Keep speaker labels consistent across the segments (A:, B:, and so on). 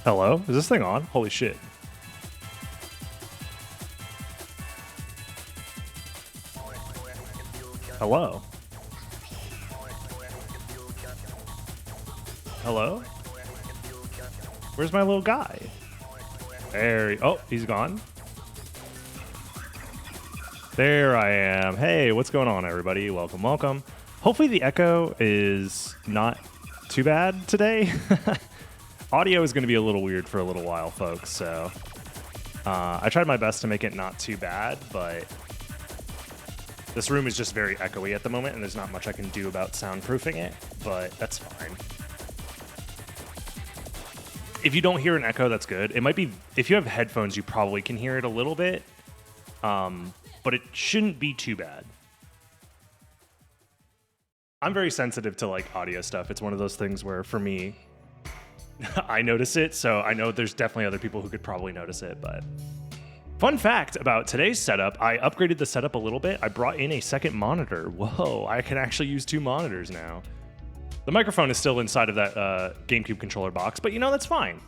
A: Hello? Is this thing on? Holy shit. Hello? Hello? Where's my little guy? Oh, he's gone. There I am. Hey, what's going on, everybody? Welcome, welcome. Hopefully the echo is not too bad today. Audio is going to be a little weird for a little while, folks, so I tried my best to make it not too bad, but this room is just very echoey at the moment, and there's not much I can do about soundproofing it, but that's fine. If you don't hear an echo, that's good. It might be, if you have headphones, you probably can hear it a little bit, but it shouldn't be too bad. I'm very sensitive to like audio stuff. It's one of those things where, for me, I notice it, so I know there's definitely other people who could probably notice it, but... Fun fact about today's setup, I upgraded the setup a little bit. I brought in a second monitor. Whoa, I can actually use 2 monitors now. The microphone is still inside of that GameCube controller box, but you know, that's fine.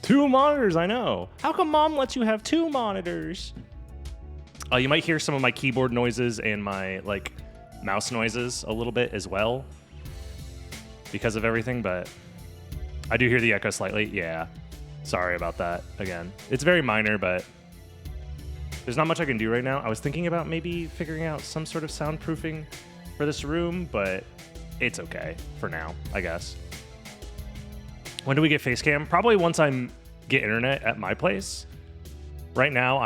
A: 2 monitors, I know. How come Mom lets you have 2 monitors? You might hear some of my keyboard noises and my like mouse noises a little bit as well because of everything, but I do hear the echo slightly. Yeah, sorry about that again. It's very minor, but there's not much I can do right now. I was thinking about maybe figuring out some sort of soundproofing for this room, but it's okay for now, I guess. When do we get Facecam? Probably once I get internet at my place. Right now,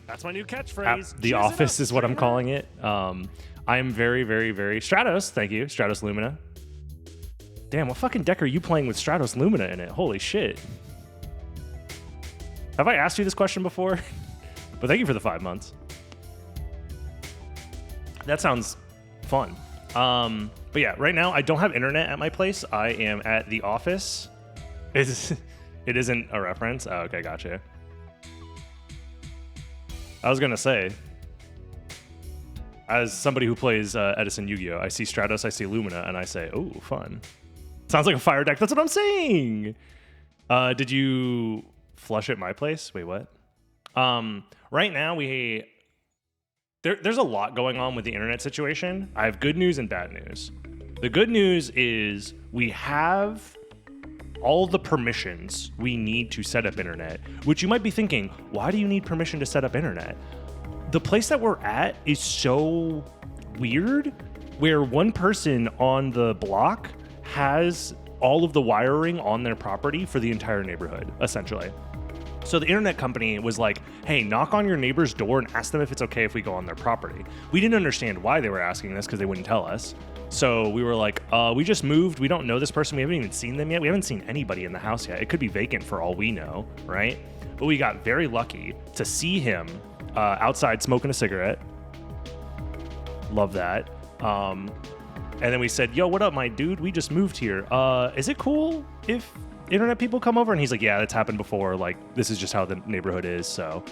A: that's my new catchphrase. The office is what I'm calling it. I am very, very, very... Stratos, thank you. Stratos Lumina. Damn, what fucking deck are you playing with Stratos Lumina in it? Holy shit. Have I asked you this question before? But thank you for the 5 months. That sounds fun. But yeah, right now, I don't have internet at my place. I am at the office. It isn't a reference? Oh, okay, gotcha. I was gonna say, as somebody who plays Edison Yu-Gi-Oh, I see Stratos, I see Lumina, and I say, oh, fun. Sounds like a fire deck. That's what I'm saying. Did you flush at my place? Wait, what? Right now, there's a lot going on with the internet situation. I have good news and bad news. The good news is we have all the permissions we need to set up internet, which you might be thinking, why do you need permission to set up internet? The place that we're at is so weird, where one person on the block has all of the wiring on their property for the entire neighborhood, essentially. So the internet company was like, hey, knock on your neighbor's door and ask them if it's okay if we go on their property. We didn't understand why they were asking this because they wouldn't tell us. So we were like, we just moved. We don't know this person. We haven't even seen them yet. We haven't seen anybody in the house yet. It could be vacant for all we know, right? But we got very lucky to see him outside smoking a cigarette. Love that. And then we said, yo, what up, my dude? We just moved here. Is it cool if internet people come over? And he's like, yeah, that's happened before. Like, this is just how the neighborhood is, so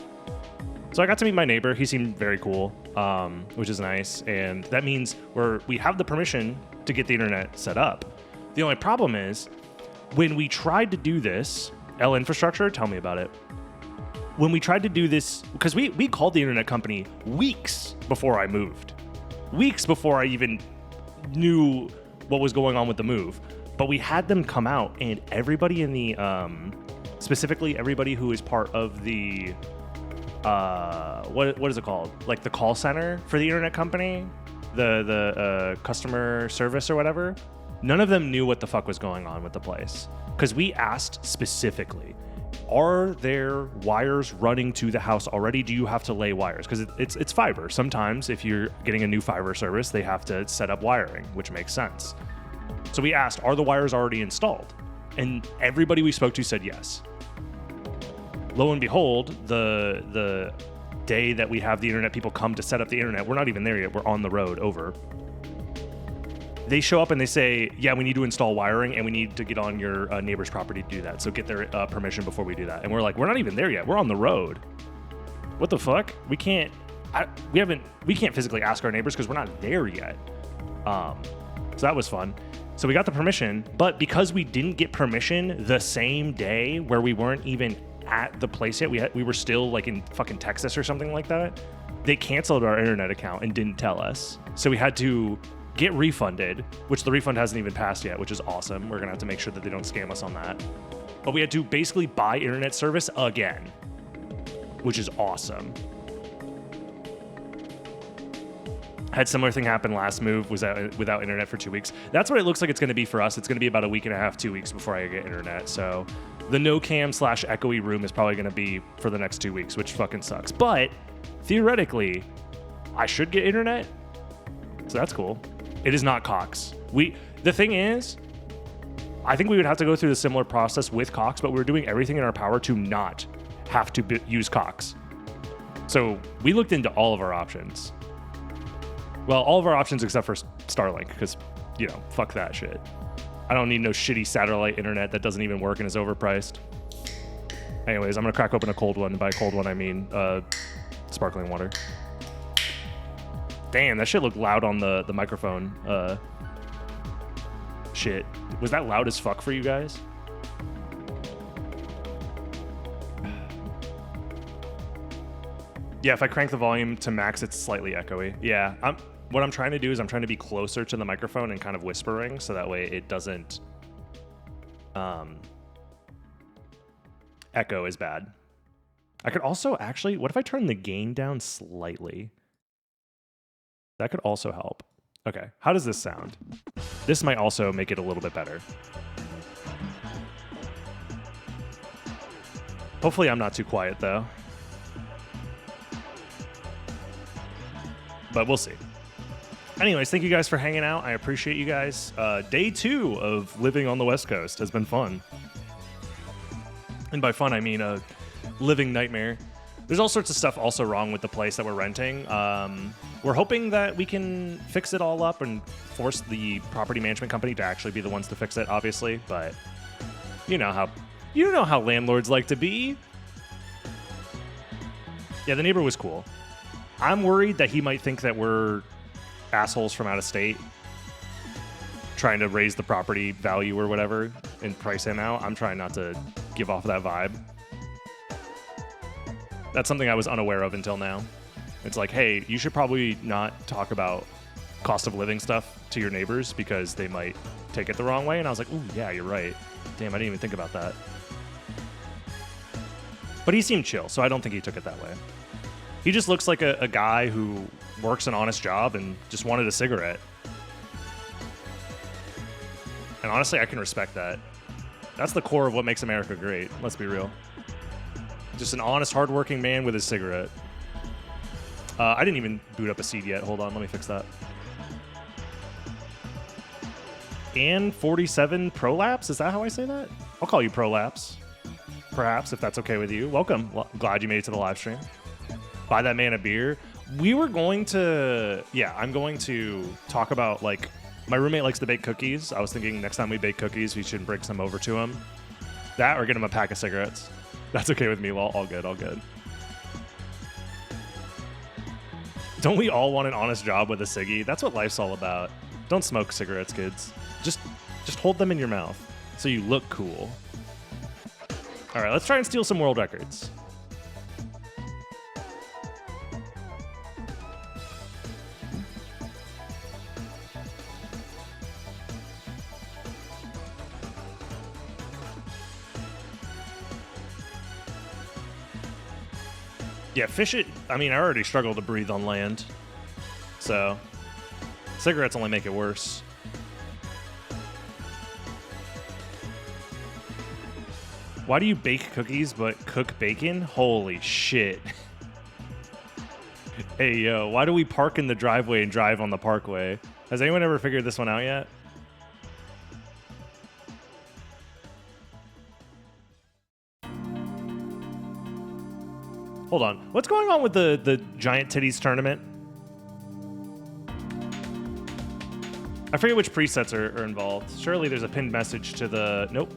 A: I got to meet my neighbor. He seemed very cool, which is nice. And that means we have the permission to get the internet set up. The only problem is when we tried to do this, L Infrastructure, tell me about it. When we tried to do this, because we called the internet company weeks before I moved, weeks before I even knew what was going on with the move. But we had them come out, and everybody in the, specifically everybody who is part of the, what is it called? Like the call center for the internet company, the customer service or whatever. None of them knew what the fuck was going on with the place. Because we asked specifically, are there wires running to the house already? Do you have to lay wires? Because it's fiber. Sometimes if you're getting a new fiber service, they have to set up wiring, which makes sense. So we asked, are the wires already installed? And everybody we spoke to said yes. Lo and behold, the day that we have the internet people come to set up the internet, we're not even there yet. We're on the road over. They show up and they say, yeah, we need to install wiring and we need to get on your neighbor's property to do that. So get their permission before we do that. And we're like, we're not even there yet. We're on the road. What the fuck? We can't physically ask our neighbors because we're not there yet. So that was fun. So we got the permission, but because we didn't get permission the same day where we weren't even at the place yet, we were still like in fucking Texas or something like that, they canceled our internet account and didn't tell us. So we had to get refunded, which the refund hasn't even passed yet, which is awesome. We're gonna have to make sure that they don't scam us on that. But we had to basically buy internet service again, which is awesome. Had similar thing happen last move, was without internet for 2 weeks. That's what it looks like it's gonna be for us. It's gonna be about a week and a half, 2 weeks before I get internet. So the no cam / echoey room is probably gonna be for the next 2 weeks, which fucking sucks. But theoretically, I should get internet. So that's cool. It is not Cox. The thing is, I think we would have to go through the similar process with Cox, but we're doing everything in our power to not have to use Cox. So we looked into all of our options. Well, all of our options except for Starlink, because, you know, fuck that shit. I don't need no shitty satellite internet that doesn't even work and is overpriced. Anyways, I'm gonna crack open a cold one. By cold one, I mean sparkling water. Damn, that shit looked loud on the microphone. Shit. Was that loud as fuck for you guys? Yeah, if I crank the volume to max, it's slightly echoey. Yeah, what I'm trying to do is I'm trying to be closer to the microphone and kind of whispering, so that way it doesn't echo as bad. I could also actually, what if I turn the gain down slightly? That could also help. Okay, how does this sound? This might also make it a little bit better. Hopefully I'm not too quiet though. But we'll see. Anyways, thank you guys for hanging out. I appreciate you guys. Day 2 of living on the West Coast has been fun. And by fun, I mean a living nightmare. There's all sorts of stuff also wrong with the place that we're renting. We're hoping that we can fix it all up and force the property management company to actually be the ones to fix it, obviously. But you know how landlords like to be. Yeah, the neighbor was cool. I'm worried that he might think that we're assholes from out of state trying to raise the property value or whatever and price him out. I'm trying not to give off that vibe. That's something I was unaware of until now. It's like, hey, you should probably not talk about cost of living stuff to your neighbors because they might take it the wrong way. And I was like, ooh, yeah, you're right. Damn, I didn't even think about that. But he seemed chill, so I don't think he took it that way. He just looks like a guy who works an honest job and just wanted a cigarette. And honestly, I can respect that. That's the core of what makes America great. Let's be real. Just an honest, hardworking man with his cigarette. I didn't even boot up a seed yet. Hold on, let me fix that. And 47 Prolapse? Is that how I say that? I'll call you Prolapse. Perhaps, if that's okay with you. Welcome. Glad you made it to the live stream. Buy that man a beer. We were going to... Yeah, I'm going to talk about, like... My roommate likes to bake cookies. I was thinking next time we bake cookies, we should bring some over to him. That or get him a pack of cigarettes. That's okay with me. Well, all good, all good. Don't we all want an honest job with a ciggy? That's what life's all about. Don't smoke cigarettes, kids. Just hold them in your mouth so you look cool. All right, let's try and steal some world records. Yeah, fish it. I mean, I already struggle to breathe on land. So, cigarettes only make it worse. Why do you bake cookies but cook bacon? Holy shit. Hey, yo, why do we park in the driveway and drive on the parkway? Has anyone ever figured this one out yet? Hold on. What's going on with the Giant Titties tournament? I forget which presets are involved. Surely there's a pinned message to the... Nope.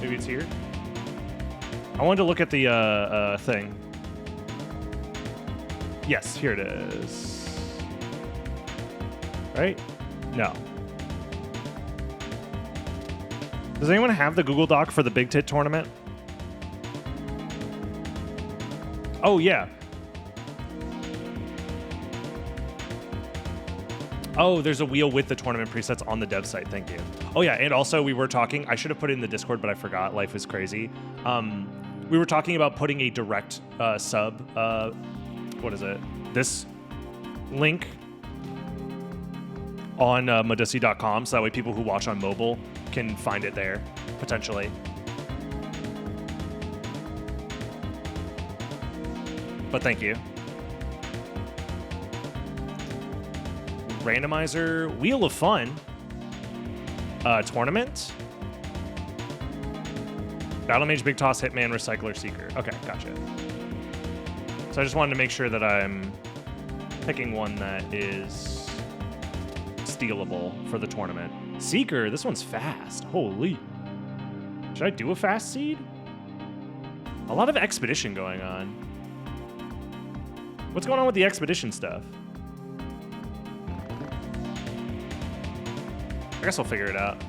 A: Maybe it's here. I wanted to look at the thing. Yes, here it is. Right? No. Does anyone have the Google Doc for the Big Tit tournament? Oh, yeah. Oh, there's a wheel with the tournament presets on the dev site. Thank you. Oh, yeah. And also, we were talking, I should have put it in the Discord, but I forgot. Life is crazy. We were talking about putting a direct sub, what is it? This link on Modessi.com, so that way people who watch on mobile can find it there, potentially. But thank you. Randomizer, Wheel of Fun, tournament, Battle Mage, Big Toss, Hitman, Recycler, Seeker. Okay, gotcha. So I just wanted to make sure that I'm picking one that is stealable for the tournament. Seeker, this one's fast. Holy. Should I do a fast seed? A lot of expedition going on. What's going on with the expedition stuff? I guess I'll figure it out.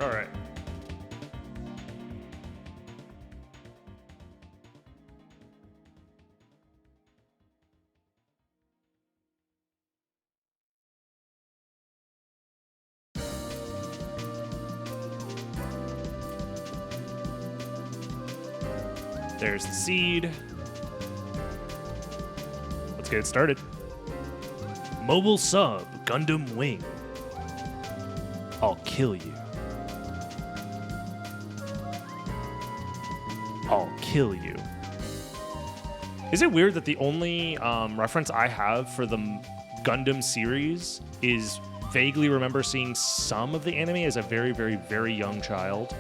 A: All right. There's the seed. Let's get it started. Mobile sub, Gundam Wing. I'll kill you. I'll kill you. Is it weird that the only reference I have for the Gundam series is vaguely remember seeing some of the anime as a very, very, very young child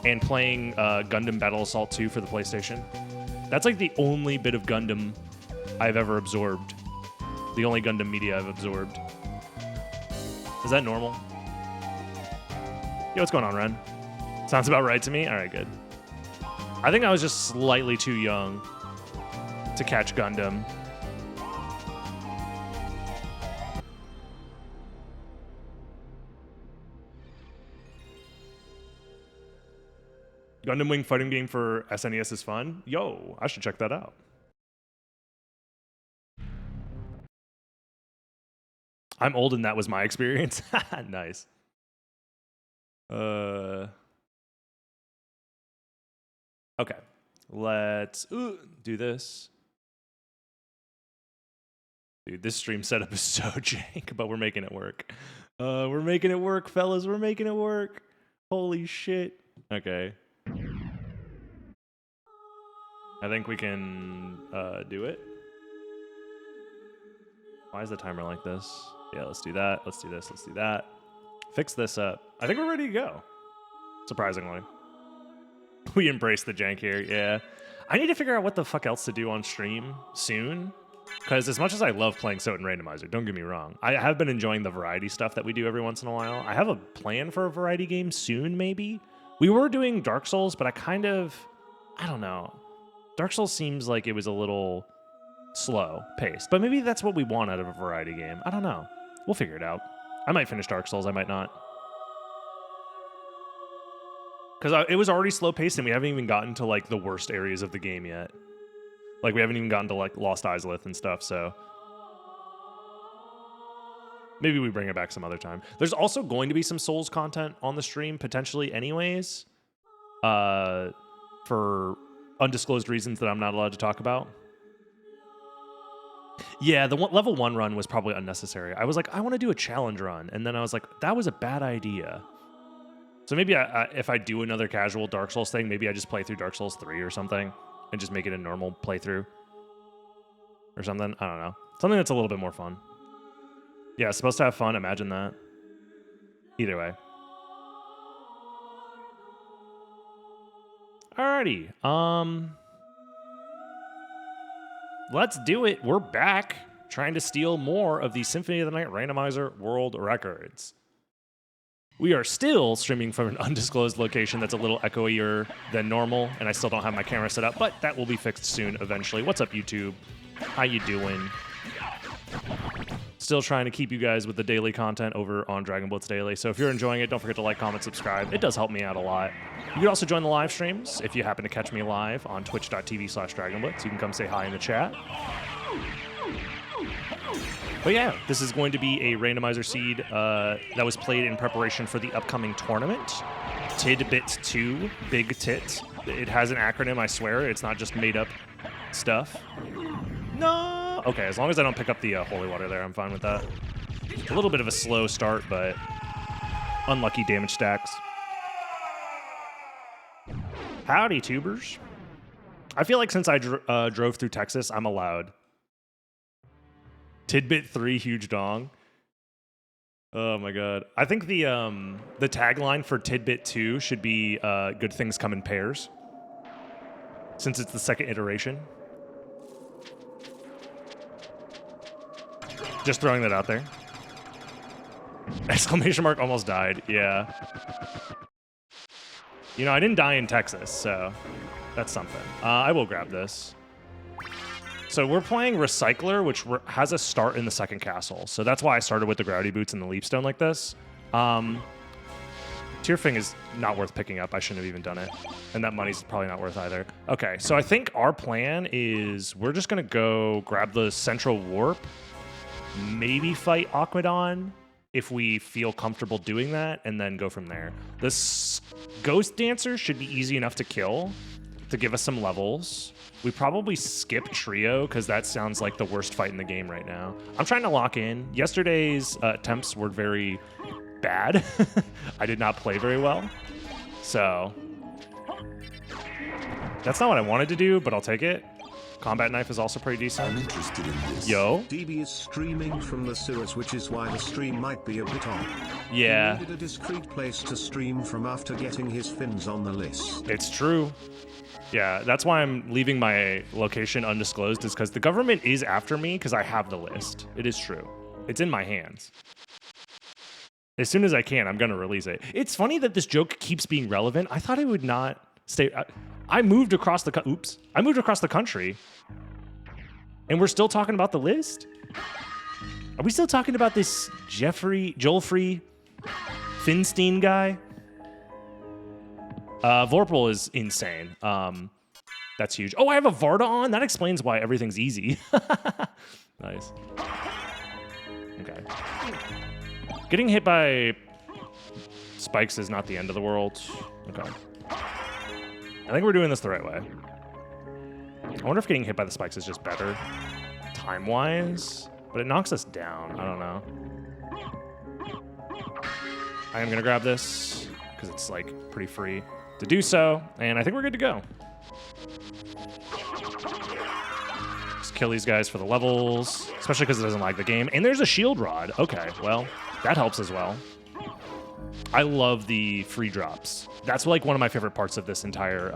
A: and playing Gundam Battle Assault 2 for the PlayStation? That's like the only bit of Gundam I've ever absorbed. The only Gundam media I've absorbed. Is that normal? Yo, what's going on, Ren? Sounds about right to me? All right, good. I think I was just slightly too young to catch Gundam. Gundam Wing fighting game for SNES is fun. Yo, I should check that out. I'm old and that was my experience. Nice. Okay. Let's do this. Dude, this stream setup is so jank, but we're making it work. We're making it work, fellas. We're making it work. Holy shit. Okay. I think we can do it. Why is the timer like this? Yeah, let's do that. Let's do this. Let's do that. Fix this up. I think we're ready to go. Surprisingly. We embrace the jank here, yeah. I need to figure out what the fuck else to do on stream soon. Because as much as I love playing SotN Randomizer, don't get me wrong, I have been enjoying the variety stuff that we do every once in a while. I have a plan for a variety game soon, maybe. We were doing Dark Souls, but I don't know. Dark Souls seems like it was a little slow paced, but maybe that's what we want out of a variety game. I don't know. We'll figure it out. I might finish Dark Souls, I might not. Because it was already slow paced and we haven't even gotten to like the worst areas of the game yet. Like we haven't even gotten to like Lost Islith and stuff, so maybe we bring it back some other time. There's also going to be some Souls content on the stream, potentially anyways, for undisclosed reasons that I'm not allowed to talk about. Yeah, the level 1 run was probably unnecessary. I was like, I want to do a challenge run, and then I was like, that was a bad idea. So maybe if I do another casual Dark Souls thing, maybe I just play through Dark Souls 3 or something and just make it a normal playthrough or something. I don't know. Something that's a little bit more fun. Yeah, it's supposed to have fun. Imagine that. Either way. Alrighty. Let's do it. We're back trying to steal more of the Symphony of the Night Randomizer world records. We are still streaming from an undisclosed location that's a little echoier than normal, and I still don't have my camera set up, but that will be fixed soon eventually. What's up, YouTube? How you doing? Still trying to keep you guys with the daily content over on Dragon Blitz Daily, so if you're enjoying it, don't forget to like, comment, subscribe. It does help me out a lot. You can also join the live streams if you happen to catch me live on twitch.tv/DragonBlitz. You can come say hi in the chat. But yeah, this is going to be a randomizer seed that was played in preparation for the upcoming tournament. Tidbit 2, Big Tit. It has an acronym, I swear. It's not just made up stuff. No! Okay, as long as I don't pick up the holy water there, I'm fine with that. A little bit of a slow start, but unlucky damage stacks. Howdy, tubers. I feel like since I drove through Texas, I'm allowed. Tidbit 3, huge dong. Oh my god. I think the tagline for Tidbit 2 should be good things come in pairs. Since it's the second iteration. Just throwing that out there. Exclamation mark almost died. Yeah. You know, I didn't die in Texas, so that's something. I will grab this. So we're playing Recycler, which has a start in the second castle. So that's why I started with the Gravity Boots and the Leapstone like this. Tearfing is not worth picking up. I shouldn't have even done it. And that money's probably not worth either. Okay, so I think our plan is we're just going to go grab the Central Warp, maybe fight Aquadon if we feel comfortable doing that, and then go from there. This Ghost Dancer should be easy enough to kill to give us some levels. We probably skip Trio because that sounds like the worst fight in the game right now. I'm trying to lock in. Yesterday's attempts were very bad. I did not play very well. So that's not what I wanted to do, but I'll take it. Combat Knife is also pretty decent.
B: I'm interested in this.
A: Yo.
B: DB is streaming from the sewers, which is why the stream might be a bit off.
A: Yeah.
B: He needed a discreet place to stream from after getting his fins on the list.
A: It's true. Yeah, that's why I'm leaving my location undisclosed, is because the government is after me because I have the list. It is true. It's in my hands. As soon as I can, I'm going to release it. It's funny that this joke keeps being relevant. I thought it would not stay. I moved across the I moved across the country, and we're still talking about the list? Are we still talking about this Jolfrey Finstein guy? Vorpal is insane. That's huge. Oh, I have a Varda on? That explains why everything's easy. Nice. Okay. Getting hit by spikes is not the end of the world. Okay. I think we're doing this the right way. I wonder if getting hit by the spikes is just better time-wise, but it knocks us down. I don't know. I am going to grab this because it's like pretty free to do so, and I think we're good to go. Just kill these guys for the levels, especially because it doesn't lag the game. And there's a shield rod. Okay, well, that helps as well. I love the free drops. That's like one of my favorite parts of this entire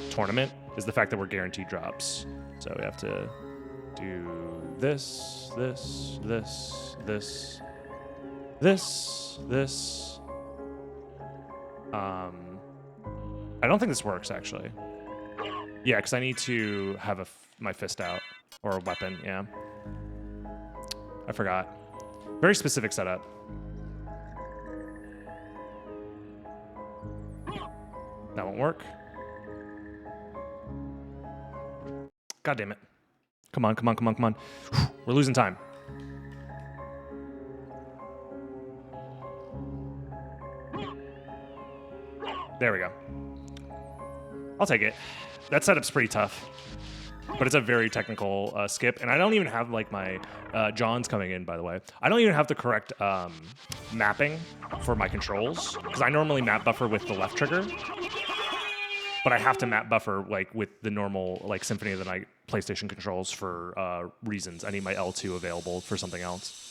A: tournament is the fact that we're guaranteed drops. So we have to do this, this, this, this, this, this. I don't think this works, actually. Yeah, because I need to have my fist out. Or a weapon, yeah. I forgot. Very specific setup. That won't work. God damn it. Come on, come on, come on, come on. We're losing time. There we go. I'll take it. That setup's pretty tough, but it's a very technical skip, and I don't even have like my John's coming in, by the way. I don't even have the correct mapping for my controls because I normally map buffer with the left trigger, but I have to map buffer like with the normal like Symphony of the Night PlayStation controls for reasons. I need my L2 available for something else.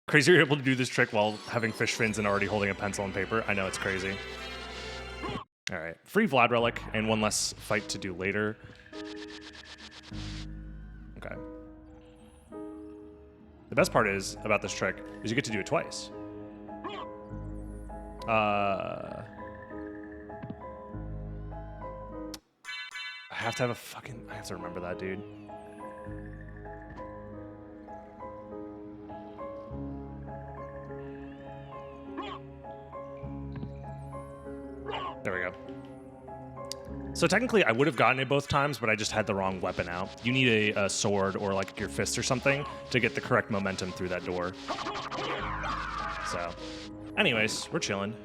A: Crazy you're able to do this trick while having fish fins and already holding a pencil and paper. I know, it's crazy. All right, free Vlad Relic and one less fight to do later. Okay. The best part is about this trick is you get to do it twice. I have to have a fucking... I have to remember that, dude. There we go. So technically, I would have gotten it both times, but I just had the wrong weapon out. You need a sword or like your fist or something to get the correct momentum through that door. So, anyways, we're chilling.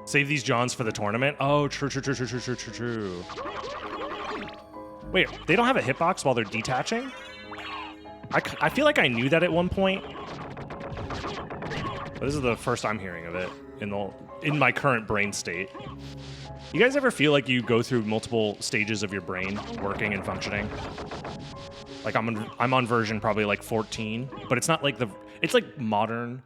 A: Save these Johns for the tournament. Oh, true. Wait, they don't have a hitbox while they're detaching? I feel like I knew that at one point. But this is the first I'm hearing of it in my current brain state. You guys ever feel like you go through multiple stages of your brain working and functioning? Like I'm on version probably like 14, but it's not like it's like modern,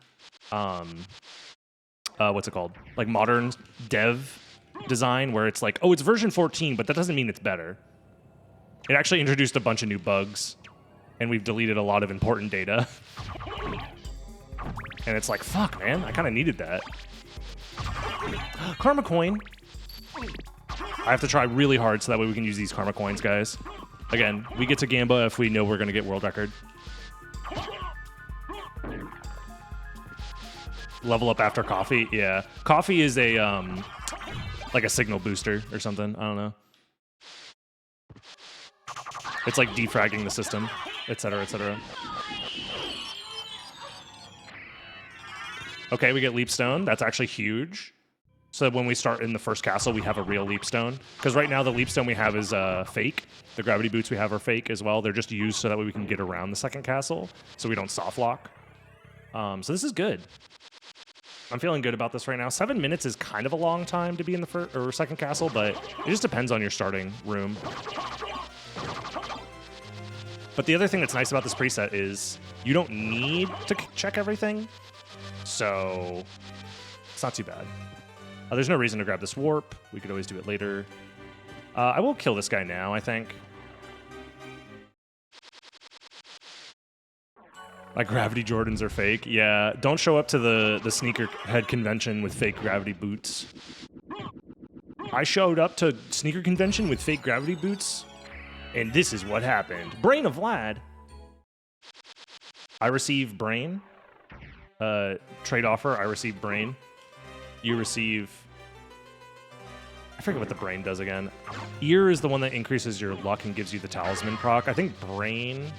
A: what's it called? Like modern dev design where it's like, oh, it's version 14, but that doesn't mean it's better. It actually introduced a bunch of new bugs, and we've deleted a lot of important data. And it's like, fuck, man, I kind of needed that. Karma coin. I have to try really hard so that way we can use these karma coins, guys. Again, we get to Gamba if we know we're going to get world record. Level up after coffee? Yeah. Coffee is a, like a signal booster or something. I don't know. It's like defragging the system, etc., etc. Okay, we get leap stone. That's actually huge. So when we start in the first castle, we have a real leap stone. Because right now the leap stone we have is fake. The gravity boots we have are fake as well. They're just used so that way we can get around the second castle, so we don't soft lock. So this is good. I'm feeling good about this right now. 7 minutes is kind of a long time to be in the first or second castle, but it just depends on your starting room. But the other thing that's nice about this preset is you don't need to check everything. So it's not too bad. There's no reason to grab this warp. We could always do it later. I will kill this guy now, I think. My gravity Jordans are fake. Yeah, don't show up to the sneakerhead convention with fake gravity boots. I showed up to sneaker convention with fake gravity boots, and this is what happened. Brain of Vlad. I receive brain. Trade offer, I receive brain. You receive... I forget what the brain does again. Ear is the one that increases your luck and gives you the talisman proc. I think brain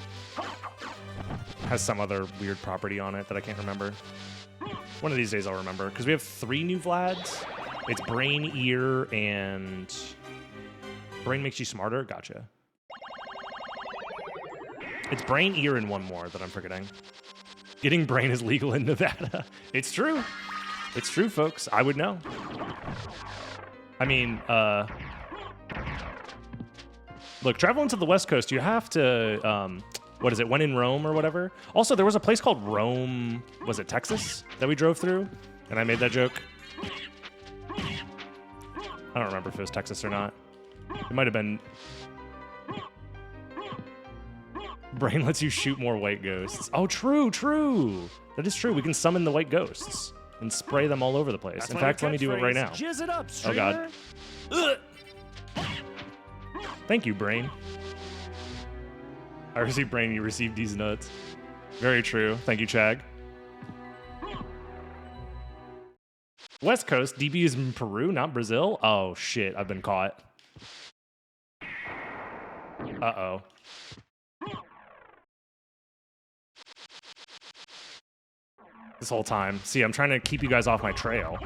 A: has some other weird property on it that I can't remember. One of these days I'll remember, because we have 3 new Vlads. It's brain, ear, and... Brain makes you smarter? Gotcha. It's brain, ear, and one more that I'm forgetting. Getting brain is legal in Nevada. It's true. It's true, folks. I would know. I mean, look, traveling to the West Coast, you have to, what is it, when in Rome or whatever? Also, there was a place called Rome, was it Texas, that we drove through? And I made that joke. I don't remember if it was Texas or not. It might have been... Brain lets you shoot more white ghosts. Oh, true. That is true. We can summon the white ghosts and spray them all over the place. In fact, let me do it right now.
C: Jizz it up,
A: oh, God. Ugh. Thank you, Brain. I received Brain, you received these nuts. Very true. Thank you, Chag. West Coast, DB is in Peru, not Brazil? Oh, shit. I've been caught. Uh-oh. This whole time. See, I'm trying to keep you guys off my trail.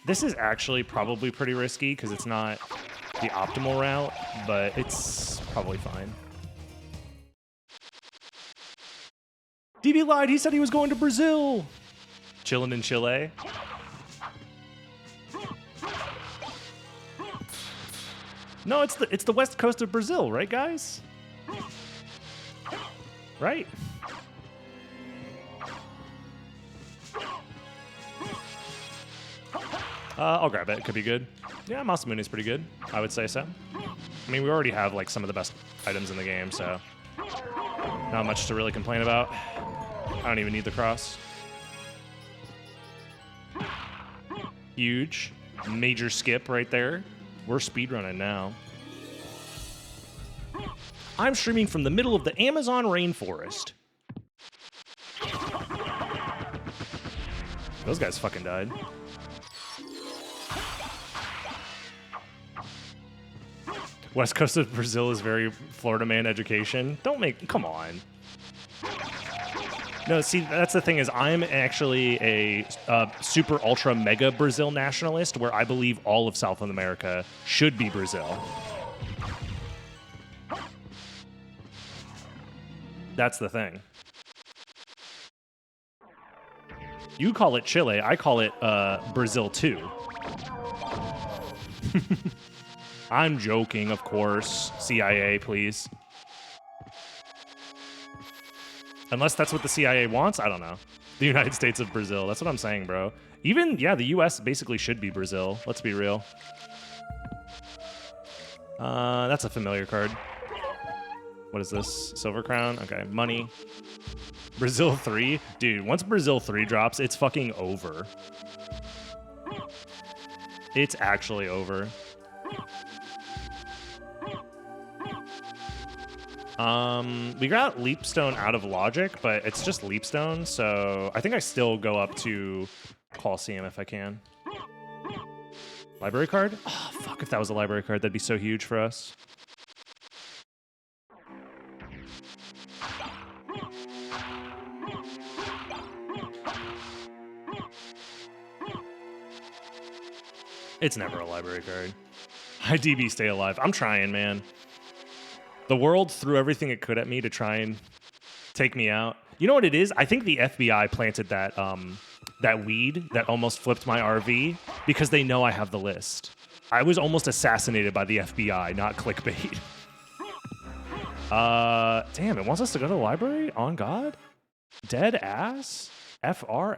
A: This is actually probably pretty risky because it's not the optimal route, but it's probably fine. DB lied. He said he was going to Brazil. Chilling in Chile. No, it's the west coast of Brazil, right, guys? Right. I'll grab it. It could be good. Yeah, Masamune is pretty good. I would say so. I mean, we already have like some of the best items in the game, so not much to really complain about. I don't even need the cross. Huge. Major skip right there. We're speedrunning now. I'm streaming from the middle of the Amazon rainforest. Those guys fucking died. West Coast of Brazil is very Florida man education. Don't make, come on. No, see, that's the thing is I'm actually a super ultra mega Brazil nationalist where I believe all of South America should be Brazil. That's the thing. You call it Chile, I call it Brazil 2. I'm joking, of course. CIA, please. Unless that's what the CIA wants, I don't know. The United States of Brazil, that's what I'm saying, bro. Even, yeah, the US basically should be Brazil. Let's be real. That's a familiar card. What is this? Silver Crown? Okay, money. Brazil 3? Dude, once Brazil 3 drops, it's fucking over. It's actually over. We got Leapstone out of Logic, but it's just Leapstone, so I think I still go up to Colosseum if I can. Library card? Oh, fuck, if that was a library card, that'd be so huge for us. It's never a library card. Hi, DB, stay alive. I'm trying, man. The world threw everything it could at me to try and take me out. You know what it is? I think the FBI planted that that weed that almost flipped my RV because they know I have the list. I was almost assassinated by the FBI, not clickbait. Damn, it wants us to go to the library? On God? Dead ass? FR?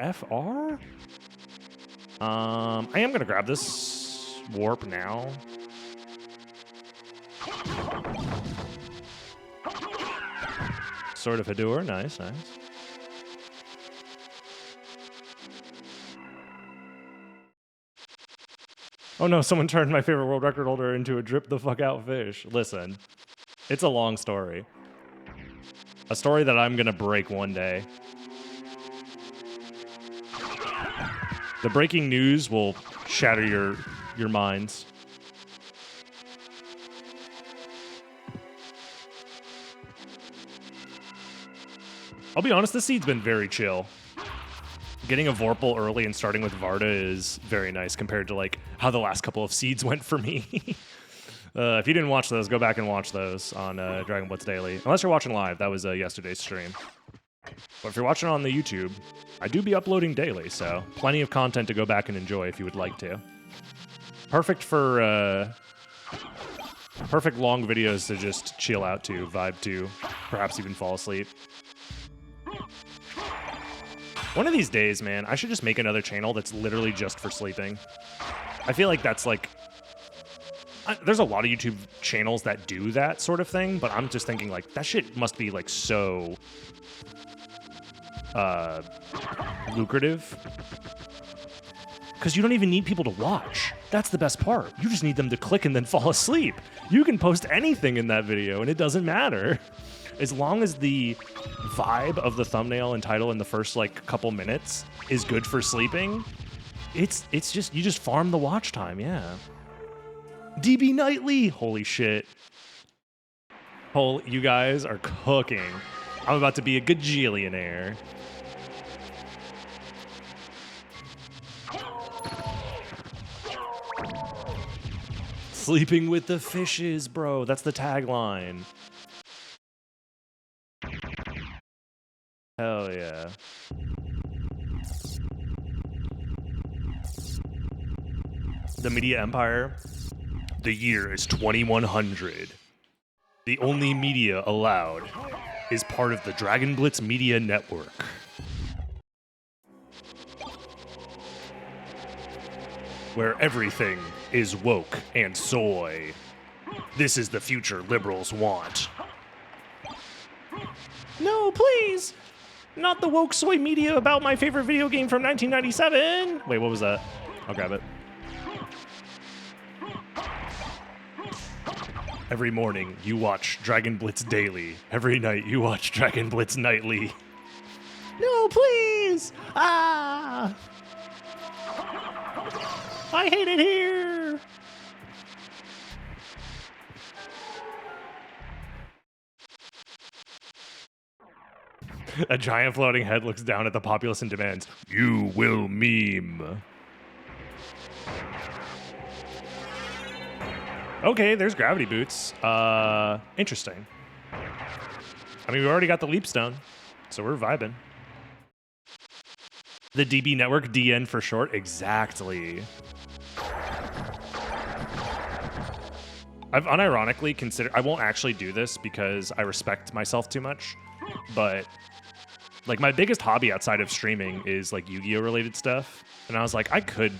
A: I am gonna grab this warp now. Sword of Hadur, nice, nice. Oh no, someone turned my favorite world record holder into a drip the fuck out fish. Listen, it's a long story. A story that I'm gonna break one day. The breaking news will shatter your minds. I'll be honest, this seed's been very chill. Getting a Vorpal early and starting with Varda is very nice compared to like how the last couple of seeds went for me. If you didn't watch those, go back and watch those on Dragon Blitz Daily. Unless you're watching live, that was yesterday's stream. But if you're watching on the YouTube, I do be uploading daily, so plenty of content to go back and enjoy if you would like to. Perfect for perfect long videos to just chill out to, vibe to, perhaps even fall asleep. One of these days, man, I should just make another channel that's literally just for sleeping. I feel like that's like... there's a lot of YouTube channels that do that sort of thing, but I'm just thinking like, that shit must be like so... lucrative. Because you don't even need people to watch. That's the best part. You just need them to click and then fall asleep. You can post anything in that video and it doesn't matter. As long as the vibe of the thumbnail and title in the first like couple minutes is good for sleeping, it's just, you just farm the watch time, yeah. DB Nightly, holy shit. You guys are cooking. I'm about to be a gajillionaire. Sleeping with the fishes, bro. That's the tagline. Hell yeah. The Media Empire. The year is 2100. The only media allowed is part of the Dragon Blitz Media Network. Where everything is woke and soy. This is the future liberals want. No, please! Not the woke soy media about my favorite video game from 1997! Wait, what was that? I'll grab it. Every morning, you watch Dragon Blitz daily. Every night, you watch Dragon Blitz nightly. No, please! Ah! I hate it here! A giant floating head looks down at the populace and demands, "You will meme." Okay, there's gravity boots. Interesting. I mean, we already got the leap stone, so we're vibing. The DB network, DN for short, exactly. I've unironically considered, I won't actually do this because I respect myself too much, but like my biggest hobby outside of streaming is like Yu-Gi-Oh related stuff. And I was like, I could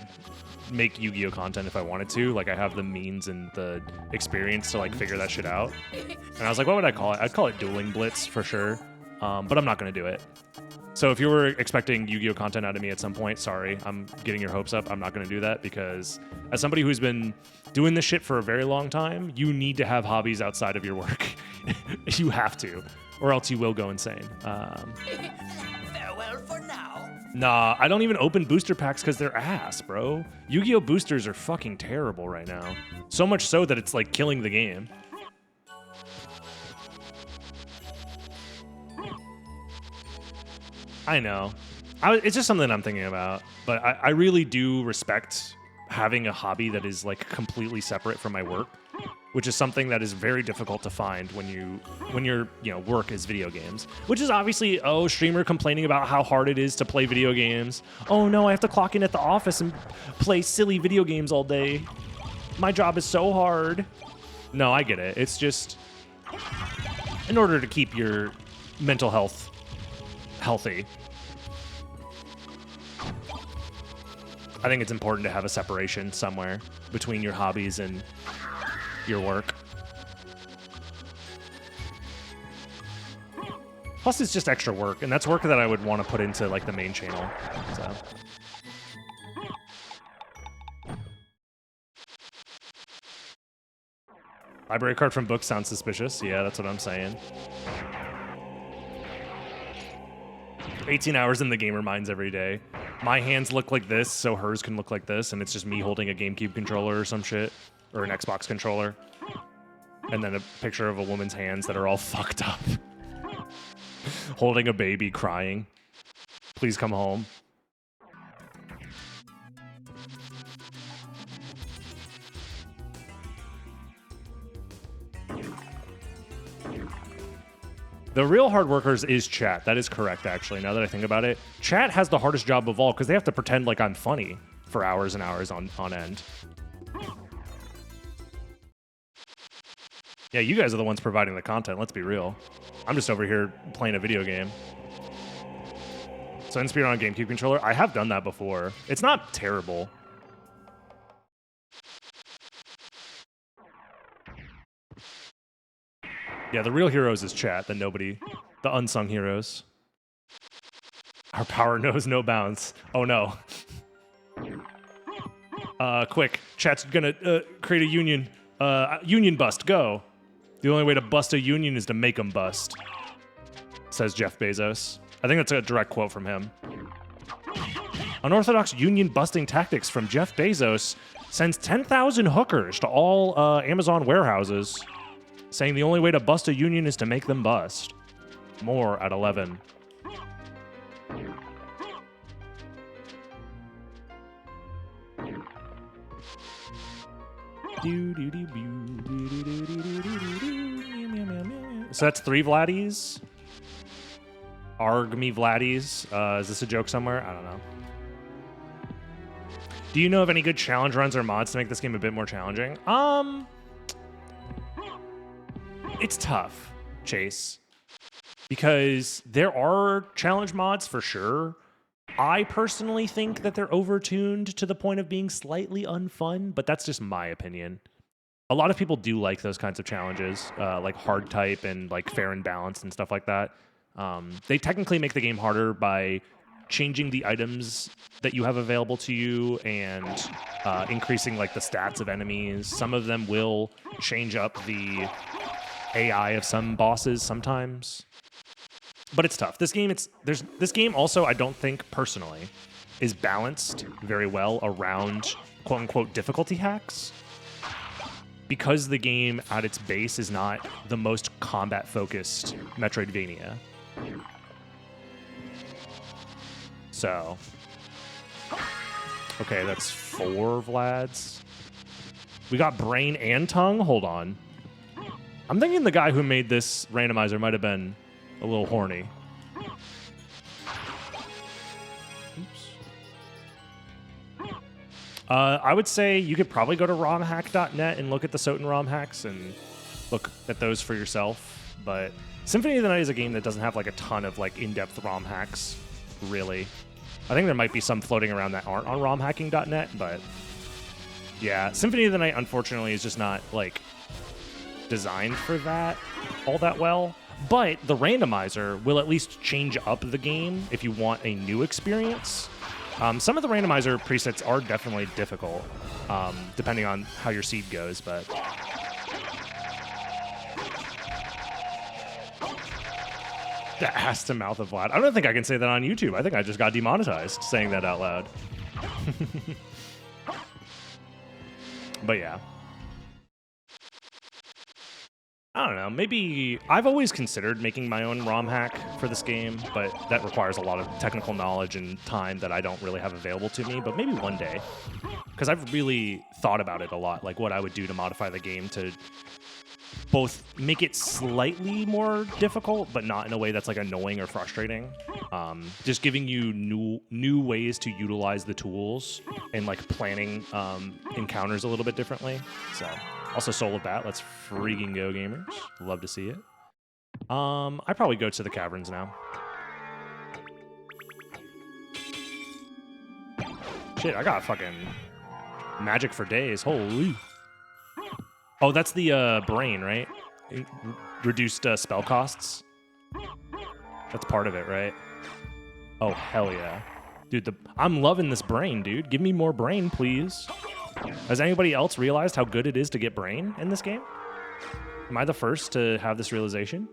A: make Yu-Gi-Oh content if I wanted to. Like I have the means and the experience to like figure that shit out. And I was like, what would I call it? I'd call it Dueling Blitz for sure. But I'm not gonna do it. So if you were expecting Yu-Gi-Oh content out of me at some point, sorry, I'm getting your hopes up. I'm not gonna do that because as somebody who's been doing this shit for a very long time, you need to have hobbies outside of your work. You have to, or else you will go insane.
C: Farewell for now.
A: Nah, I don't even open booster packs because they're ass, bro. Yu-Gi-Oh boosters are fucking terrible right now. So much so that it's like killing the game. I know. It's just something I'm thinking about. But I really do respect having a hobby that is like completely separate from my work, which is something that is very difficult to find when your work is video games. Which is obviously, oh, streamer complaining about how hard it is to play video games. Oh no, I have to clock in at the office and play silly video games all day. My job is so hard. No, I get it. It's just in order to keep your mental health healthy, I think it's important to have a separation somewhere between your hobbies and your work. Plus, it's just extra work, and that's work that I would want to put into like the main channel. So. Library card from book sounds suspicious. Yeah, that's what I'm saying. 18 hours in the gamer minds every day. My hands look like this, so hers can look like this, and it's just me holding a GameCube controller or some shit, or an Xbox controller. And then a picture of a woman's hands that are all fucked up. Holding a baby, crying. Please come home. The real hard workers is chat. That is correct, actually, now that I think about it. Chat has the hardest job of all because they have to pretend like I'm funny for hours and hours on end. Yeah, you guys are the ones providing the content, let's be real. I'm just over here playing a video game. So Inspired on a GameCube controller, I have done that before. It's not terrible. Yeah, the real heroes is chat, the unsung heroes. Our power knows no bounds. Oh no. Quick, chat's gonna create a union. Union bust, go. The only way to bust a union is to make them bust, says Jeff Bezos. I think that's a direct quote from him. Unorthodox union busting tactics from Jeff Bezos sends 10,000 hookers to all Amazon warehouses, saying the only way to bust a union is to make them bust. More at 11. So that's 3 Vladdies. Arg me Vladdies. Is this a joke somewhere? I don't know. Do you know of any good challenge runs or mods to make this game a bit more challenging? It's tough, Chase, because there are challenge mods for sure. I personally think that they're overtuned to the point of being slightly unfun, but that's just my opinion. A lot of people do like those kinds of challenges, like hard type and like fair and balanced and stuff like that. They technically make the game harder by changing the items that you have available to you and increasing like the stats of enemies. Some of them will change up the AI of some bosses sometimes. But it's tough. This game also, I don't think personally is balanced very well around quote unquote difficulty hacks, because the game at its base is not the most combat focused Metroidvania. So, okay, that's 4 Vlads. We got brain and tongue. Hold on. I'm thinking the guy who made this randomizer might have been a little horny. Oops. I would say you could probably go to romhack.net and look at the SotN ROM hacks and look at those for yourself. But Symphony of the Night is a game that doesn't have like a ton of like in-depth ROM hacks, really. I think there might be some floating around that aren't on romhacking.net, but yeah, Symphony of the Night unfortunately is just not like designed for that all that well. But the randomizer will at least change up the game if you want a new experience. Some of the randomizer presets are definitely difficult, depending on how your seed goes, but the ass to mouth of Vlad. I don't think I can say that on YouTube. I think I just got demonetized saying that out loud. But yeah. I don't know, maybe I've always considered making my own ROM hack for this game, but that requires a lot of technical knowledge and time that I don't really have available to me, but maybe one day. Because I've really thought about it a lot, like what I would do to modify the game to both make it slightly more difficult, but not in a way that's like annoying or frustrating. Just giving you new ways to utilize the tools and like planning encounters a little bit differently. So also Soul of Bat, let's freaking go, gamers. Love to see it. I probably go to the caverns now. Shit, I got fucking magic for days. Holy. Oh, that's the brain, right? Reduced spell costs. That's part of it, right? Oh, hell yeah. Dude, I'm loving this brain, dude. Give me more brain, please. Has anybody else realized how good it is to get brain in this game? Am I the first to have this realization?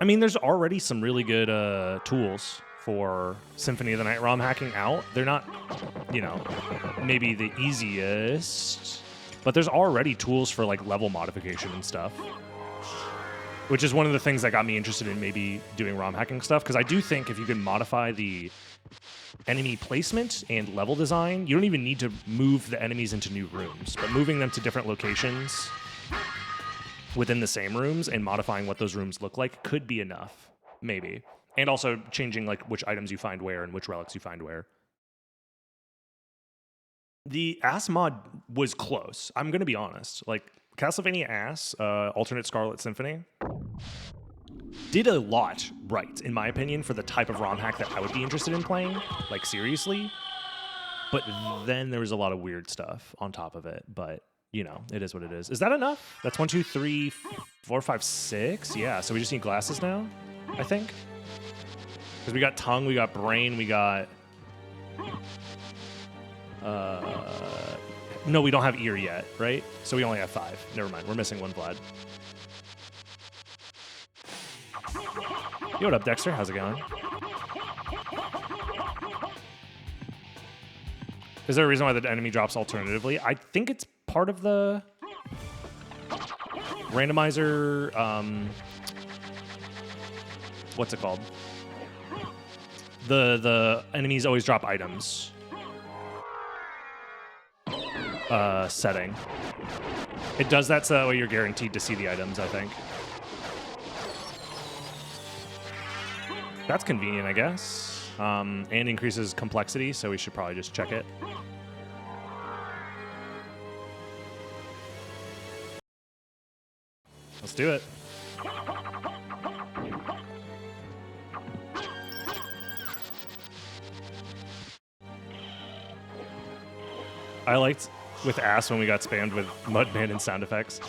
A: I mean, there's already some really good tools for Symphony of the Night ROM hacking out. They're not, you know, maybe the easiest, but there's already tools for like level modification and stuff, which is one of the things that got me interested in maybe doing ROM hacking stuff, because I do think if you can modify the enemy placement and level design, you don't even need to move the enemies into new rooms, but moving them to different locations within the same rooms and modifying what those rooms look like could be enough, maybe. And also changing like which items you find where and which relics you find where. The Ass mod was close. I'm going to be honest. Like, Castlevania Ass, Alternate Scarlet Symphony, did a lot right, in my opinion, for the type of ROM hack that I would be interested in playing, like, seriously. But then there was a lot of weird stuff on top of it, but, you know, it is what it is. Is that enough? That's 1, 2, 3, 4, 5, 6? Yeah, so we just need glasses now, I think. Because we got tongue, we got brain, we got... no, we don't have ear yet, right? So we only have 5. Never mind, we're missing 1 Vlad. Yo, what up, Dexter? How's it going? Is there a reason why the enemy drops alternatively? I think it's part of the randomizer, what's it called? The enemies always drop items. Setting. It does that so that way you're guaranteed to see the items, I think. That's convenient, I guess. And increases complexity, so we should probably just check it. Let's do it. I liked with ass when we got spammed with Mudman and sound effects.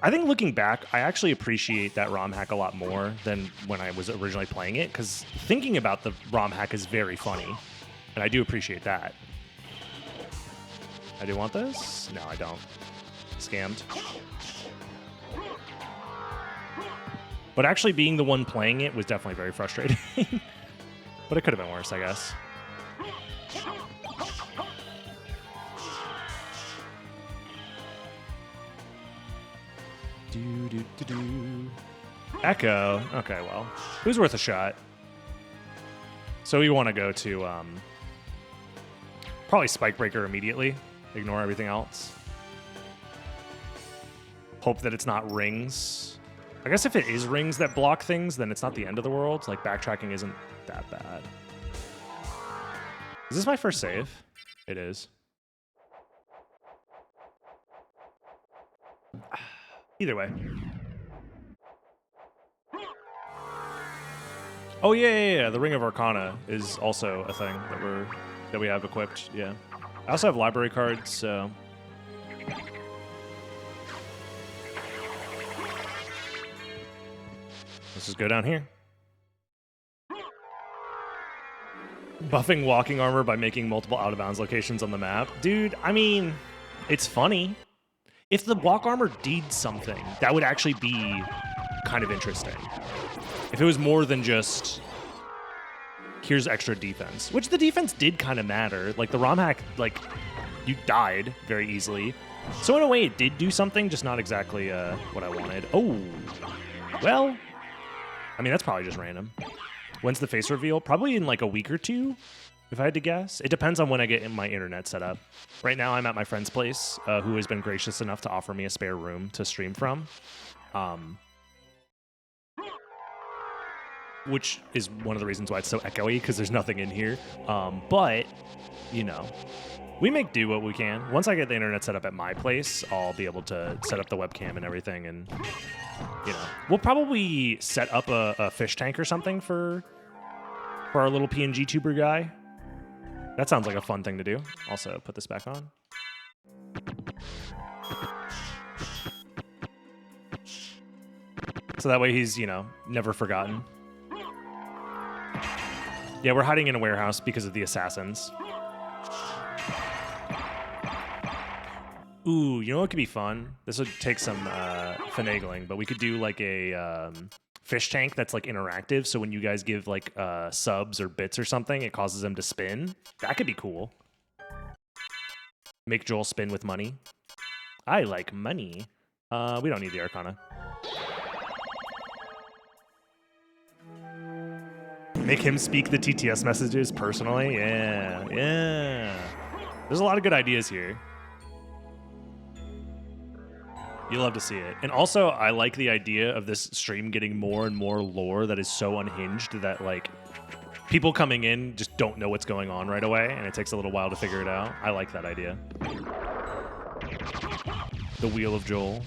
A: I think looking back, I actually appreciate that ROM hack a lot more than when I was originally playing it, because thinking about the ROM hack is very funny, and I do appreciate that. I do want this? No, I don't. Scammed. But actually being the one playing it was definitely very frustrating. But it could have been worse, I guess. Echo. Okay, well, it was worth a shot. So we want to go to probably Spike Breaker immediately. Ignore everything else. Hope that it's not rings. I guess if it is rings that block things, then it's not the end of the world. Like, backtracking isn't that bad. Is this my first save? It is. Either way. Oh yeah. The Ring of Arcana is also a thing that we have equipped. Yeah. I also have library cards, so let's just go down here. Buffing walking armor by making multiple out-of-bounds locations on the map. Dude, I mean, it's funny. If the walk armor did something, that would actually be kind of interesting. If it was more than just, here's extra defense. Which the defense did kind of matter. Like, the ROM hack, like, you died very easily. So in a way, it did do something, just not exactly what I wanted. Oh, well, I mean, that's probably just random. When's the face reveal? Probably in like a week or two, if I had to guess. It depends on when I get my internet set up. Right now, I'm at my friend's place, who has been gracious enough to offer me a spare room to stream from. Which is one of the reasons why it's so echoey, because there's nothing in here. But, you know, we make do what we can. Once I get the internet set up at my place, I'll be able to set up the webcam and everything, and, you know, we'll probably set up a fish tank or something for our little PNG tuber guy. That sounds like a fun thing to do. Also, put this back on. So that way he's, you know, never forgotten. Yeah, we're hiding in a warehouse because of the assassins. Ooh, you know what could be fun? This would take some finagling, but we could do like a fish tank that's like interactive. So when you guys give like subs or bits or something, it causes them to spin. That could be cool. Make Joel spin with money. I like money. We don't need the Arcana. Make him speak the TTS messages personally? Yeah. There's a lot of good ideas here. You'll love to see it. And also, I like the idea of this stream getting more and more lore that is so unhinged that, like, people coming in just don't know what's going on right away, and it takes a little while to figure it out. I like that idea. The Wheel of Joel.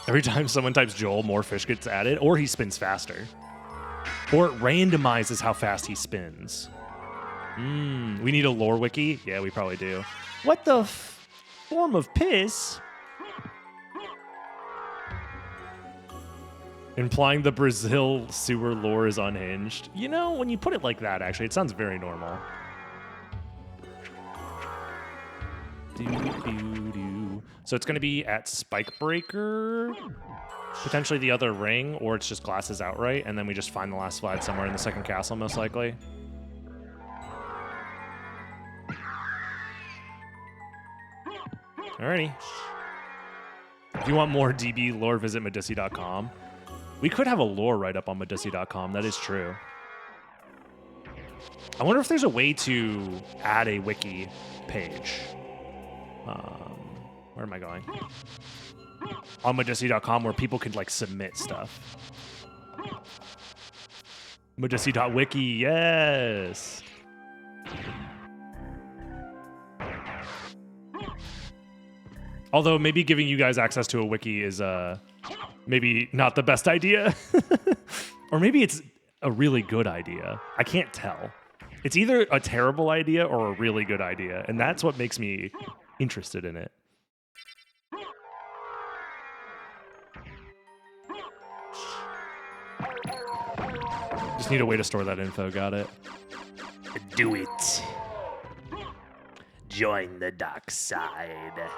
A: Every time someone types Joel, more fish gets added, or he spins faster. Or it randomizes how fast he spins. We need a lore wiki? Yeah, we probably do. What the form of piss? Implying the Brazil sewer lore is unhinged. You know, when you put it like that, actually, it sounds very normal. So it's going to be at Spike Breaker, potentially the other ring, or it's just glasses outright, and then we just find the last flag somewhere in the second castle, most likely. Alrighty. If you want more DB lore, visit Medici.com. We could have a lore write-up on Medici.com. That is true. I wonder if there's a way to add a wiki page. Where am I going? On Medici.com where people could, like, submit stuff. Medici.wiki, yes! Although maybe giving you guys access to a wiki is maybe not the best idea. Or maybe it's a really good idea. I can't tell. It's either a terrible idea or a really good idea, and that's what makes me interested in it. Just need a way to store that info, got it. Do it. Join the dark side.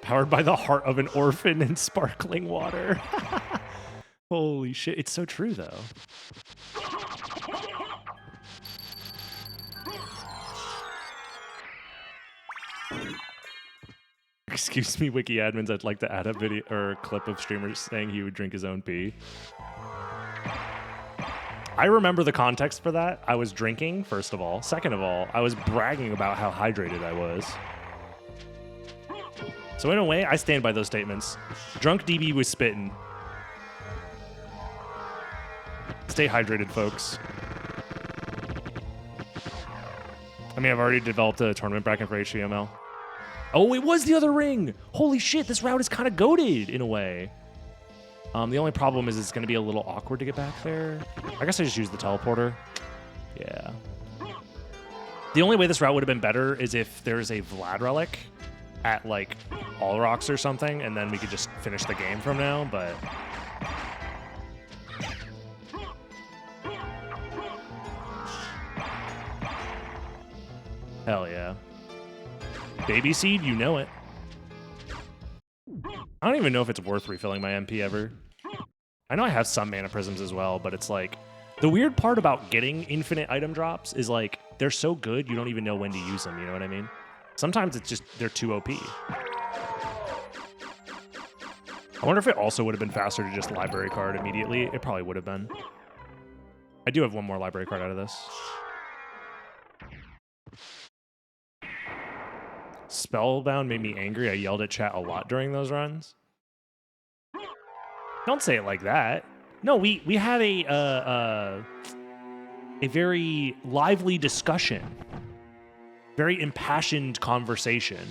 A: Powered by the heart of an orphan and sparkling water. Holy shit, it's so true though. Excuse me, wiki admins, I'd like to add a video or a clip of streamers saying he would drink his own pee. I remember the context for that. I was drinking, first of all. Second of all, I was bragging about how hydrated I was. So in a way, I stand by those statements. Drunk DB was spitting. Stay hydrated, folks. I mean, I've already developed a tournament bracket for HTML. Oh, it was the other ring! Holy shit, this route is kind of goated in a way. The only problem is it's going to be a little awkward to get back there. I guess I just use the teleporter. Yeah. The only way this route would have been better is if there's a Vlad relic at, like, All Rocks or something, and then we could just finish the game from now, but... Hell yeah. Baby seed, you know it. I don't even know if it's worth refilling my MP ever. I know I have some mana prisms as well, but it's like... The weird part about getting infinite item drops is like, they're so good you don't even know when to use them, you know what I mean? Sometimes it's just, they're too OP. I wonder if it also would have been faster to just library card immediately. It probably would have been. I do have one more library card out of this. Spellbound made me angry. I yelled at chat a lot during those runs. Don't say it like that. No, we had a very lively discussion. Very impassioned conversation.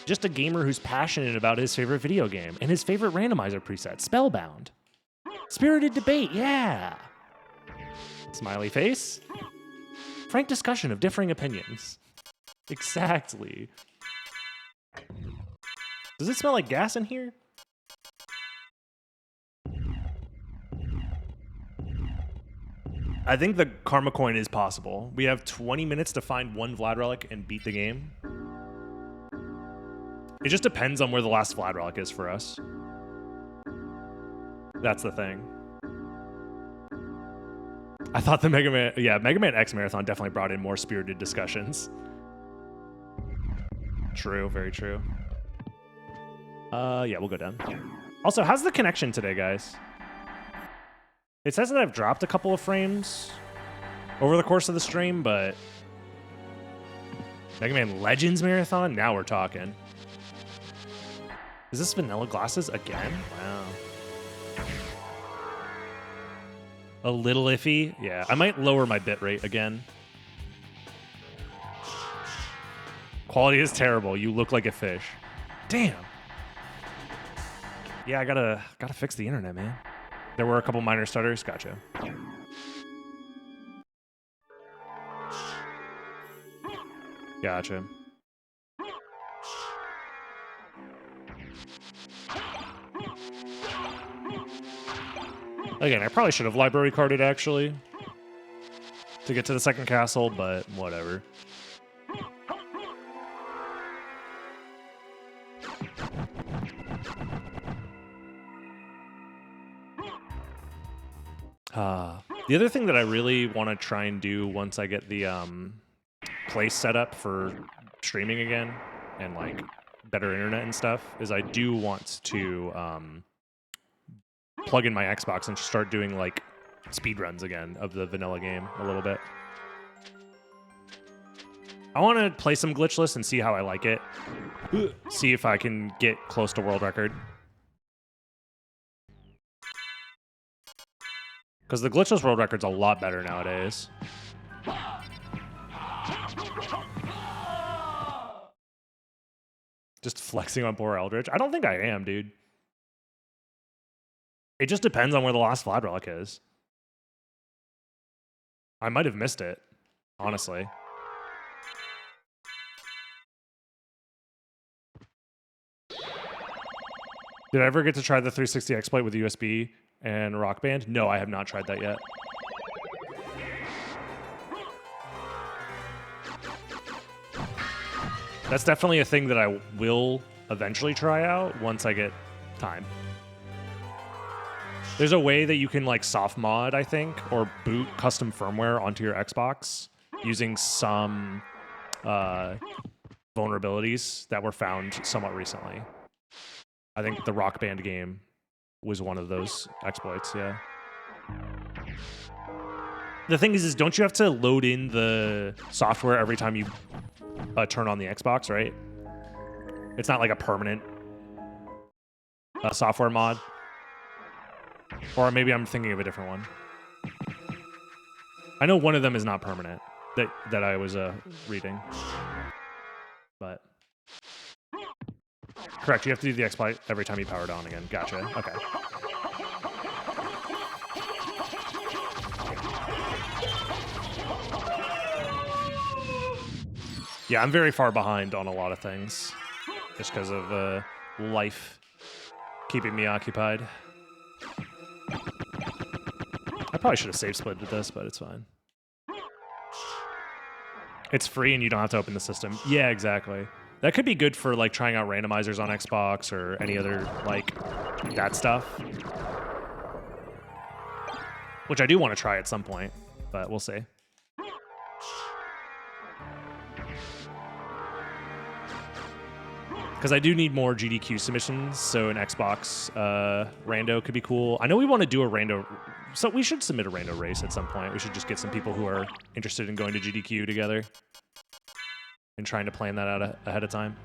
A: Just a gamer who's passionate about his favorite video game and his favorite randomizer preset, Spellbound. Spirited debate, yeah. Smiley face. Frank discussion of differing opinions. Exactly. Does it smell like gas in here? I think the Karma Coin is possible. We have 20 minutes to find one Vlad Relic and beat the game. It just depends on where the last Vlad Relic is for us. That's the thing. I thought the Mega Man X Marathon definitely brought in more spirited discussions. True, very true. Yeah, we'll go down. Also, how's the connection today, guys? It says that I've dropped a couple of frames over the course of the stream, but Mega Man Legends Marathon? Now we're talking. Is this vanilla glasses again? Wow. A little iffy? Yeah, I might lower my bitrate again. Quality is terrible. You look like a fish. Damn. Yeah, I gotta fix the internet, man. There were a couple minor stutters. Gotcha. Gotcha. Again, I probably should have library carded, actually, to get to the second castle, but whatever. The other thing that I really want to try and do once I get the place set up for streaming again and like better internet and stuff is I do want to plug in my Xbox and start doing like speedruns again of the vanilla game a little bit. I want to play some glitchless and see how I like it. See if I can get close to world record. Because the glitchless world record's a lot better nowadays. Just flexing on poor Eldritch? I don't think I am, dude. It just depends on where the last Vlad relic is. I might have missed it, honestly. Did I ever get to try the 360 exploit with USB and Rock Band? No, I have not tried that yet. That's definitely a thing that I will eventually try out once I get time. There's a way that you can like soft mod, I think, or boot custom firmware onto your Xbox using some vulnerabilities that were found somewhat recently. I think the Rock Band game was one of those exploits, yeah. The thing is don't you have to load in the software every time you turn on the Xbox, right? It's not like a permanent software mod. Or maybe I'm thinking of a different one. I know one of them is not permanent that I was reading. But correct, you have to do the exploit every time you power it on again. Gotcha. Okay. Yeah, I'm very far behind on a lot of things just because of life keeping me occupied. I probably should have save splitted this, but it's fine. It's free and you don't have to open the system. Yeah, exactly. That could be good for like trying out randomizers on Xbox or any other like that stuff. Which I do want to try at some point, but we'll see. Because I do need more GDQ submissions, so an Xbox rando could be cool. I know we want to do a rando, so we should submit a rando race at some point. We should just get some people who are interested in going to GDQ together and trying to plan that out ahead of time.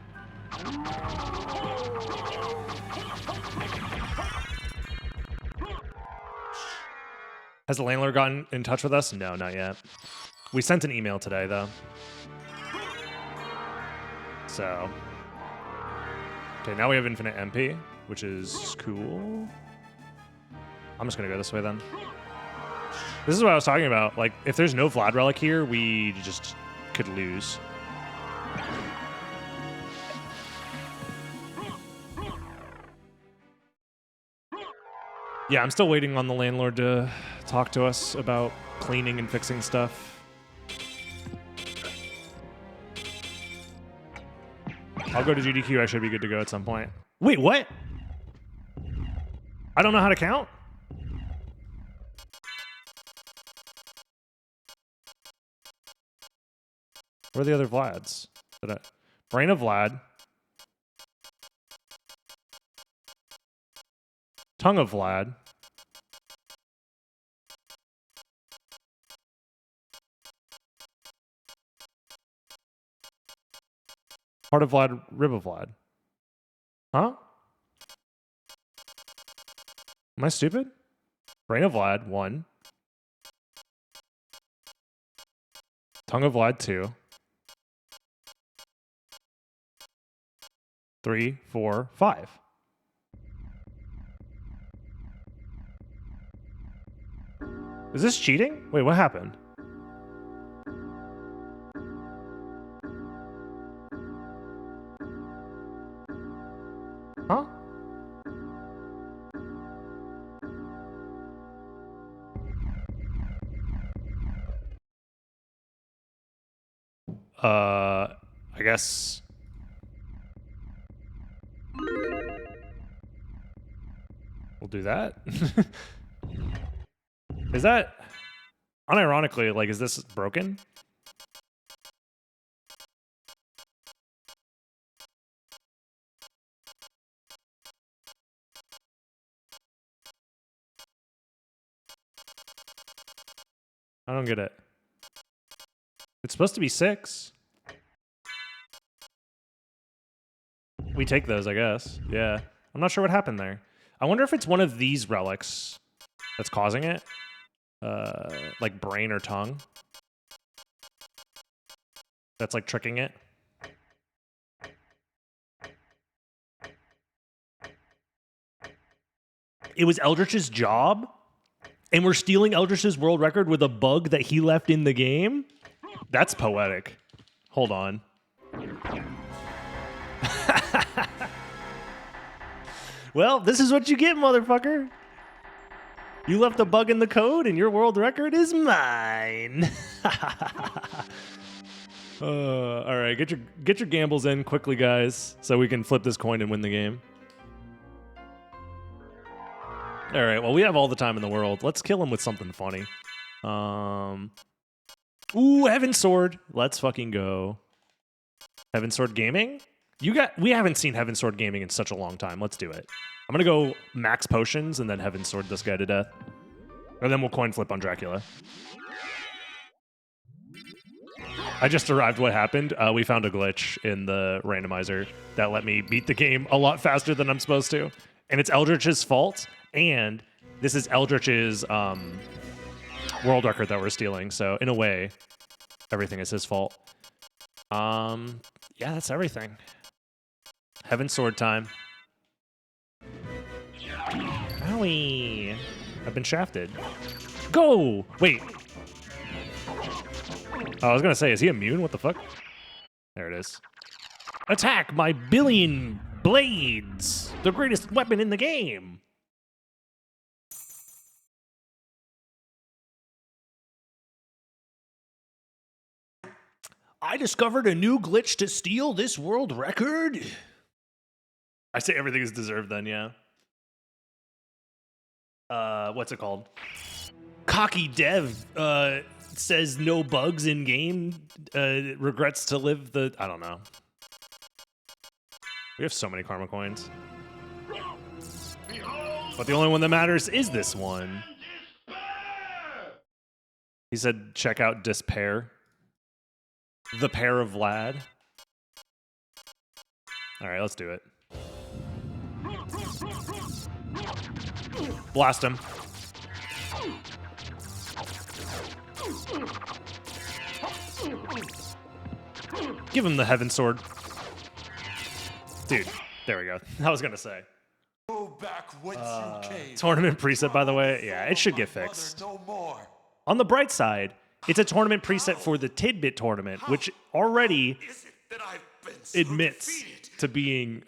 A: Has the landlord gotten in touch with us? No, not yet. We sent an email today, though. So... okay, now we have infinite MP, which is cool. I'm just gonna go this way then. This is what I was talking about. Like, if there's no Vlad relic here, we just could lose. Yeah, I'm still waiting on the landlord to talk to us about cleaning and fixing stuff. I'll go to GDQ. I should be good to go at some point. Wait, what? I don't know how to count? Where are the other Vlads? Brain of Vlad. Tongue of Vlad. Heart of Vlad, rib of Vlad. Huh? Am I stupid? Brain of Vlad, 1. Tongue of Vlad, 2. 3, 4, 5. Is this cheating? Wait, what happened? Huh? I guess. We'll do that. Is that, unironically, like, is this broken? I don't get it. It's supposed to be 6. We take those, I guess. Yeah. I'm not sure what happened there. I wonder if it's one of these relics that's causing it. like brain or tongue. That's like tricking it. It was Eldritch's job, and we're stealing Eldritch's world record with a bug that he left in the game? That's poetic. Hold on. Well, this is what you get, motherfucker. You left a bug in the code, and your world record is mine. All right, get your gambles in quickly, guys, so we can flip this coin and win the game. All right, well, we have all the time in the world. Let's kill him with something funny. Ooh, Heaven Sword. Let's fucking go. Heaven Sword Gaming? We haven't seen Heaven Sword Gaming in such a long time. Let's do it. I'm gonna go max potions and then Heaven Sword this guy to death. And then we'll coin flip on Dracula. I just arrived. What happened? We found a glitch in the randomizer that let me beat the game a lot faster than I'm supposed to. And it's Eldritch's fault. And this is Eldritch's world record that we're stealing. So in a way, everything is his fault. Yeah, that's everything. Heaven Sword time. Owie. I've been shafted. Go! Wait. Oh, I was gonna say, is he immune? What the fuck? There it is. Attack my billion blades! The greatest weapon in the game! I discovered a new glitch to steal this world record. I say everything is deserved then, yeah. What's it called? Cocky Dev says no bugs in game, regrets to live the... I don't know. We have so many karma coins. But the only one that matters is this one. He said check out Despair. The Pair of Vlad. All right, let's do it. Blast him. Give him the Heaven Sword. Dude, there we go. I was gonna say.
C: Go back whence you came.
A: Tournament preset, by the way. Yeah, it should get fixed.
C: No more.
A: On the bright side, it's a tournament preset for the Tidbit tournament, which already
C: Is it that I've been so
A: admits
C: defeated?
A: to being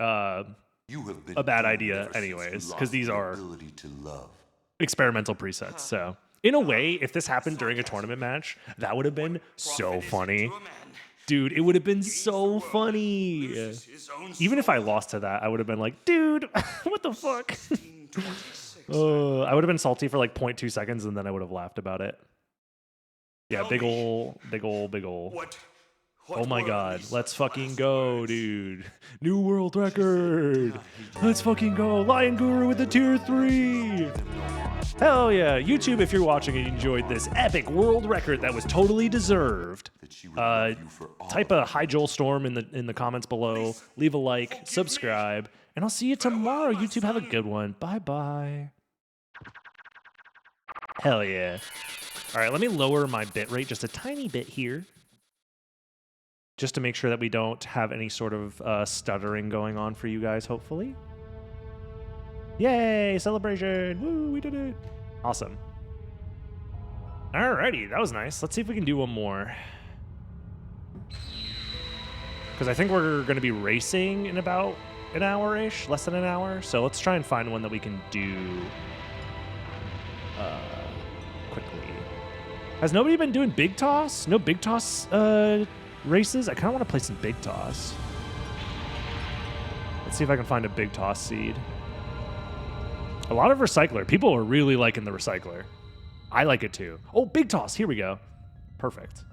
C: You have been
A: a bad
C: doomed
A: idea
C: ever since
A: anyways,
C: you
A: 'cause
C: lost
A: these
C: the
A: are-
C: ability to love.
A: experimental presets. So, in a way, if this happened during a tournament match, that would have been so funny. Dude, it would have been so funny. Even if I lost to that, I would have been like, dude, what the fuck? I would have been salty for like 0.2 seconds and then I would have laughed about it. Yeah, big ol'. Oh my god, let's fucking go, dude. New world record. Let's fucking go. Lion Guru with the tier 3. Hell yeah. YouTube, if you're watching and you enjoyed this epic world record that was totally deserved, type a Hi Joel Storm in the comments below. Leave a like, subscribe, and I'll see you tomorrow. YouTube, have a good one. Bye-bye. Hell yeah. All right, let me lower my bitrate just a tiny bit here, just to make sure that we don't have any sort of stuttering going on for you guys, hopefully. Yay, celebration. Woo, we did it. Awesome. Alrighty, that was nice. Let's see if we can do one more. Because I think we're going to be racing in about an hour-ish, less than an hour. So let's try and find one that we can do quickly. Has nobody been doing Big Toss? No Big Toss races? I kind of want to play some Big Toss. Let's see if I can find a Big Toss seed. A lot of Recycler. People are really liking the Recycler. I like it too. Oh, Big Toss. Here we go. Perfect.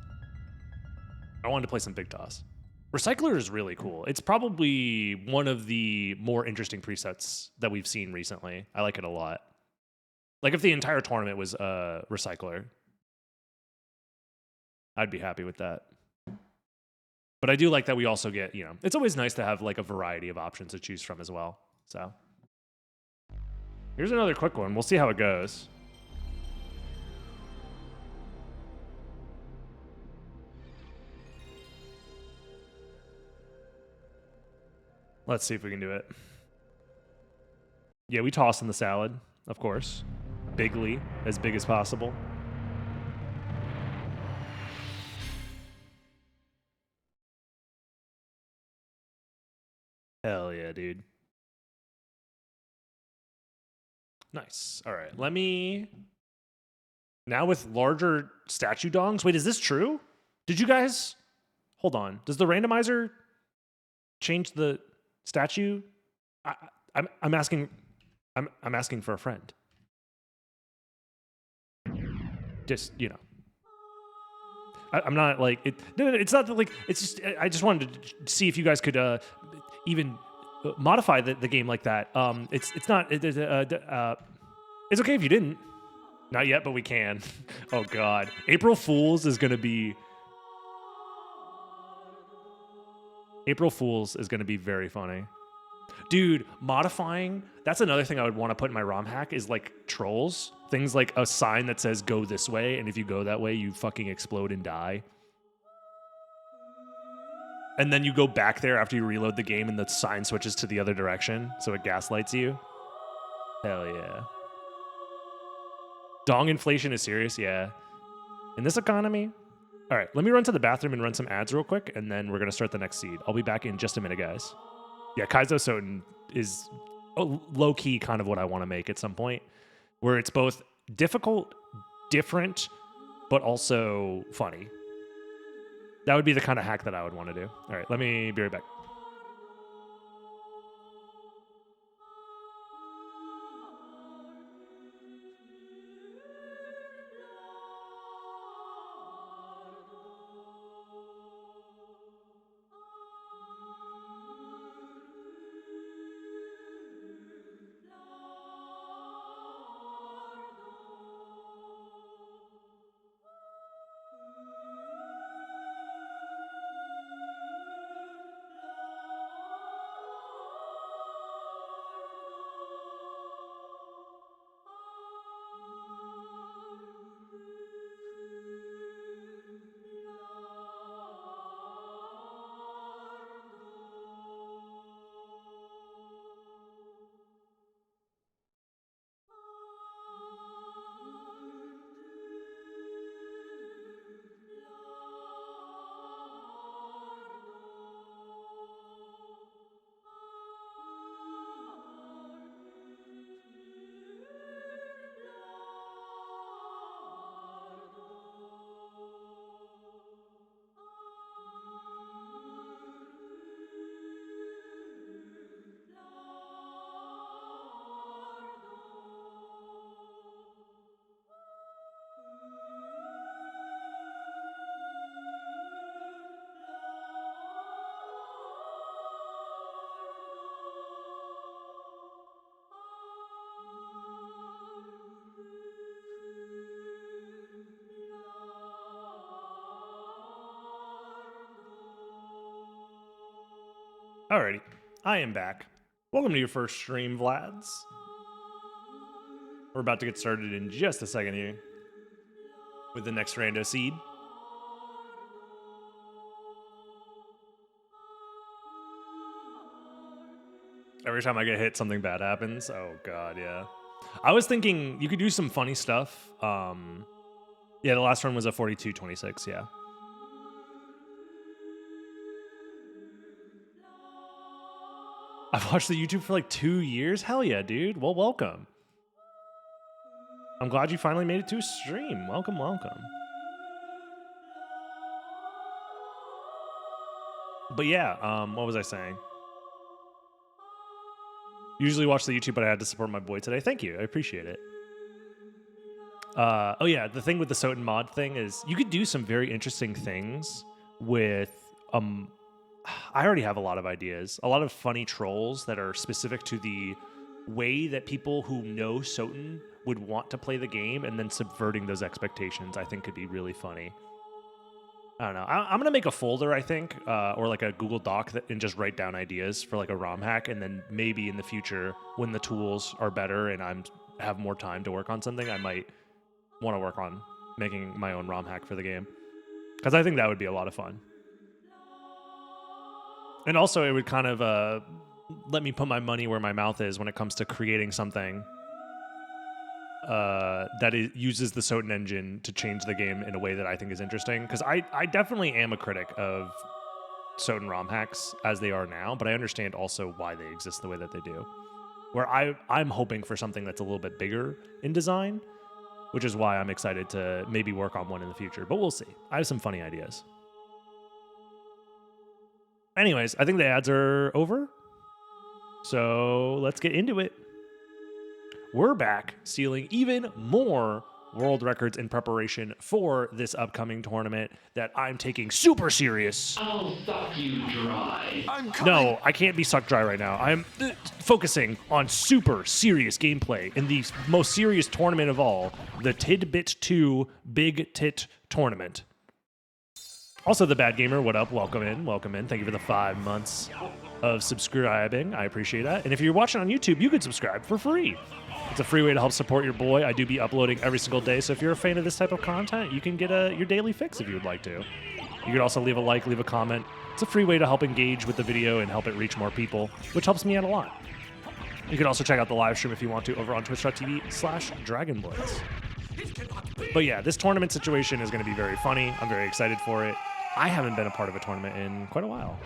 A: I wanted to play some Big Toss. Recycler is really cool. It's probably one of the more interesting presets that we've seen recently. I like it a lot. Like if the entire tournament was Recycler, I'd be happy with that. But I do like that we also get, you know, it's always nice to have like a variety of options to choose from as well. So here's another quick one. We'll see how it goes. Let's see if we can do it. Yeah, we toss in the salad, of course. Bigly, as big as possible. Hell yeah, dude. Nice. All right, let me... Now with larger statue dongs. Wait, is this true? Did you guys... Hold on. Does the randomizer change the statue? I'm asking... I'm asking for a friend. Just, you know. I'm not like it. No, it's not that, like it's just. I just wanted to see if you guys could even modify the game like that. It's not. It's okay if you didn't. Not yet, but we can. Oh God, April Fools is gonna be. April Fools is gonna be very funny. Dude, modifying, that's another thing I would want to put in my ROM hack is like trolls. Things like a sign that says go this way, and if you go that way, you fucking explode and die. And then you go back there after you reload the game and the sign switches to the other direction, so it gaslights you. Hell yeah. Dong inflation is serious, yeah. In this economy? All right, let me run to the bathroom and run some ads real quick, and then we're going to start the next seed. I'll be back in just a minute, guys. Yeah, Kaizo SotN is low-key kind of what I want to make at some point, where it's both difficult, different, but also funny. That would be the kind of hack that I would want to do. All right, let me be right back. Alrighty, I am back. Welcome to your first stream, Vlads. We're about to get started in just a second here with the next rando seed. Every time I get hit, something bad happens. Oh God, yeah. I was thinking you could do some funny stuff. Yeah, the last one was a 42-26, yeah. I've watched the YouTube for like 2 years. Hell yeah, dude. Well, welcome. I'm glad you finally made it to a stream. Welcome, welcome. But yeah, what was I saying? Usually watch the YouTube, but I had to support my boy today. Thank you. I appreciate it. Oh yeah, the thing with the SotN mod thing is you could do some very interesting things with I already have a lot of ideas, a lot of funny trolls that are specific to the way that people who know SotN would want to play the game, and then subverting those expectations I think could be really funny. I don't know. I'm gonna make a folder, I think, or like a Google Doc and just write down ideas for like a ROM hack, and then maybe in the future, when the tools are better and I'm have more time to work on something, I might want to work on making my own ROM hack for the game, because I think that would be a lot of fun. And also, it would kind of let me put my money where my mouth is when it comes to creating something that uses the SotN engine to change the game in a way that I think is interesting. Because I definitely am a critic of SotN ROM hacks as they are now, but I understand also why they exist the way that they do. Where I'm hoping for something that's a little bit bigger in design, which is why I'm excited to maybe work on one in the future. But we'll see. I have some funny ideas. Anyways, I think the ads are over. So let's get into it. We're back sealing even more world records in preparation for this upcoming tournament that I'm taking super serious.
D: I'll suck you dry.
C: I'm coming.
A: No, I can't be sucked dry right now. I'm focusing on super serious gameplay in the most serious tournament of all, the Tidbit 2 Big Tit Tournament. Also, the Bad Gamer, what up? Welcome in, welcome in. Thank you for the 5 months of subscribing. I appreciate that. And if you're watching on YouTube, you can subscribe for free. It's a free way to help support your boy. I do be uploading every single day, so if you're a fan of this type of content, you can get your daily fix if you would like to. You could also leave a like, leave a comment. It's a free way to help engage with the video and help it reach more people, which helps me out a lot. You can also check out the live stream if you want to over on twitch.tv/DragonBlitz. But yeah, this tournament situation is going to be very funny. I'm very excited for it. I haven't been a part of a tournament in quite a while.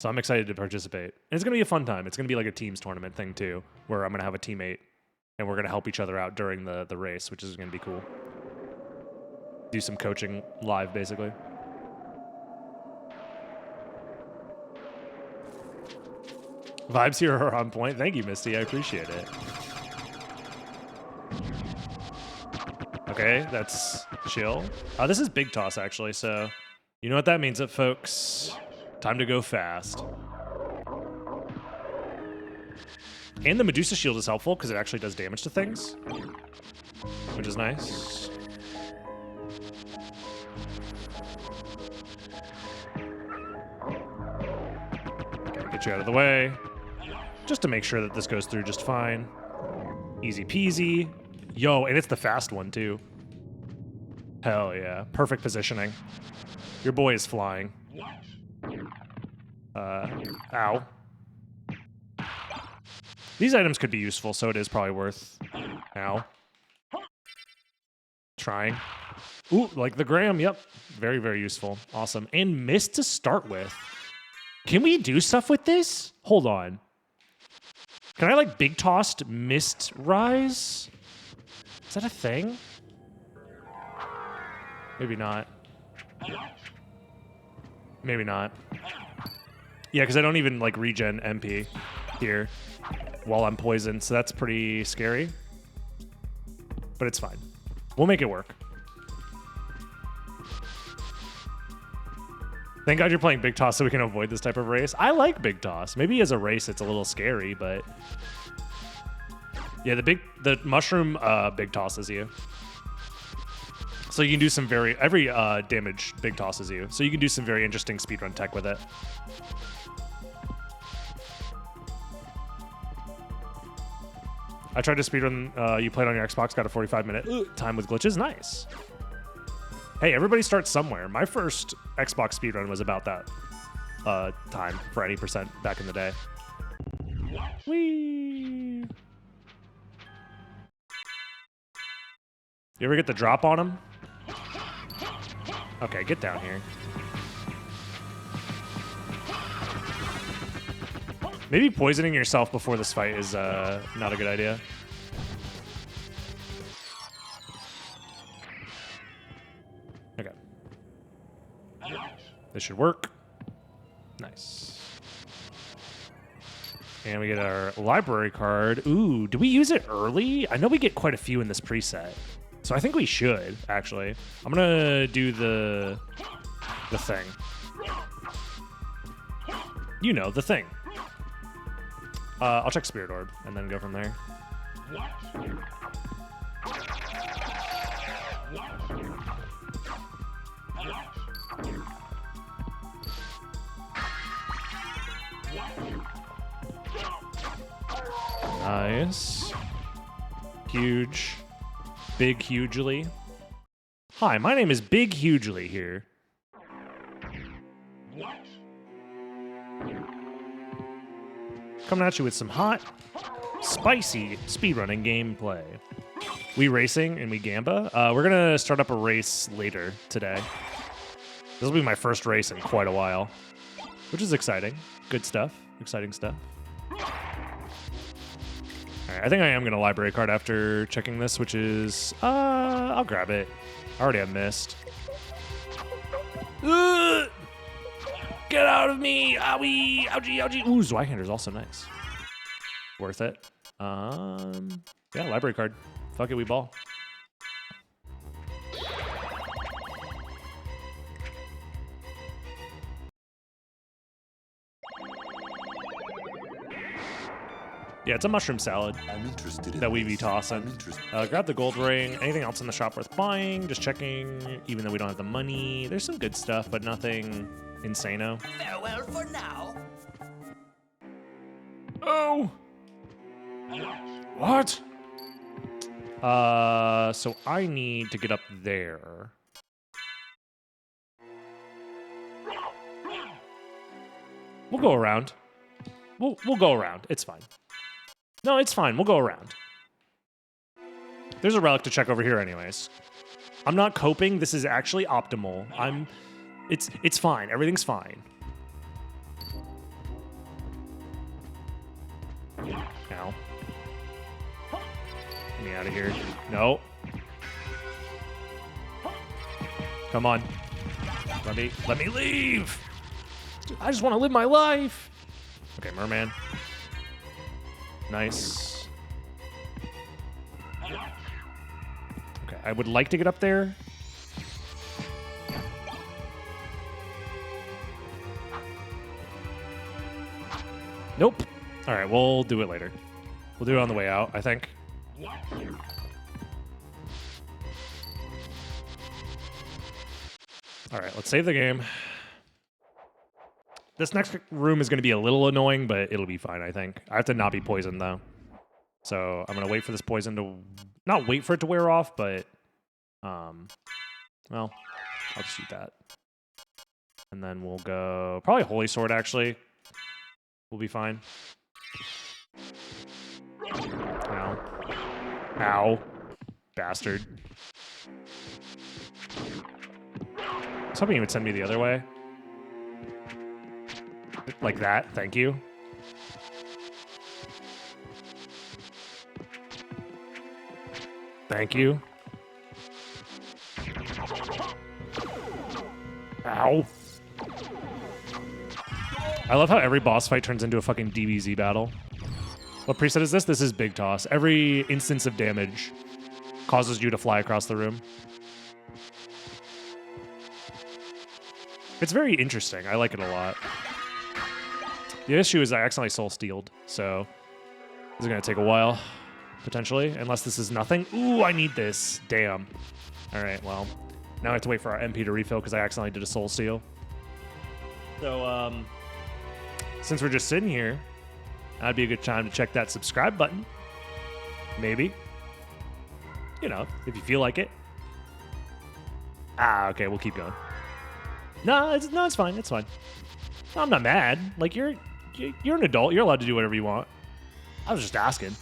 A: So I'm excited to participate. And it's going to be a fun time. It's going to be like a teams tournament thing too, where I'm going to have a teammate and we're going to help each other out during the race, which is going to be cool. Do some coaching live, basically. Vibes here are on point. Thank you, Misty. I appreciate it. Okay, that's chill. This is Big Toss, actually, so you know what that means, folks. Time to go fast. And the Medusa shield is helpful because it actually does damage to things, which is nice. Gotta get you out of the way, just to make sure that this goes through just fine. Easy peasy. Yo, and it's the fast one, too. Hell yeah. Perfect positioning. Your boy is flying. Ow. These items could be useful, so it is probably worth... Ow. Trying. Ooh, like the Graham, yep. Very, very useful. Awesome. And mist to start with. Can we do stuff with this? Hold on. Can I, like, big tossed mist rise? Is that a thing? Maybe not. Maybe not. Yeah, because I don't even, like, regen MP here while I'm poisoned, so that's pretty scary. But it's fine. We'll make it work. Thank God you're playing Big Toss so we can avoid this type of race. I like Big Toss. Maybe as a race it's a little scary, but... Yeah, the mushroom Big Tosses you. So you can do some every damage Big Tosses you. So you can do some very interesting speedrun tech with it. I tried to speedrun, you played on your Xbox, got a 45-minute time with glitches. Nice. Hey, everybody starts somewhere. My first Xbox speedrun was about that time for any percent back in the day. Whee! You ever get the drop on him? Okay, get down here. Maybe poisoning yourself before this fight is not a good idea. Okay. This should work. Nice. And we get our library card. Ooh, do we use it early? I know we get quite a few in this preset. So I think we should, actually. I'm gonna do the thing. You know, the thing. I'll check Spirit Orb and then go from there. Nice. Huge. Big Hugely. Hi, my name is Big Hugely here. coming at you with some hot, spicy speedrunning gameplay. We racing and we gamba. We're gonna start up a race later today. This will be my first race in quite a while, which is exciting. Good stuff. Exciting stuff. All right, I think I am gonna library card after checking this, which is I'll grab it. I already have missed. Ugh! Get out of me! Owie! Ouchie! Ouchie! Ooh, Zweihander's also nice. Worth it. Yeah, library card. Fuck it, we ball. Yeah, it's a mushroom salad
C: I'm interested in
A: that we be
C: this.
A: tossing.
C: I'm interested.
A: Grab the gold ring. Anything else in the shop worth buying? Just checking, even though we don't have the money. There's some good stuff, but nothing insano.
E: Farewell for now.
A: Oh! What? So I need to get up there. We'll go around. We'll go around. It's fine. No, it's fine. We'll go around. There's a relic to check over here anyways. I'm not coping. This is actually optimal. It's fine. Everything's fine. Ow. Get me out of here. No. Come on. Let me leave. I just want to live my life. Okay, merman. Nice. Okay, I would like to get up there. Nope. All right, we'll do it later. We'll do it on the way out, I think. All right, let's save the game. This next room is going to be a little annoying, but it'll be fine, I think. I have to not be poisoned, though. So I'm going to wait for this poison to... Not wait for it to wear off, but... well, I'll just shoot that. And then we'll go... Probably Holy Sword, actually. We'll be fine. Ow. Ow. Bastard. I was hoping he would send me the other way. Like that, thank you. Thank you. Ow. I love how every boss fight turns into a fucking DBZ battle. What preset is this? This is Big Toss. Every instance of damage causes you to fly across the room. It's very interesting. I like it a lot. The issue is I accidentally soul-stealed, so this is going to take a while, potentially, unless this is nothing. Ooh, I need this. Damn. All right, well, now I have to wait for our MP to refill because I accidentally did a soul steal. So, since we're just sitting here, that'd be a good time to check that subscribe button. Maybe. You know, if you feel like it. Ah, okay, we'll keep going. No, it's fine. It's fine. No, I'm not mad. Like, you're an adult. You're allowed to do whatever you want. I was just asking.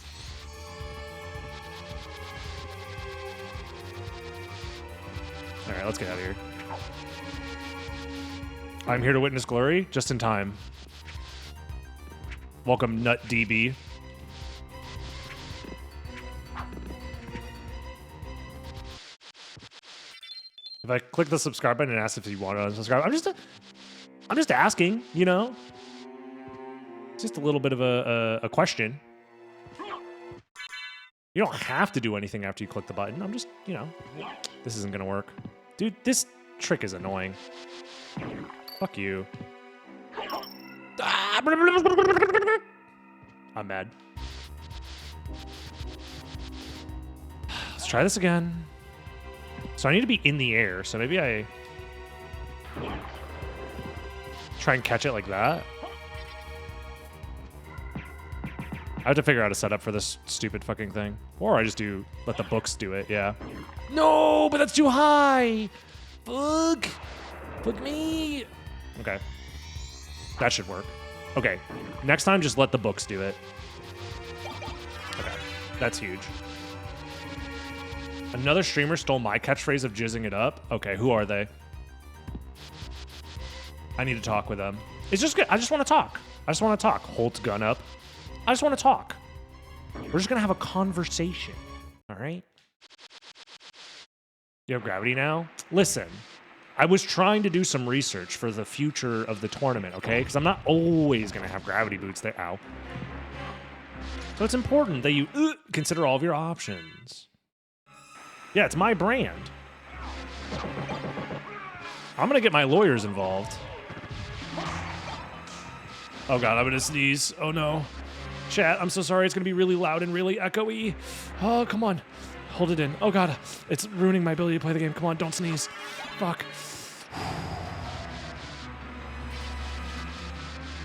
A: All right, let's get out of here. I'm here to witness glory, just in time. Welcome, Nut DB. If I click the subscribe button and ask if you want to unsubscribe, I'm just asking, you know? It's just a little bit of a question. You don't have to do anything after you click the button. I'm just, you know, this isn't gonna work. Dude, this trick is annoying. Fuck you. I'm mad. Let's try this again. So I need to be in the air, so maybe I try and catch it like that. I have to figure out a setup for this stupid fucking thing. Or I just let the books do it, yeah. No, but that's too high! Fuck! Fuck me! Okay. That should work. Okay, next time just let the books do it. Okay, that's huge. Another streamer stole my catchphrase of jizzing it up. Okay, who are they? I need to talk with them. It's just good. I just want to talk. I just want to talk. Holt's gun up. I just want to talk. We're just going to have a conversation. All right? You have gravity now? Listen, I was trying to do some research for the future of the tournament, okay? Because I'm not always going to have gravity boots there. Ow. So it's important that you consider all of your options. Yeah, it's my brand. I'm going to get my lawyers involved. Oh, God, I'm going to sneeze. Oh, no. Chat, I'm so sorry. It's going to be really loud and really echoey. Oh, come on. Hold it in. Oh, God. It's ruining my ability to play the game. Come on, don't sneeze. Fuck.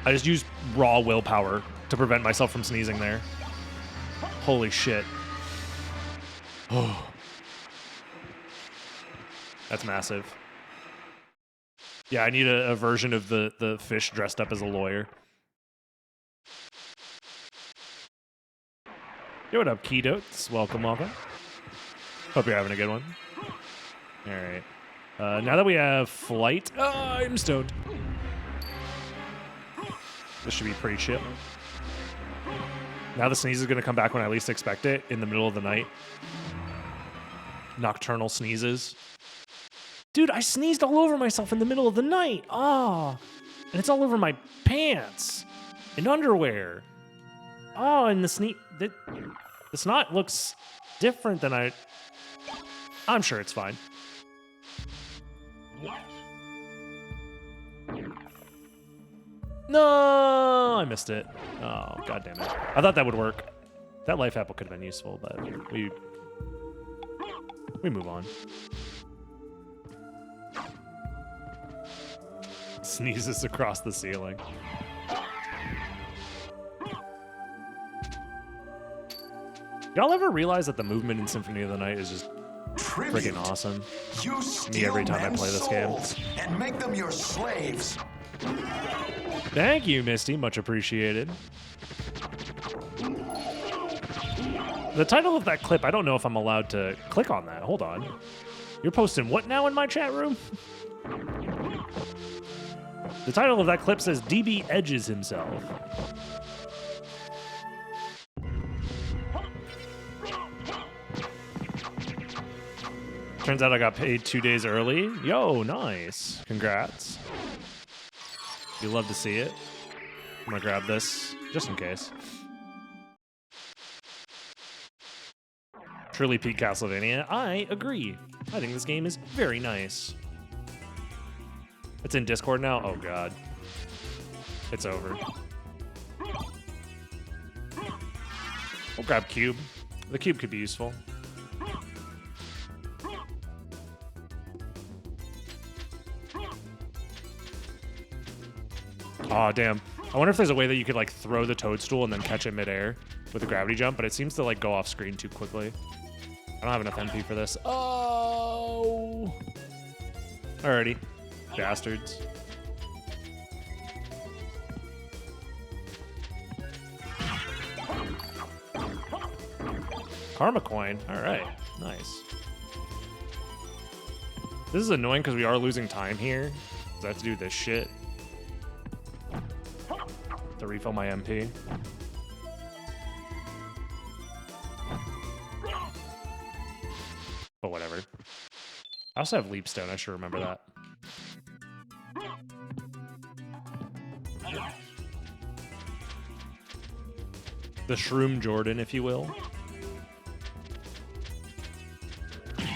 A: I just used raw willpower to prevent myself from sneezing there. Holy shit. Oh. That's massive. Yeah, I need a version of the fish dressed up as a lawyer. Yo, what up, Keydotes? Welcome, welcome. Hope you're having a good one. All right. Now that we have flight, I'm stoned. This should be pretty chill. Now the sneeze is going to come back when I least expect it, in the middle of the night. Nocturnal sneezes. Dude, I sneezed all over myself in the middle of the night. Oh, and it's all over my pants and underwear. Oh, and the snot looks different than I'm sure it's fine. No, I missed it. Oh, God damn it. I thought that would work. That life apple could have been useful, but we move on. Sneezes across the ceiling. Y'all ever realize that the movement in Symphony of the Night is just freaking awesome? Me every time I play this game.
C: And make them your slaves.
A: Thank you, Misty. Much appreciated. The title of that clip, I don't know if I'm allowed to click on that. Hold on. You're posting what now in my chat room? The title of that clip says DB edges himself. Turns out I got paid 2 days early. Yo, nice. Congrats. You love to see it. I'm gonna grab this just in case. Truly peak Castlevania. I agree. I think this game is very nice. It's in Discord now? Oh, God. It's over. We'll grab Cube. The Cube could be useful. Oh, damn. I wonder if there's a way that you could, like, throw the toadstool and then catch it midair with a gravity jump, but it seems to, like, go off screen too quickly. I don't have enough MP for this. Oh! Alrighty. Bastards. Karma coin. Alright. Nice. This is annoying because we are losing time here. So I have to do this shit to refill my MP. But whatever. I also have Leapstone. I should remember that. The Shroom Jordan, if you will.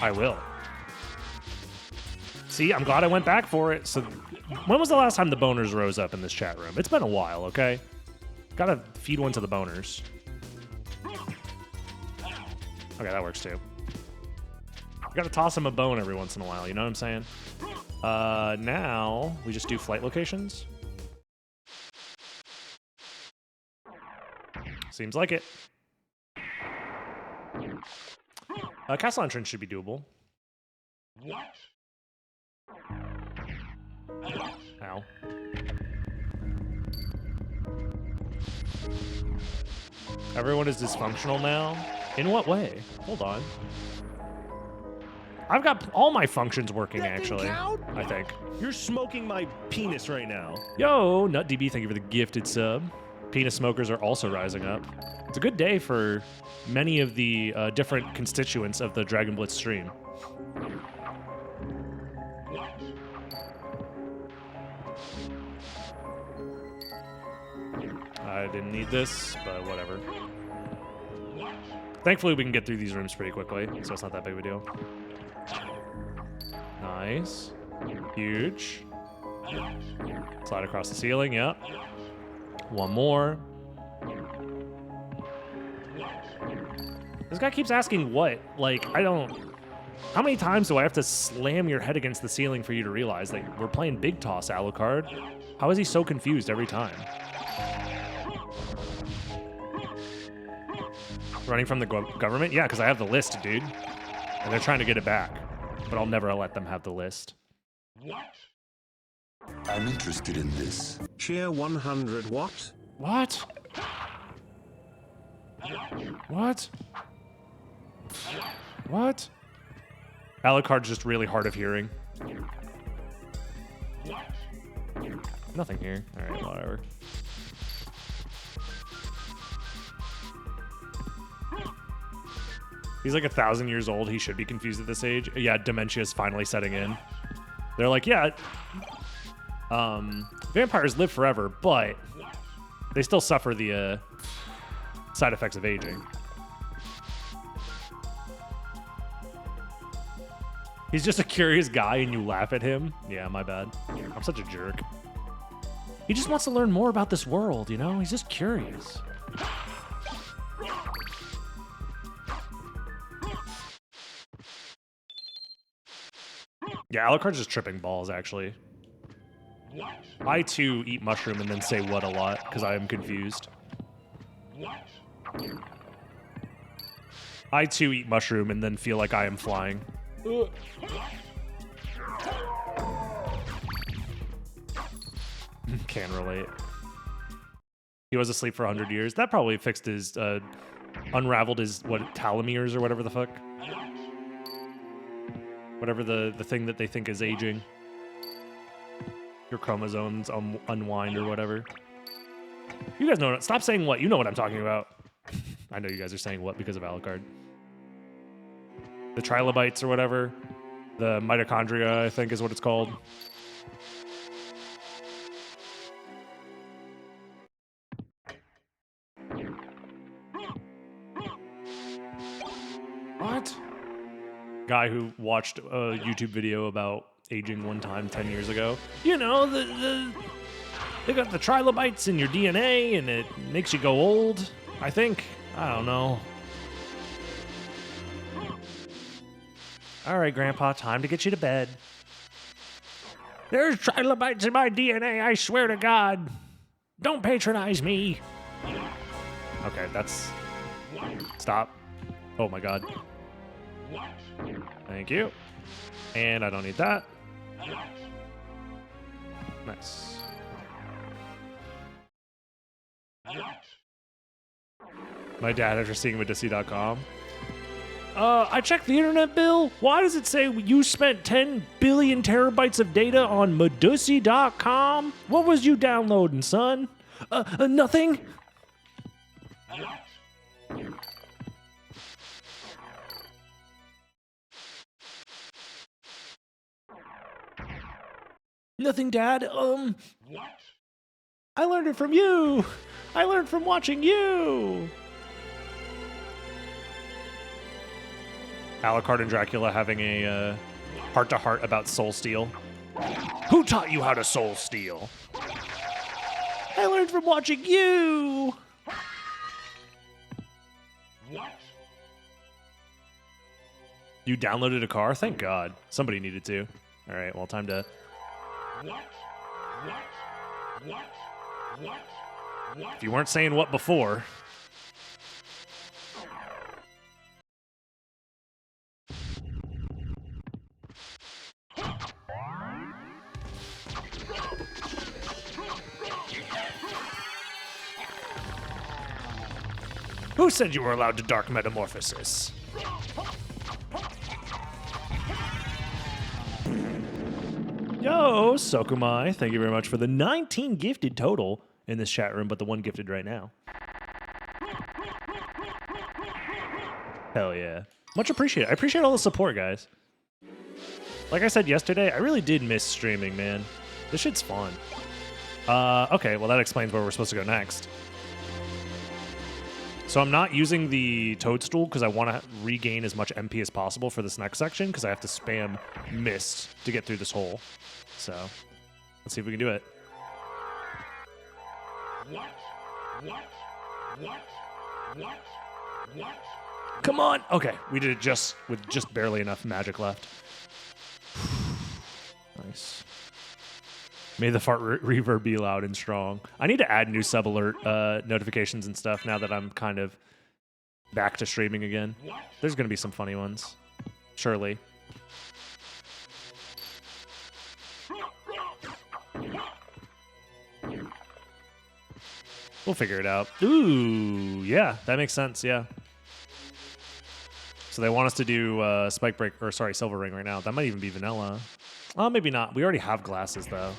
A: I will. See, I'm glad I went back for it. So, when was the last time the boners rose up in this chat room? It's been a while, okay? Gotta feed one to the boners. Okay, that works too. Gotta toss him a bone every once in a while, you know what I'm saying? Now, we just do flight locations. Seems like it. Castle entrance should be doable. Ow. Everyone is dysfunctional now? In what way? Hold on. I've got all my functions working, actually. I think.
E: You're smoking my penis right now.
A: Yo, NutDB, thank you for the gifted sub. Penis smokers are also rising up. It's a good day for many of the different constituents of the Dragon Blitz stream. I didn't need this, but whatever. Thankfully, we can get through these rooms pretty quickly, so it's not that big of a deal. Nice. Huge. Slide across the ceiling, yep. One more. This guy keeps asking what? Like, I don't... How many times do I have to slam your head against the ceiling for you to realize that we're playing Big Toss, Alucard? How is he so confused every time? Running from the government? Yeah, because I have the list, dude. And they're trying to get it back. But I'll never let them have the list.
C: I'm interested in this.
B: Cheer 100 what?
A: What? What? What? Alucard's just really hard of hearing. Nothing here. Alright, whatever. He's like 1,000 years old. He should be confused at this age. Yeah, dementia is finally setting in. They're like, yeah, vampires live forever, but they still suffer the side effects of aging. He's just a curious guy and you laugh at him? Yeah, my bad. I'm such a jerk. He just wants to learn more about this world, you know? He's just curious. Yeah, Alucard's just tripping balls, actually. I, too, eat mushroom and then say what a lot, because I am confused. I, too, eat mushroom and then feel like I am flying. Can relate. He was asleep for 100 years. That probably fixed his, unraveled his, what, telomeres or whatever the fuck? Whatever the thing that they think is aging. Your chromosomes unwind or whatever. You guys know, stop saying what, you know what I'm talking about. I know you guys are saying what because of Alucard. The trilobites or whatever. The mitochondria, I think is what it's called. What? Guy who watched a YouTube video about aging one time 10 years ago. You know, they got the trilobites in your DNA and it makes you go old, I think. I don't know. All right, Grandpa, time to get you to bed. There's trilobites in my DNA, I swear to God. Don't patronize me. Okay, that's... Stop. Oh my God. Thank you. And I don't need that. Nice. My dad after seeing Medici.com. I checked the internet bill. Why does it say you spent 10 billion terabytes of data on Medici.com? What was you downloading, son? Nothing. Nothing, Dad. I learned it from you. I learned from watching you. Alucard and Dracula having a heart-to-heart about soul steal. Who taught you how to soul steal? I learned from watching you. You downloaded a car? Thank God. Somebody needed to. All right, well, time to... If you weren't saying what before... Who said you were allowed to dark metamorphosis? Yo, Sokumai, thank you very much for the 19 gifted total in this chat room, but the one gifted right now. Hell yeah. Much appreciated. I appreciate all the support, guys. Like I said yesterday, I really did miss streaming, man. This shit's fun. Okay, well that explains where we're supposed to go next. So I'm not using the toadstool because I want to regain as much MP as possible for this next section because I have to spam mist to get through this hole. So let's see if we can do it. Come on. Okay, we did it just with just barely enough magic left. Nice. May the fart reverb be loud and strong. I need to add new sub alert notifications and stuff now that I'm kind of back to streaming again. There's going to be some funny ones. Surely. We'll figure it out. Ooh, yeah, that makes sense, yeah. So they want us to do Spike Break, or sorry, Silver Ring right now. That might even be vanilla. Oh, maybe not. We already have glasses, though.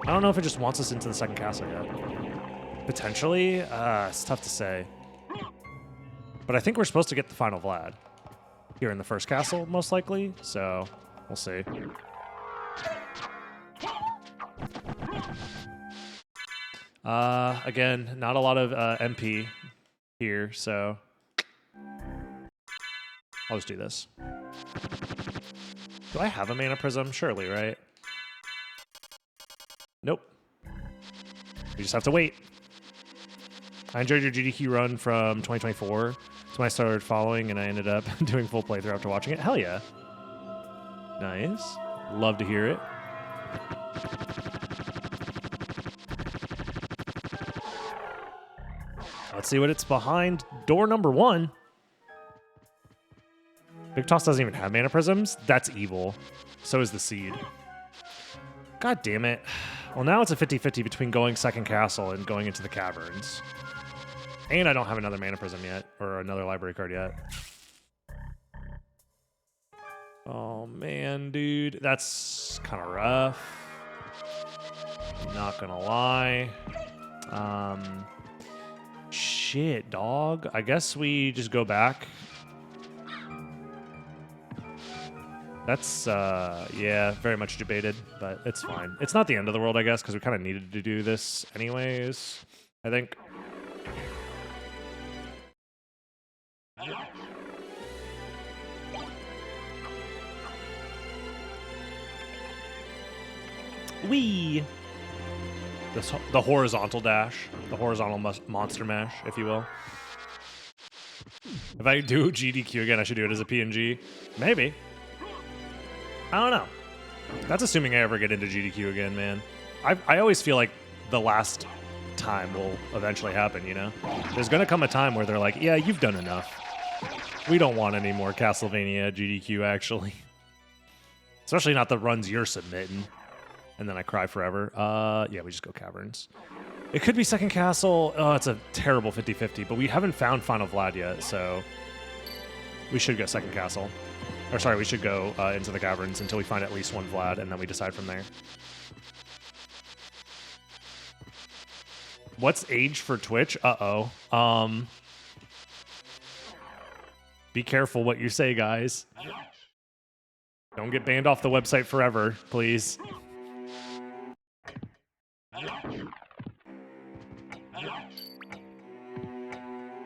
A: I don't know if it just wants us into the second castle yet. Potentially? It's tough to say. But I think we're supposed to get the final Vlad here in the first castle, most likely. So, we'll see. Again, not a lot of MP here, so I'll just do this. Do I have a mana prism? Surely, right? Nope. We just have to wait. I enjoyed your GDQ run from 2024. It's when I started following and I ended up doing full playthrough after watching it. Hell yeah. Nice. Love to hear it. Let's see what it's behind door number 1. Big Toss doesn't even have mana prisms? That's evil. So is the seed. God damn it. Well, now it's a 50-50 between going second castle and going into the caverns. And I don't have another mana prism yet, or another library card yet. Oh man, dude. That's kind of rough. Not gonna lie. Shit, dog. I guess we just go back. That's, yeah, very much debated, but it's fine. It's not the end of the world, I guess, because we kind of needed to do this anyways, I think. Whee! The horizontal dash. The horizontal monster mash, if you will. If I do GDQ again, I should do it as a PNG. Maybe. I don't know. That's assuming I ever get into GDQ again, man. I always feel like the last time will eventually happen, you know? There's going to come a time where they're like, yeah, you've done enough. We don't want any more Castlevania GDQ, actually. Especially not the runs you're submitting. And then I cry forever. Yeah, we just go Caverns. It could be second castle. Oh, it's a terrible 50-50, but we haven't found Final Vlad yet, so we should go second castle. Or sorry, we should go into the Caverns until we find at least one Vlad, and then we decide from there. What's age for Twitch? Uh-oh. Be careful what you say, guys. Don't get banned off the website forever, please.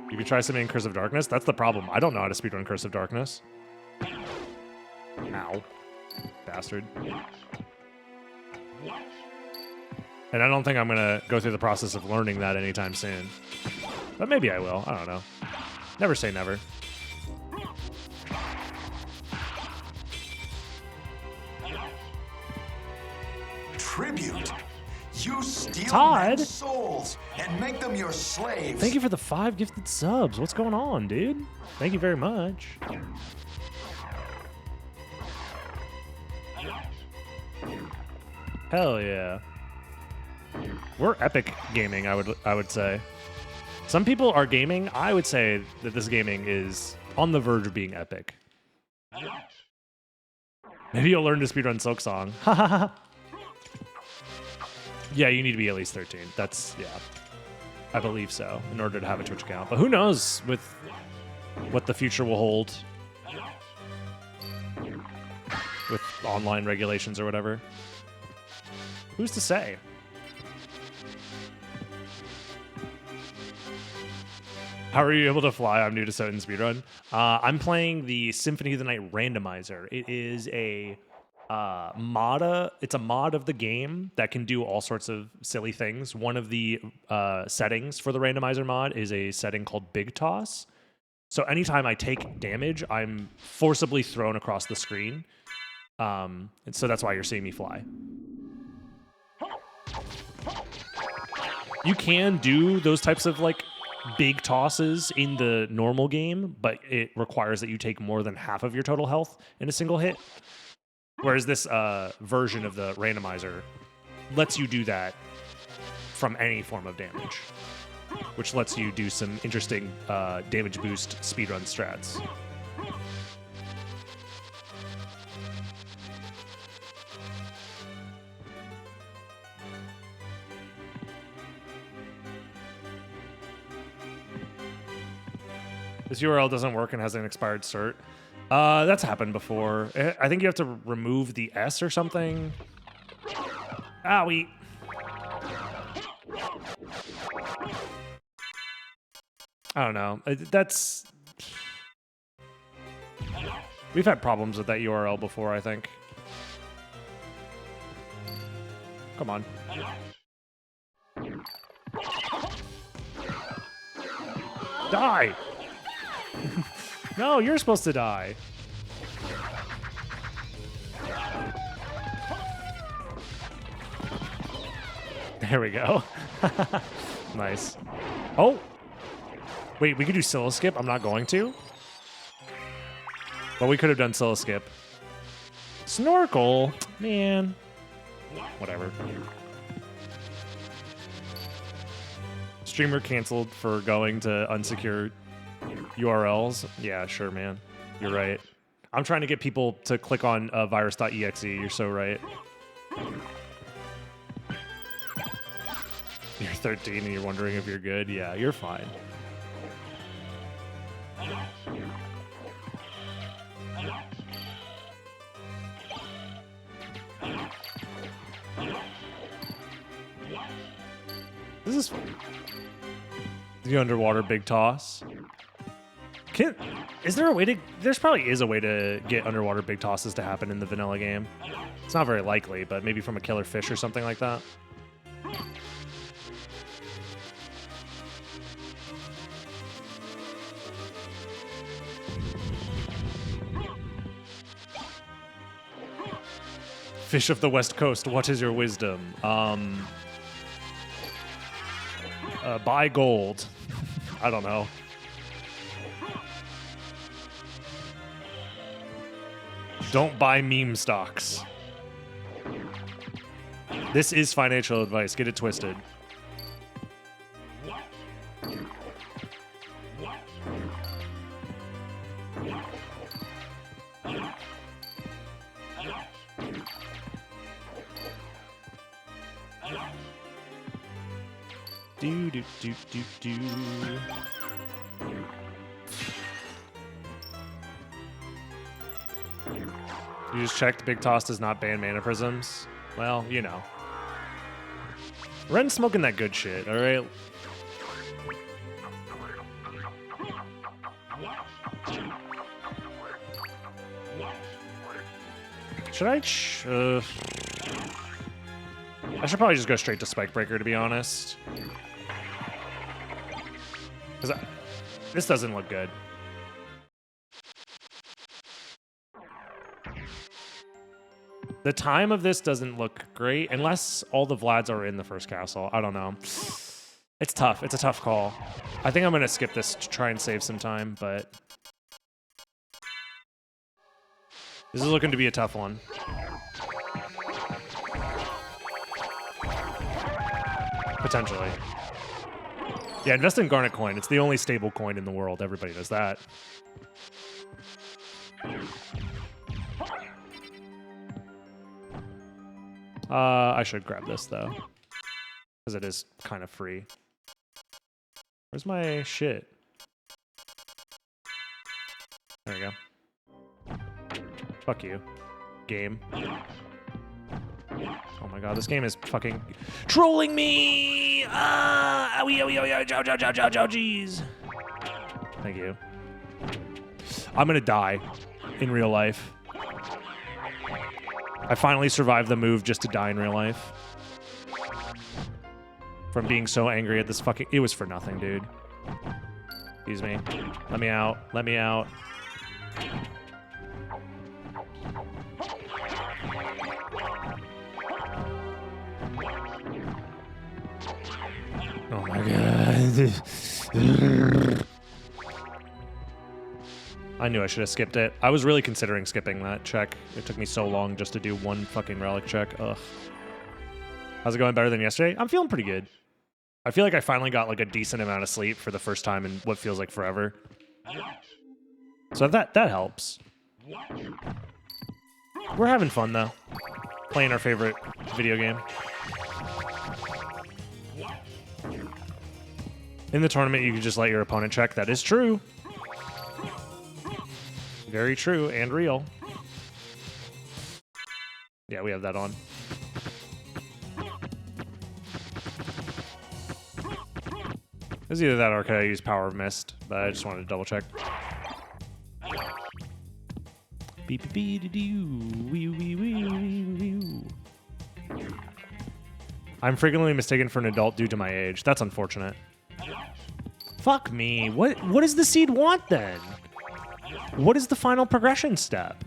A: You could try submitting Curse of Darkness. That's the problem. I don't know how to speedrun Curse of Darkness. Ow. Bastard. And I don't think I'm going to go through the process of learning that anytime soon. But maybe I will. I don't know. Never say never.
C: Tribute. You steal
A: Todd?
C: men's souls and make them your slaves.
A: Thank you for the 5 gifted subs. What's going on, dude? Thank you very much. Hell yeah. We're epic gaming, I would say. Some people are gaming. I would say that this gaming is on the verge of being epic. Maybe you'll learn to speedrun Silk Song. Yeah, you need to be at least 13. That's, yeah. I believe so, in order to have a Twitch account. But who knows with what the future will hold with online regulations or whatever. Who's to say? How are you able to fly? I'm new to SotN speedrun. I'm playing the Symphony of the Night randomizer. It is a it's a mod of the game that can do all sorts of silly things. One of the settings for the randomizer mod is a setting called Big Toss. So anytime I take damage, I'm forcibly thrown across the screen. And so that's why you're seeing me fly. You can do those types of like big tosses in the normal game, but it requires that you take more than half of your total health in a single hit. Whereas this version of the randomizer lets you do that from any form of damage, which lets you do some interesting damage boost speedrun strats. This URL doesn't work and has an expired cert. That's happened before. I think you have to remove the S or something. Owie. I don't know. That's... We've had problems with that URL before, I think. Come on. Die! No, you're supposed to die. There we go. Nice. Oh! Wait, we could do Scylla Skip? I'm not going to. But we could have done Scylla Skip. Snorkel? Man. Whatever. Streamer canceled for going to unsecure URLs. Yeah, sure, man. You're right. I'm trying to get people to click on virus.exe. You're so right. You're 13 and you're wondering if you're good. Yeah, you're fine. This is fun. The underwater big toss. Is there a way to... There's probably is a way to get underwater big tosses to happen in the vanilla game. It's not very likely, but maybe from a killer fish or something like that. Fish of the West Coast, what is your wisdom? Buy gold. I don't know. Don't buy meme stocks. This is financial advice. Get it twisted. Do do do do do. You just checked Big Toss does not ban mana prisms. Well, you know. Ren's smoking that good shit, alright? Should I should probably just go straight to Spike Breaker, to be honest. Because this doesn't look good. The time of this doesn't look great, unless all the Vlads are in the first castle. I don't know. It's tough. It's a tough call. I think I'm going to skip this to try and save some time, but... This is looking to be a tough one. Potentially. Yeah, invest in Garnet coin. It's the only stable coin in the world. Everybody knows that. I should grab this, though. Because it is kind of free. Where's my shit? There we go. Fuck you. Game. Oh my god, this game is fucking trolling me! Ah! Owie, owie, owie, ow, ow, ow, ow, ow, jeez. Thank you. I'm gonna die in real life. I finally survived the move just to die in real life. From being so angry at this fucking... It was for nothing, dude. Excuse me. Let me out. Let me out. Oh my god. I knew I should have skipped it. I was really considering skipping that check. It took me so long just to do one fucking relic check. Ugh. How's it going? Better than yesterday? I'm feeling pretty good. I feel like I finally got like a decent amount of sleep for the first time in what feels like forever. So that helps. We're having fun though. Playing our favorite video game. In the tournament, you can just let your opponent check. That is true. Very true and real. Yeah, we have that on. It's either that or could I use Power of Mist, but I just wanted to double check. Beep beep doo wee wee wee wee. I'm frequently mistaken for an adult due to my age. That's unfortunate. Fuck me. What does the seed want then? What is the final progression step?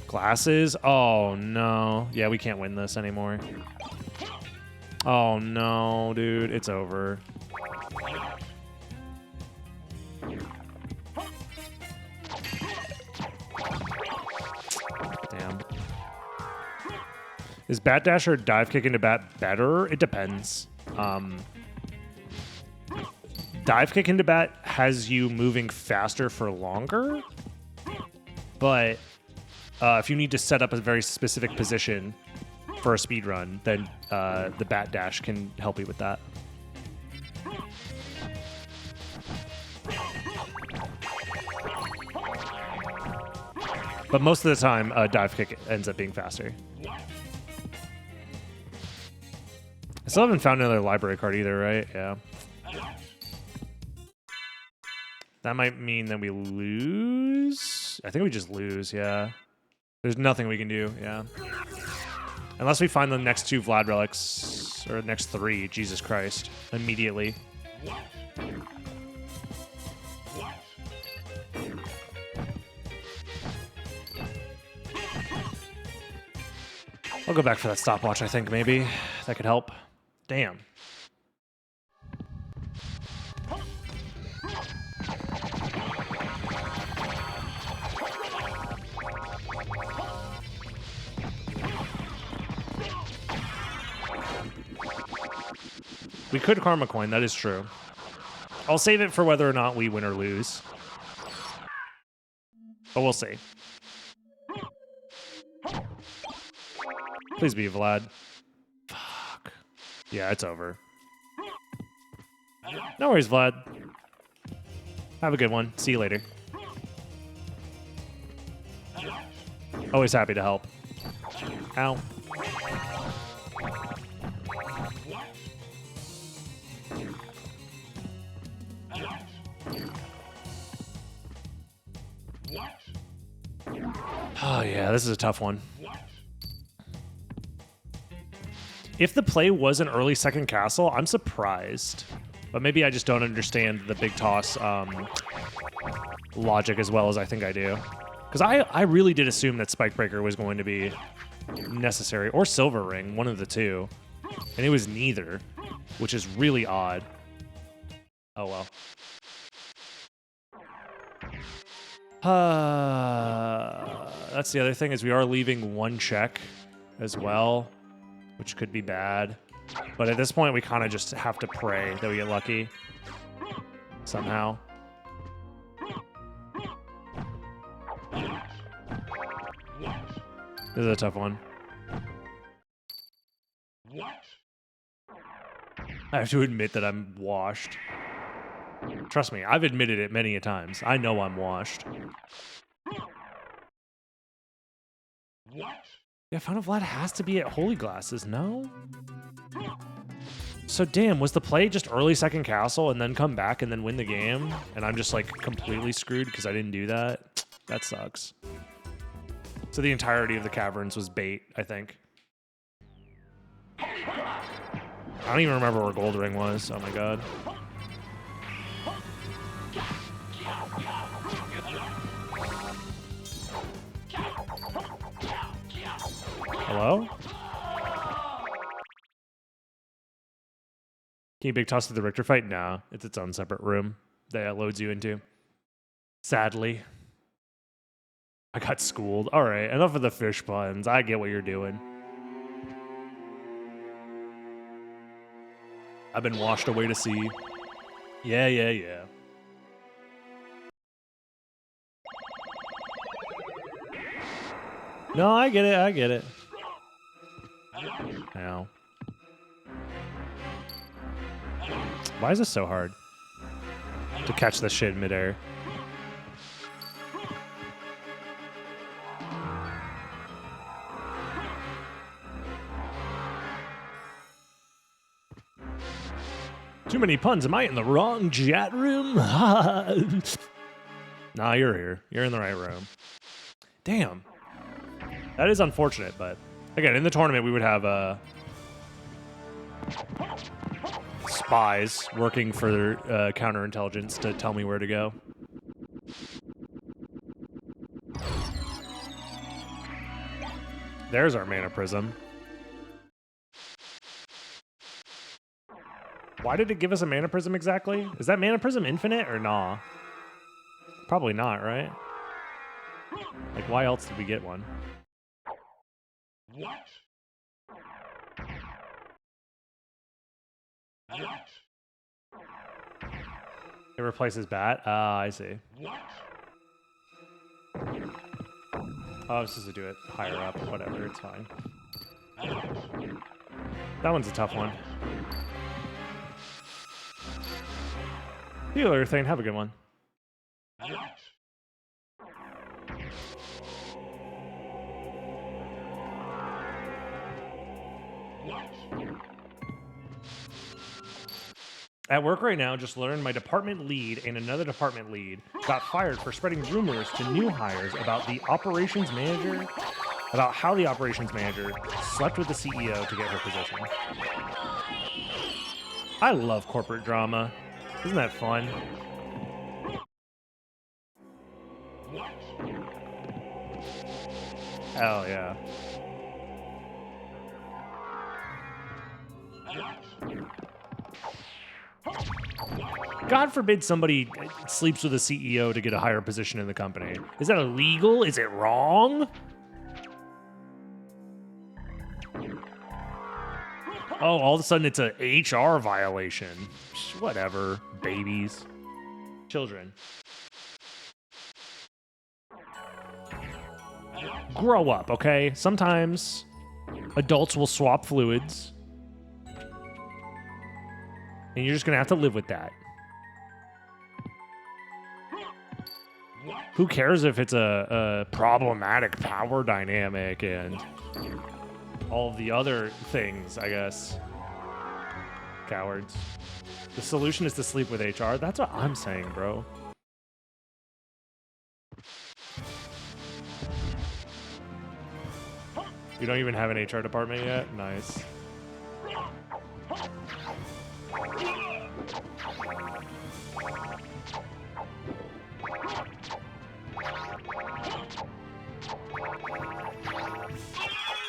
A: Glasses? Oh no. Yeah, we can't win this anymore. Oh no, dude. It's over. Damn. Is Bat Dash or Dive Kick into Bat better? It depends. Dive Kick into Bat has you moving faster for longer, but if you need to set up a very specific position for a speed run, then the Bat Dash can help you with that. But most of the time, Dive Kick ends up being faster. I still haven't found another library card either, right? Yeah. That might mean that we lose. I think we just lose, yeah. There's nothing we can do, yeah. Unless we find the next two Vlad relics, or next three, Jesus Christ, immediately. I'll go back for that stopwatch, I think, maybe. That could help. Damn. We could Karma Coin, that is true. I'll save it for whether or not we win or lose. But we'll see. Please be Vlad. Fuck. Yeah, it's over. No worries, Vlad. Have a good one. See you later. Always happy to help. Ow. Oh yeah, this is a tough one. If the play was an early second castle, I'm surprised. But maybe I just don't understand the big toss logic as well as I think I do. Because I really did assume that Spike Breaker was going to be necessary. Or Silver Ring, one of the two. And it was neither, which is really odd. Oh well. That's the other thing, is we are leaving one check as well, which could be bad. But at this point, we kind of just have to pray that we get lucky somehow. This is a tough one. I have to admit that I'm washed. Trust me, I've admitted it many a times. I know I'm washed. Yeah, Fountain of Vlad has to be at Holy Glasses, no? So damn, was the play just early second castle and then come back and then win the game? And I'm just like completely screwed because I didn't do that? That sucks. So the entirety of the caverns was bait, I think. I don't even remember where Gold Ring was. Oh my god. Hello? Can you big toss to the Richter fight? No, it's its own separate room that it loads you into. Sadly. I got schooled. All right, enough of the fish puns. I get what you're doing. I've been washed away to sea. Yeah, yeah, yeah. No, I get it, I get it. Ow. Why is this so hard? To catch this shit in midair. Too many puns. Am I in the wrong chat room? Nah, you're here. You're in the right room. Damn. That is unfortunate, but again, in the tournament, we would have spies working for counterintelligence to tell me where to go. There's our mana prism. Why did it give us a mana prism exactly? Is that mana prism infinite or nah? Probably not, right? Like, why else did we get one? It replaces bat? Ah, I see. Oh, I was supposed to do it higher up. Whatever, it's fine. That one's a tough one. Healer Thane, have a good one. At work right now, just learned my department lead and another department lead got fired for spreading rumors to new hires about how the operations manager slept with the CEO to get her position. I love corporate drama. Isn't that fun? Hell yeah. God forbid somebody sleeps with a CEO to get a higher position in the company. Is that illegal? Is it wrong? Oh, all of a sudden it's a HR violation. Whatever, babies. Children. Grow up, okay? Sometimes adults will swap fluids. And you're just gonna have to live with that. Who cares if it's a problematic power dynamic and all of the other things, I guess. Cowards. The solution is to sleep with HR? That's what I'm saying, bro. You don't even have an HR department yet? Nice.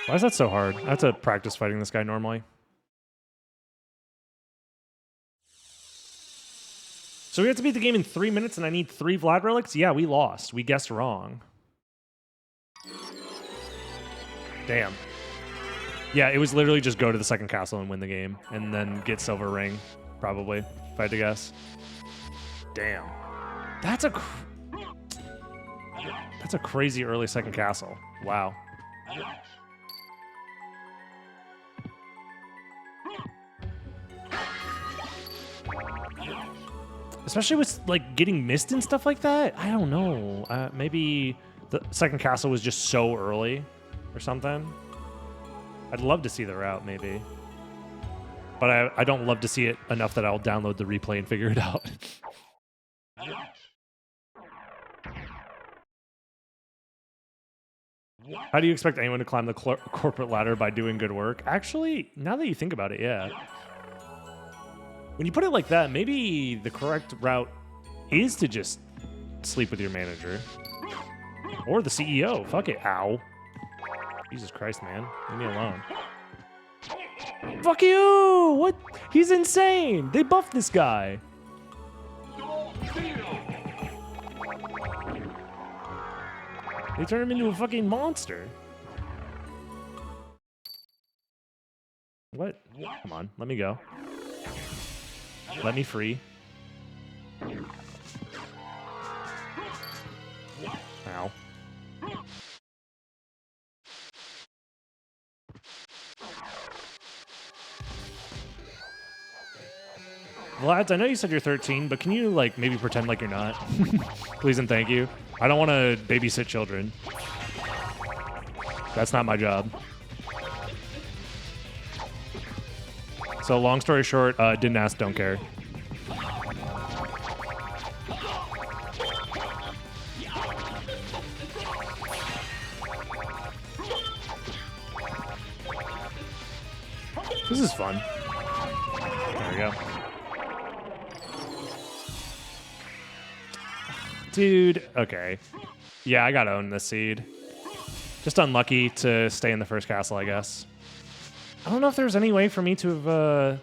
A: Why is that so hard? I have to practice fighting this guy normally. So we have to beat the game in 3 minutes and I need 3 Vlad relics? Yeah, we lost. We guessed wrong. Damn. Yeah, it was literally just go to the second castle and win the game, and then get silver ring, probably, if I had to guess. Damn. That's a crazy early second castle. Wow. Especially with like getting missed and stuff like that. I don't know. Maybe the second castle was just so early or something. I'd love to see the route, maybe. But I don't love to see it enough that I'll download the replay and figure it out. How do you expect anyone to climb the corporate ladder by doing good work? Actually, now that you think about it, yeah. When you put it like that, maybe the correct route is to just sleep with your manager. Or the CEO. Fuck it. Ow. Jesus Christ, man. Leave me alone. Fuck you! What? He's insane! They buffed this guy. They turned him into a fucking monster. What? Come on, let me go. Let me free. Ow. Lads, I know you said you're 13, but can you, like, maybe pretend like you're not? Please and thank you. I don't want to babysit children. That's not my job. So, long story short, didn't ask, don't care. This is fun. There we go. Dude, okay. Yeah, I gotta own this seed. Just unlucky to stay in the first castle, I guess. I don't know if there's any way for me to have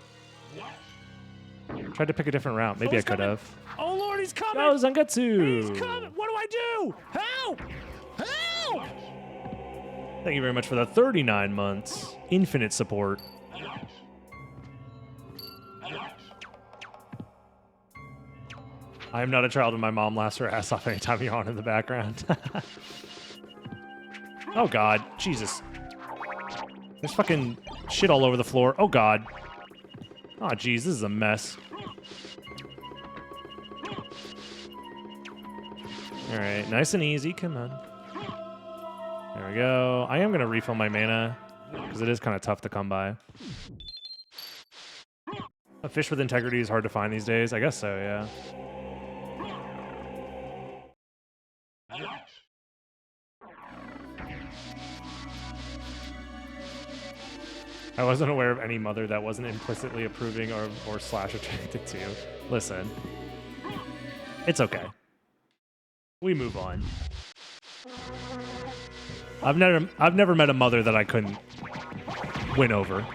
A: tried to pick a different route. Maybe I could have.
E: Oh Lord, he's coming!
A: Oh, Zangetsu!
E: He's coming! What do I do? Help! Help!
A: Thank you very much for the 39 months. Infinite support. I am not a child, and my mom laughs her ass off anytime you're on in the background. Oh God, Jesus. There's fucking shit all over the floor. Oh God. Oh jeez, this is a mess. All right, nice and easy, come on. There we go. I am gonna refill my mana, because it is kind of tough to come by. A fish with integrity is hard to find these days. I guess so, yeah. I wasn't aware of any mother that wasn't implicitly approving or slash attracted to. Listen. It's okay. We move on. I've never met a mother that I couldn't win over.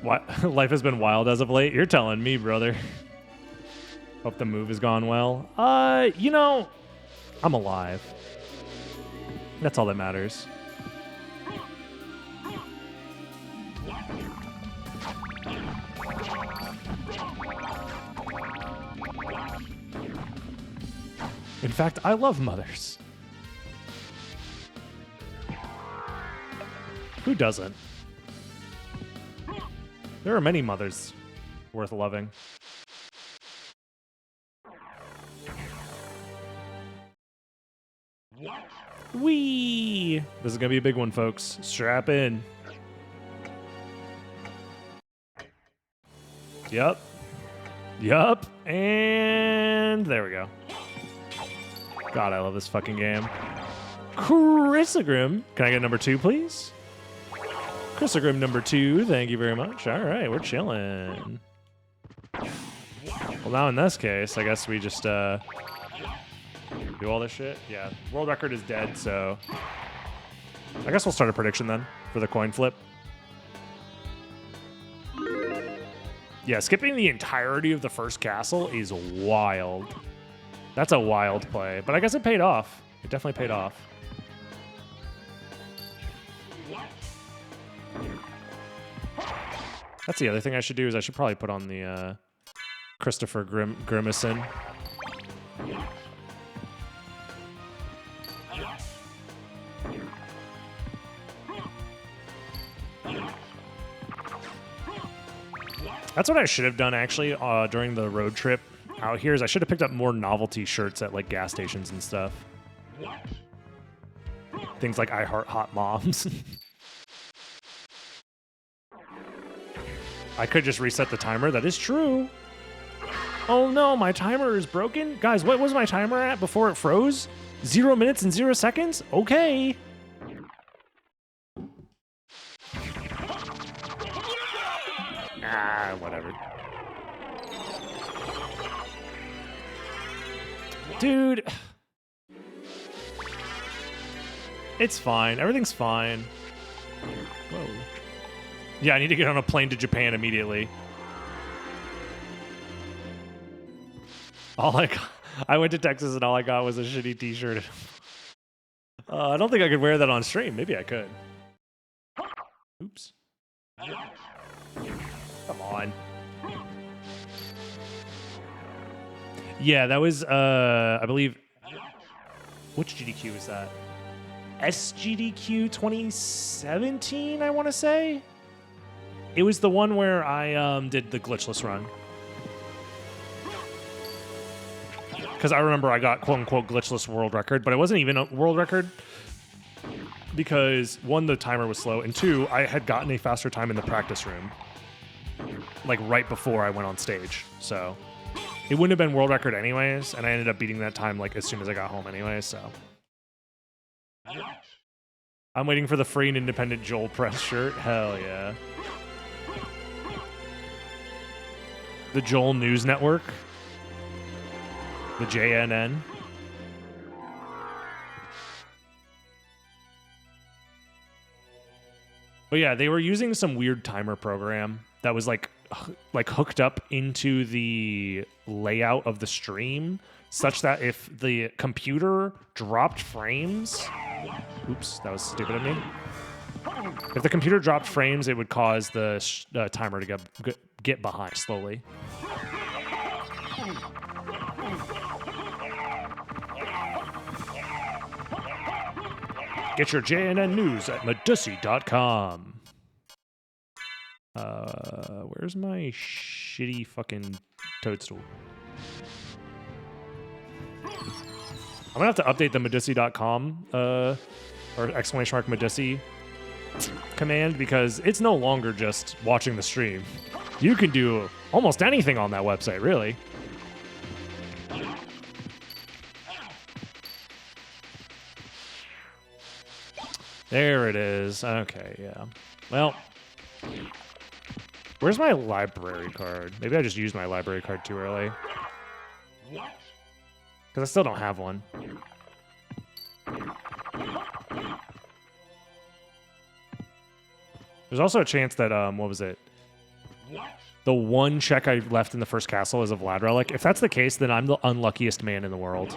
A: What? Life has been wild as of late? You're telling me, brother. Hope the move has gone well. You know, I'm alive. That's all that matters. In fact, I love mothers. Who doesn't? There are many mothers worth loving. Whee! This is gonna be a big one, folks. Strap in. Yup. Yup. And there we go. God, I love this fucking game. Chrysogrim. Can I get number 2, please? Chrysogrim number 2. Thank you very much. All right, we're chilling. Well, now in this case, I guess we just do all this shit. Yeah, world record is dead, so I guess we'll start a prediction then for the coin flip. Yeah, skipping the entirety of the first castle is wild. That's a wild play, but I guess it paid off. It definitely paid off. That's the other thing I should do is I should probably put on the Christopher Grimacin. That's what I should have done actually during the road trip out here. Is I should have picked up more novelty shirts at like gas stations and stuff. Things like I Heart Hot Moms. I could just reset the timer. That is true. Oh no, my timer is broken. Guys, what was my timer at before it froze? 0 minutes and 0 seconds? Okay. Ah, whatever. Dude. It's fine. Everything's fine. Whoa. Yeah, I need to get on a plane to Japan immediately. I went to Texas and all I got was a shitty t-shirt. I don't think I could wear that on stream. Maybe I could. Oops. Come on. Yeah, that was, I believe, which GDQ is that? SGDQ 2017, I want to say? It was the one where I did the glitchless run. Because I remember I got quote-unquote glitchless world record, but it wasn't even a world record because, one, the timer was slow, and two, I had gotten a faster time in the practice room, like right before I went on stage. So it wouldn't have been world record anyways, and I ended up beating that time like as soon as I got home anyways, so. I'm waiting for the free and independent Joel press shirt. Hell yeah. The Joel News Network. The JNN. But yeah, they were using some weird timer program that was like hooked up into the layout of the stream such that if the computer dropped frames, oops, that was stupid of me. If the computer dropped frames, it would cause the timer to get behind slowly. Get your JNN news at Medusi.com. Where's my shitty fucking toadstool? I'm gonna have to update the Medusi.com or exclamation mark Medusi command because it's no longer just watching the stream. You can do almost anything on that website, really. There it is. Okay, yeah. Well, where's my library card? Maybe I just used my library card too early. Because I still don't have one. There's also a chance that, what was it? The one check I left in the first castle is a Vlad relic. If that's the case, then I'm the unluckiest man in the world.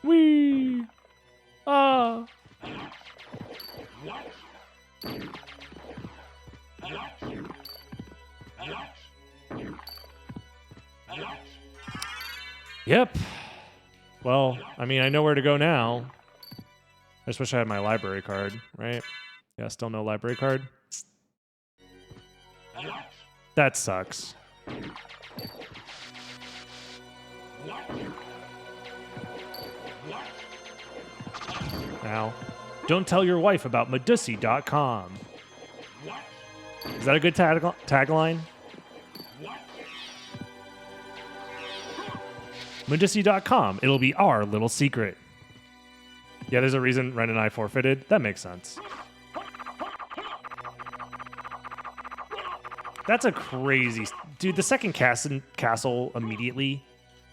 A: Whee! Ah! Yep. Well, I mean, I know where to go now. I just wish I had my library card, right? Yeah, still no library card. That sucks. Now, don't tell your wife about Medusi.com. Is that a good tagline? Medusi.com. It'll be our little secret. Yeah, there's a reason Ren and I forfeited. That makes sense. That's a crazy... Dude, the second castle immediately,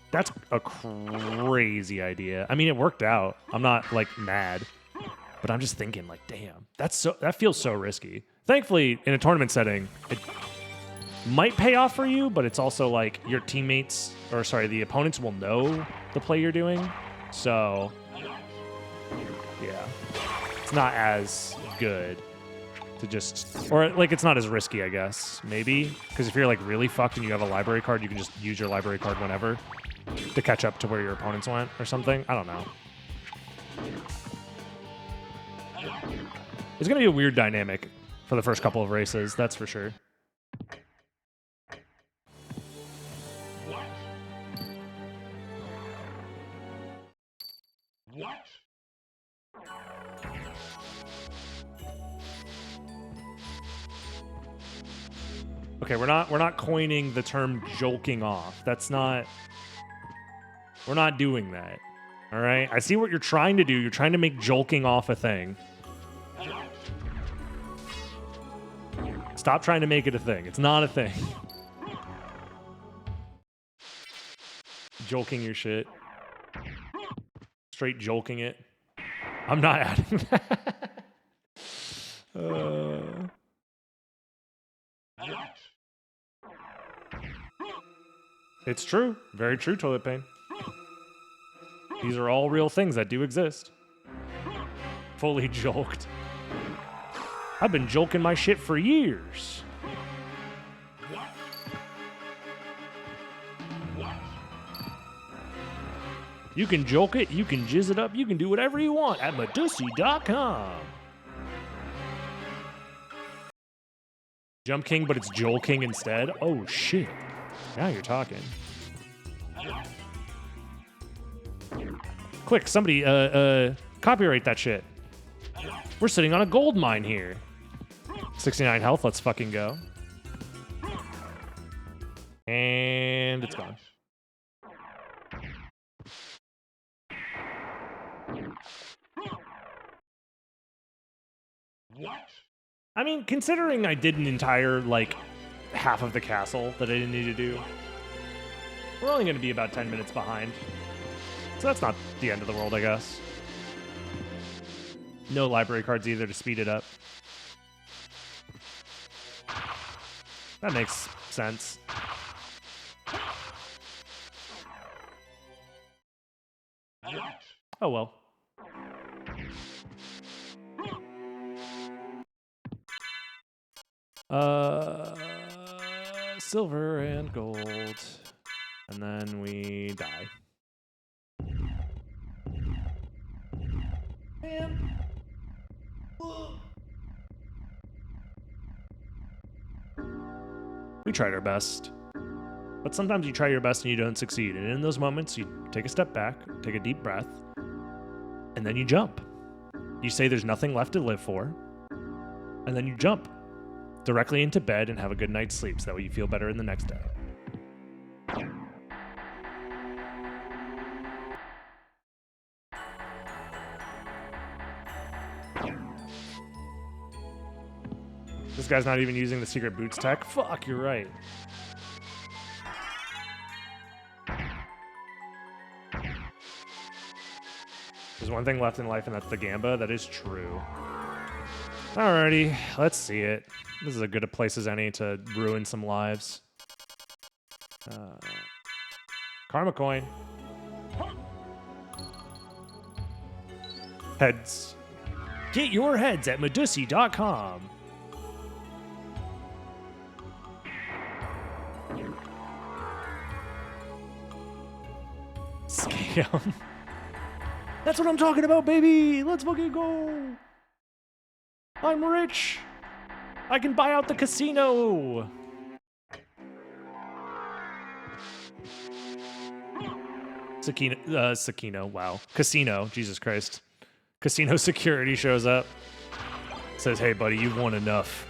A: that's a crazy idea. I mean, it worked out. I'm not, like, mad. But I'm just thinking, like, damn. That feels so risky. Thankfully, in a tournament setting, it might pay off for you, but it's also like your teammates, or sorry, the opponents will know the play you're doing. So, yeah, it's not as good to just, or like it's not as risky, I guess, maybe. Because if you're like really fucked and you have a library card, you can just use your library card whenever to catch up to where your opponents went or something. I don't know. It's going to be a weird dynamic for the first couple of races, that's for sure. Okay, we're not coining the term jolking off. That's not, we're not doing that. All right? I see what you're trying to do. You're trying to make jolking off a thing. Stop trying to make it a thing. It's not a thing. Jolking your shit. Straight jolking it. I'm not adding that. It's true. Very true, Toilet Pain. These are all real things that do exist. Fully jolked. I've been jolking my shit for years. You can joke it, you can jizz it up, you can do whatever you want at Medusi.com. Jump King, but it's Joel King instead? Oh, shit. Now you're talking. Quick, somebody, copyright that shit. We're sitting on a gold mine here. 69 health, let's fucking go. And it's gone. I mean, considering I did an entire, like, half of the castle that I didn't need to do, we're only going to be about 10 minutes behind. So that's not the end of the world, I guess. No library cards either to speed it up. That makes sense. Oh well. Silver and gold. And then we die. Man. We tried our best. But sometimes you try your best and you don't succeed. And in those moments, you take a step back, take a deep breath, and then you jump. You say there's nothing left to live for, and then you jump directly into bed and have a good night's sleep so that way you feel better in the next day. This guy's not even using the secret boots tech? Fuck, you're right. There's one thing left in life, and that's the Gamba. That is true. Alrighty, let's see it. This is as good a place as any to ruin some lives. Karma coin. Heads. Get your heads at Medusi.com. Scam. That's what I'm talking about, baby. Let's fucking go. I'm rich. I can buy out the casino. Sakino, wow. Casino, Jesus Christ. Casino security shows up. Says, hey, buddy, you've won enough.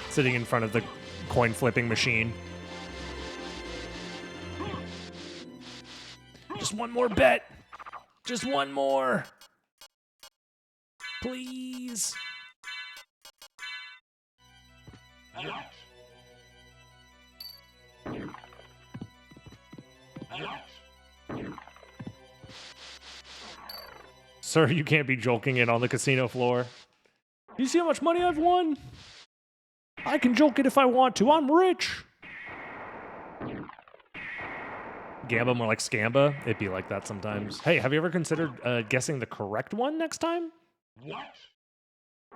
A: Sitting in front of the coin flipping machine. Just one more bet. Just one more. Please. Sir, you can't be jolking it on the casino floor. You see how much money I've won? I can joke it if I want to. I'm rich. Gamba more like Scamba. It'd be like that sometimes. Hey, have you ever considered guessing the correct one next time?
D: What?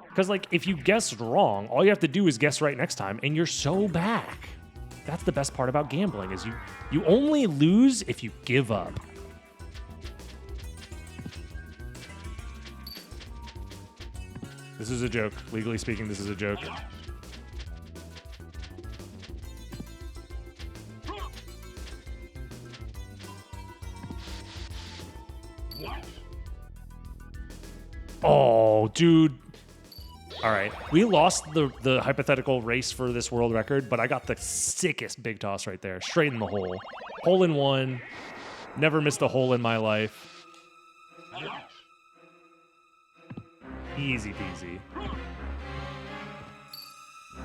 A: Because, like, if you guessed wrong, all you have to do is guess right next time, and you're so back. That's the best part about gambling, is you only lose if you give up. This is a joke. Legally speaking, this is a joke.
D: What?
A: Oh, dude. All right. We lost the hypothetical race for this world record, but I got the sickest big toss right there. Straight in the hole. Hole in one. Never missed a hole in my life. Easy peasy.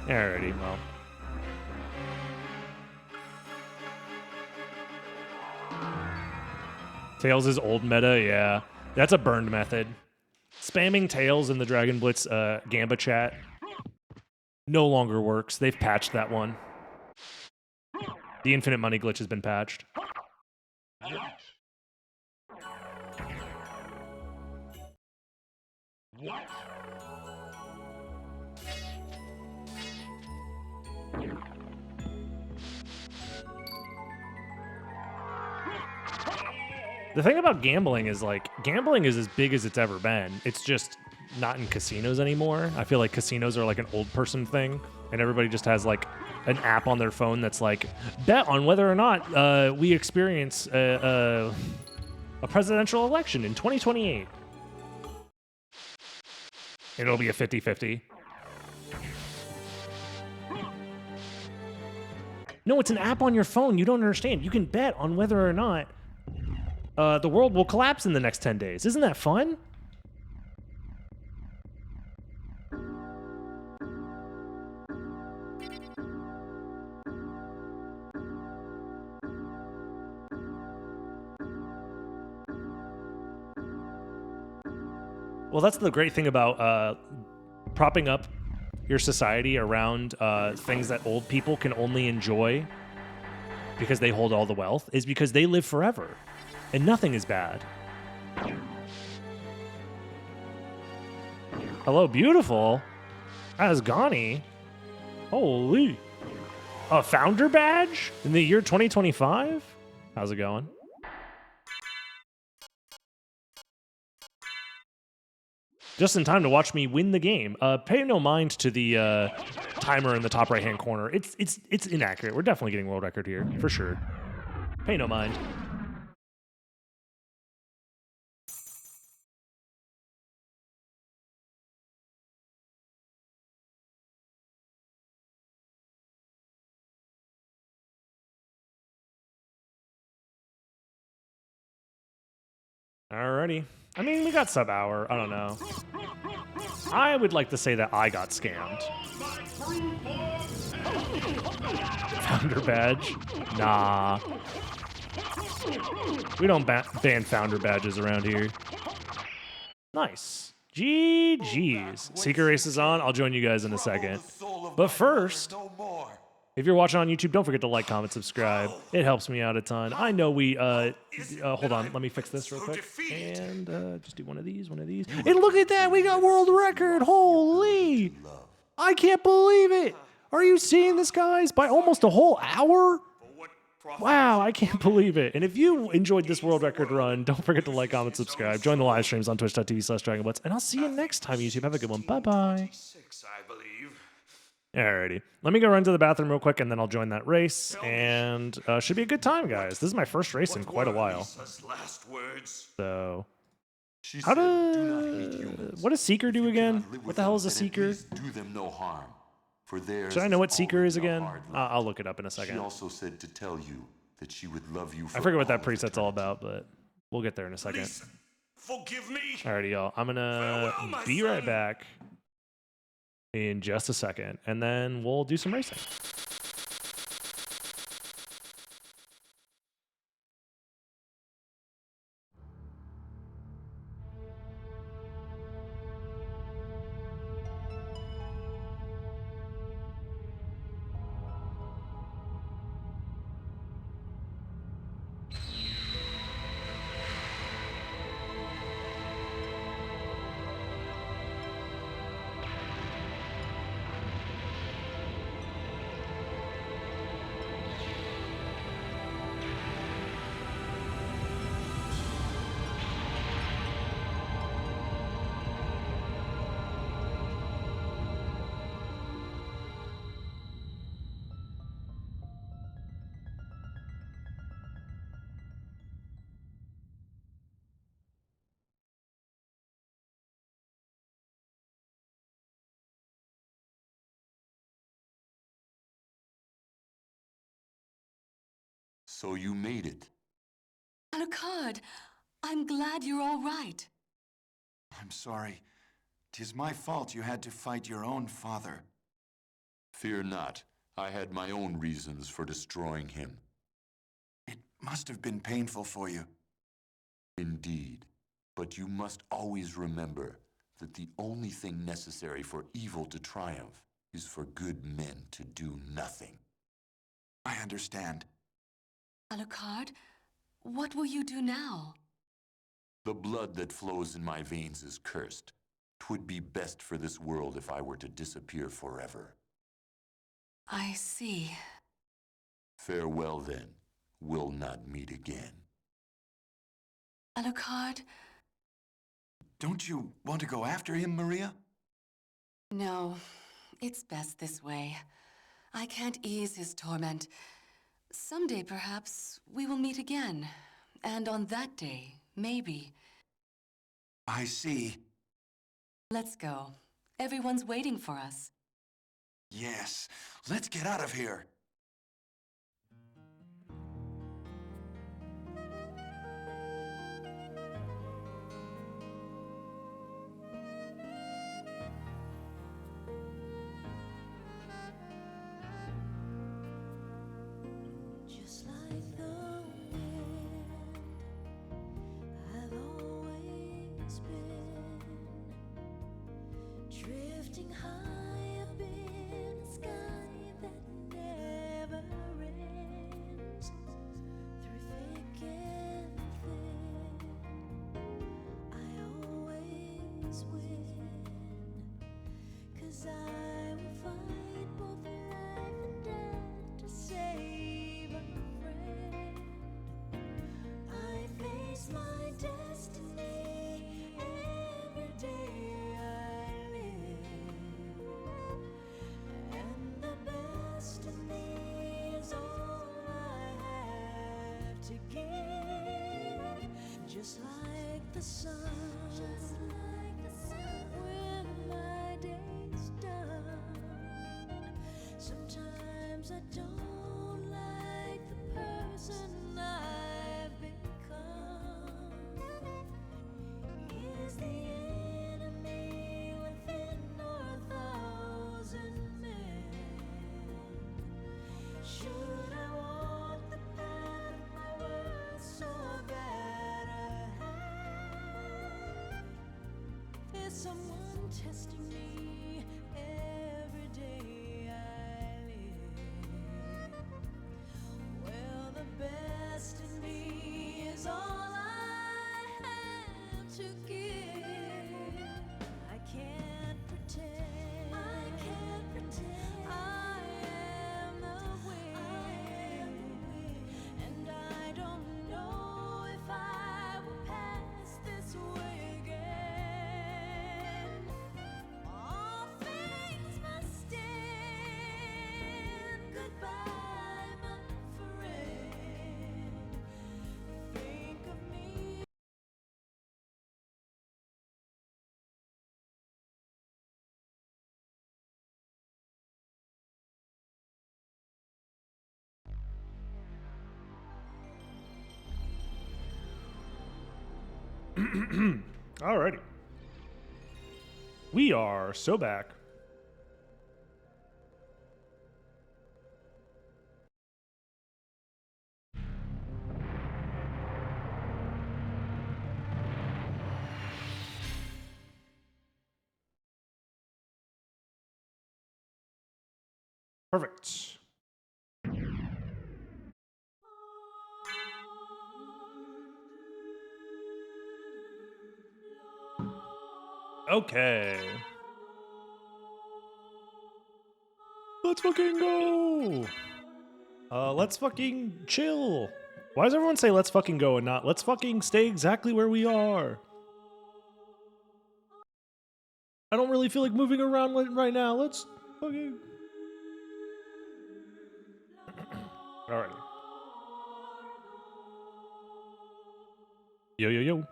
A: Alrighty, well. Tails is old meta, yeah. That's a burned method. Spamming Tails in the Dragon Blitz Gamba chat no longer works. They've patched that one. The infinite money glitch has been patched.
D: What?
A: The thing about gambling is, like, gambling is as big as it's ever been. It's just not in casinos anymore. I feel like casinos are like an old person thing, and everybody just has like an app on their phone that's like, bet on whether or not we experience a presidential election in 2028. And it'll be a 50-50. No, it's an app on your phone. You don't understand. You can bet on whether or not the world will collapse in the next 10 days. Isn't that fun? Well, that's the great thing about propping up your society around things that old people can only enjoy because they hold all the wealth, is because they live forever. And nothing is bad. Hello, beautiful. Asgani. Holy. A founder badge in the year 2025? How's it going? Just in time to watch me win the game. Pay no mind to the timer in the top right-hand corner. It's inaccurate. We're definitely getting world record here, for sure. Pay no mind. Alrighty. I mean, we got sub-hour. I don't know. I would like to say that I got scammed. Founder badge? Nah. We don't ban founder badges around here. Nice. GG's. Seeker race is on. I'll join you guys in a second. But first, if you're watching on YouTube, don't forget to like, comment, subscribe. It helps me out a ton. I know we, hold on, let me fix this real quick. And just do one of these, And look at that, we got world record. Holy. I can't believe it. Are you seeing this, guys? By almost a whole hour? Wow, I can't believe it. And if you enjoyed this world record run, don't forget to like, comment, subscribe. Join the live streams on twitch.tv/DragonBlitz. And I'll see you next time, YouTube. Have a good one. Bye-bye. Alrighty. Let me go run to the bathroom real quick, and then I'll join that race. And should be a good time, guys. This is my first race in quite a while. So, what does Seeker do again? What the hell is a Seeker?
F: Do them no harm. For
A: Should I know what Seeker is again? I'll look it up in a second.
F: She also said to tell you that she would love you for
A: I forget what that
F: all of
A: preset's all about, but we'll get there in a second.
C: Forgive me.
A: Alrighty, y'all. I'm gonna be right back in just a second, and then we'll do some racing.
F: So you made it.
G: Alucard, I'm glad you're all right.
C: I'm sorry. 'Tis my fault you had to fight your own father.
F: Fear not. I had my own reasons for destroying him.
C: It must have been painful for you.
F: Indeed. But you must always remember that the only thing necessary for evil to triumph is for good men to do nothing.
C: I understand.
G: Alucard, what will you do now?
F: The blood that flows in my veins is cursed. 'Twould be best for this world if I were to disappear forever.
G: I see.
F: Farewell then. We'll not meet again.
G: Alucard?
C: Don't you want to go after him, Maria?
G: No, it's best this way. I can't ease his torment. Someday, perhaps, we will meet again. And on that day, maybe.
C: I see.
G: Let's go. Everyone's waiting for us.
C: Yes. Let's get out of here.
H: Just like the wind, I've always been drifting high up in the sky that never ends. Through thick and thin, I always win, 'cause I will fight both life and death to save a friend. I face my destiny every day I live, and the best of me is all I have to give. Just like the sun, when my day's done. Sometimes I don't like the person I've become. Is the enemy within or 1,000 men? Should I walk the path my words so bad I have? There's someone testing me every day I live. Well, the best in me is all I have to give. I can't pretend. I am the wind. And I don't know if I will pass this way again. All things must end. Goodbye, my friend. Think of me.
A: Alrighty. We are so back. Perfect. Okay. Let's fucking go. Let's fucking chill. Why does everyone say let's fucking go and not let's fucking stay exactly where we are? I don't really feel like moving around right now. Let's fucking. Alrighty. Yo, yo, yo.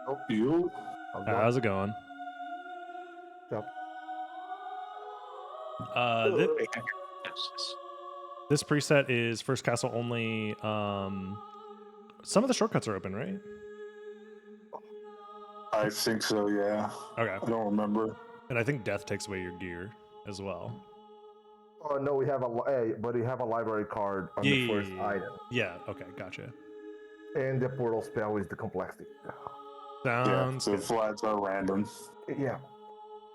I: Oh, you.
A: How's it going?
I: Yep.
A: This preset is first castle only. Some of the shortcuts are open, right?
I: I think so, yeah.
A: Okay.
I: I don't remember.
A: And I think death takes away your gear as well.
J: Oh no, we have but we have a library card on the first item,
A: Yeah, okay, gotcha.
J: and the portal spell is the complexity.
A: Sounds
I: The
A: good.
I: flats are random.
J: Yeah.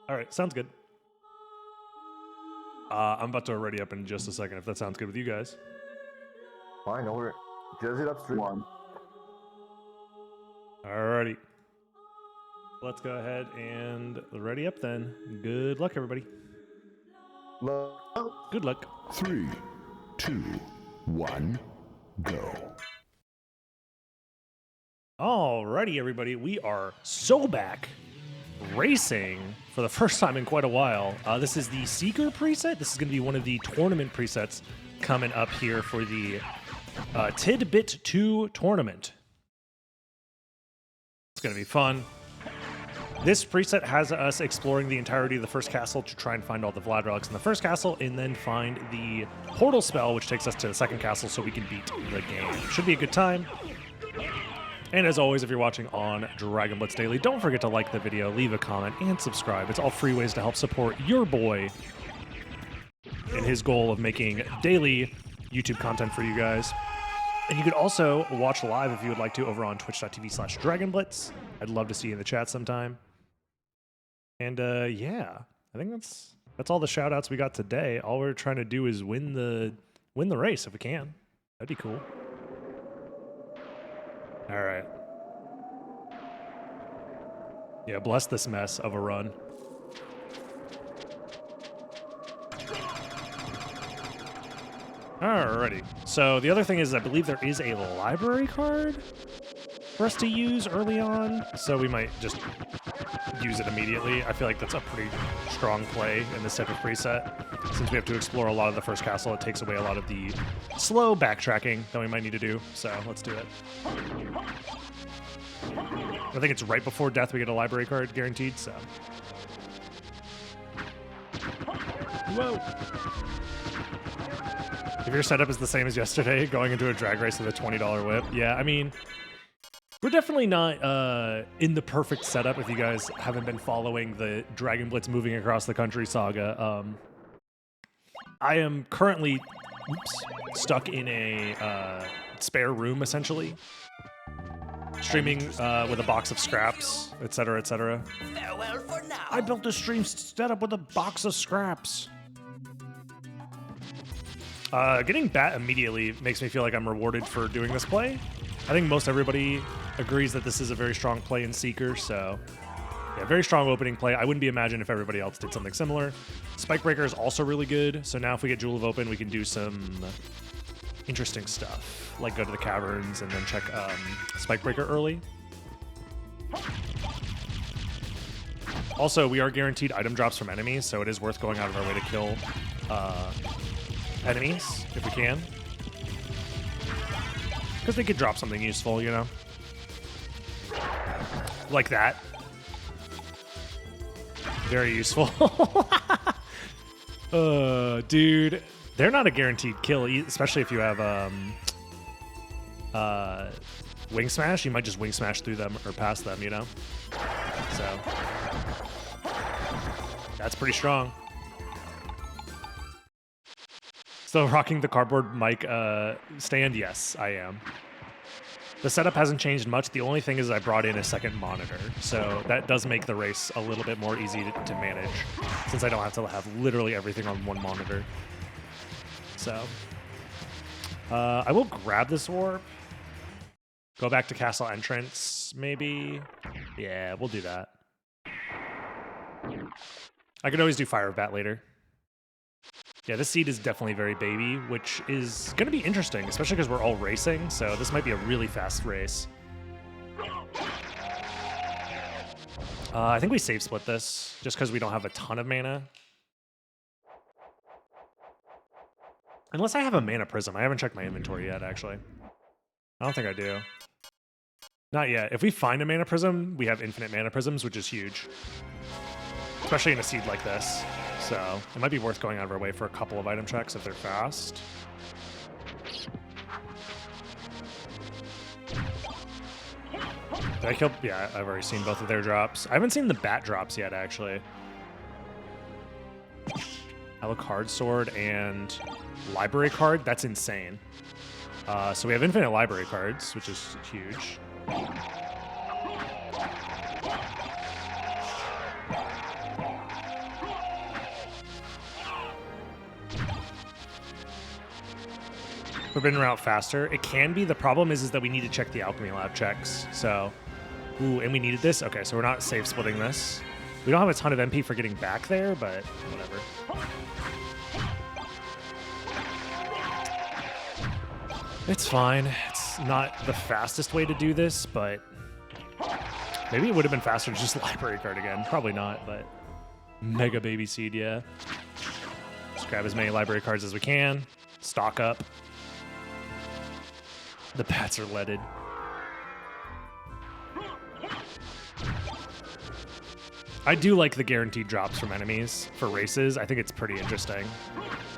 A: All right, sounds good. I'm about to ready up in just a second if that sounds good with you guys.
J: Fine, over. Just it upstream.
I: One.
A: Alrighty. Let's go ahead and ready up then. Good luck, everybody.
J: Look.
A: Good luck.
E: 3, 2, 1, go.
A: Alrighty, everybody. We are so back racing for the first time in quite a while. This is the Seeker preset. This is going to be one of the tournament presets coming up here for the Tidbit 2 tournament. It's going to be fun. This preset has us exploring the entirety of the first castle to try and find all the Vlad relics in the first castle, and then find the portal spell, which takes us to the second castle so we can beat the game. Should be a good time. And as always, if you're watching on Dragon Blitz Daily, don't forget to like the video, leave a comment, and subscribe. It's all free ways to help support your boy in his goal of making daily YouTube content for you guys. And you could also watch live if you would like to over on twitch.tv/DragonBlitz. I'd love to see you in the chat sometime. And yeah, I think that's all the shout outs we got today. All we're trying to do is win the race if we can. That'd be cool. All right. Yeah, bless this mess of a run. Alrighty. So the other thing is I believe there is a library card for us to use early on, so we might just use it immediately. I feel like that's a pretty strong play in this type of preset. Since we have to explore a lot of the first castle, it takes away a lot of the slow backtracking that we might need to do, so let's do it. I think it's right before death we get a library card guaranteed, so. Whoa! If your setup is the same as yesterday, going into a drag race with a $20 whip, yeah, I mean, we're definitely not in the perfect setup if you guys haven't been following the Dragon Blitz moving across the country saga. I am currently stuck in a spare room, essentially. Streaming with a box of scraps, etc., etc.
H: Farewell for now.
A: I built the stream setup with a box of scraps. Getting bat immediately makes me feel like I'm rewarded for doing this play. I think most everybody agrees that this is a very strong play in Seeker, so yeah, very strong opening play. I wouldn't be imagined if everybody else did something similar. Spike Breaker is also really good, so now if we get Jewel of Open, we can do some interesting stuff, like go to the caverns and then check Spike Breaker early. Also, we are guaranteed item drops from enemies, so it is worth going out of our way to kill enemies if we can. Because they could drop something useful, you know? Like that. Very useful. Dude, they're not a guaranteed kill, especially if you have Wing Smash. You might just Wing Smash through them or past them, you know? So, that's pretty strong. Still rocking the cardboard mic stand? Yes, I am. The setup hasn't changed much. The only thing is I brought in a second monitor, so that does make the race a little bit more easy to manage, since I don't have to have literally everything on one monitor. So, I will grab this orb. Go back to castle entrance, maybe? Yeah, we'll do that. I could always do Fire Bat later. Yeah, this seed is definitely very baby, which is going to be interesting, especially because we're all racing, so this might be a really fast race. I think we save split this, just because we don't have a ton of mana. Unless I have a mana prism. I haven't checked my inventory yet, actually. I don't think I do. Not yet. If we find a mana prism, we have infinite mana prisms, which is huge. Especially in a seed like this. So it might be worth going out of our way for a couple of item checks if they're fast. Did I kill? Yeah, I've already seen both of their drops. I haven't seen the bat drops yet, actually. Alucard sword and library card. That's insane. So we have infinite library cards, which is huge. Forbidden route faster. It can be. The problem is that we need to check the alchemy lab checks. So, ooh, and we needed this. Okay, so we're not safe splitting this. We don't have a ton of MP for getting back there, but whatever. It's fine. It's not the fastest way to do this, but maybe it would have been faster to just library card again. Probably not, but mega baby seed, yeah. Just grab as many library cards as we can. Stock up. The bats are leaded. I do like the guaranteed drops from enemies for races. I think it's pretty interesting.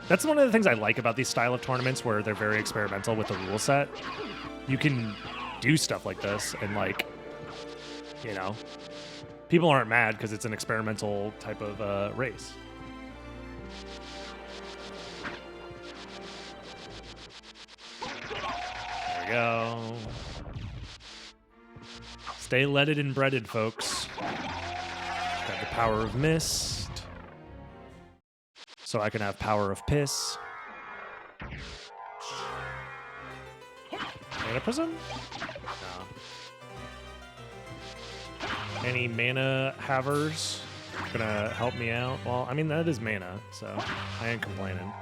A: That's one of the things I like about these style of tournaments where they're very experimental with the rule set. You can do stuff like this and, like, you know, people aren't mad because it's an experimental type of race. There we go. Stay leaded and breaded, folks. Got the power of mist. So I can have power of piss. Mana prism? No. Any mana havers gonna help me out? Well, I mean, that is mana, so I ain't complaining.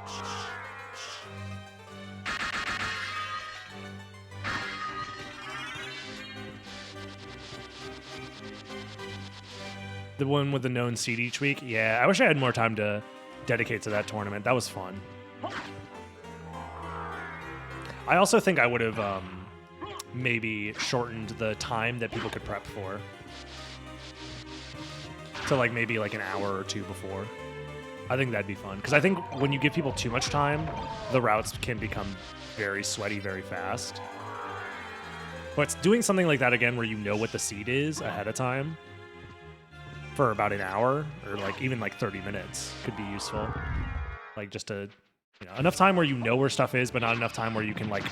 A: The one with the known seed each week? Yeah, I wish I had more time to dedicate to that tournament. That was fun. I also think I would have maybe shortened the time that people could prep for. To like maybe like an hour or two before. I think that'd be fun. Because I think when you give people too much time, the routes can become very sweaty very fast. But doing something like that again where you know what the seed is ahead of time for about an hour or like even like 30 minutes could be useful. Like just to, you know, enough time where you know where stuff is, but not enough time where you can like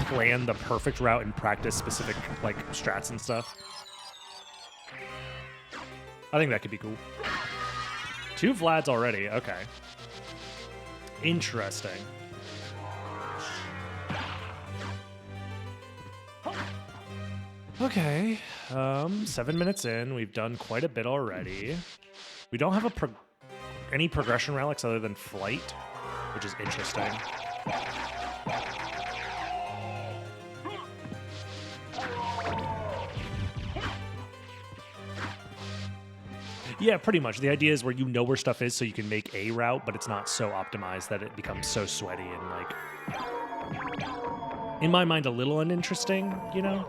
A: plan the perfect route and practice specific like strats and stuff. I think that could be cool. 2 Vlads already. Okay. Interesting. Okay. 7 minutes in. We've done quite a bit already. We don't have any progression relics other than flight, which is interesting. Yeah, pretty much. The idea is where you know where stuff is so you can make a route, but it's not so optimized that it becomes so sweaty and, like, in my mind, a little uninteresting, you know?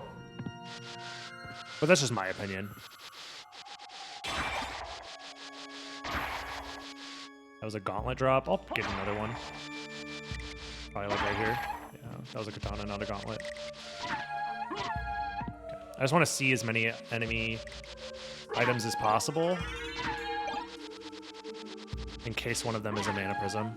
A: But that's just my opinion. That was a gauntlet drop. I'll get another one. Probably like right here. Yeah, that was a katana, not a gauntlet. Okay. I just want to see as many enemy items as possible in case one of them is a mana prism.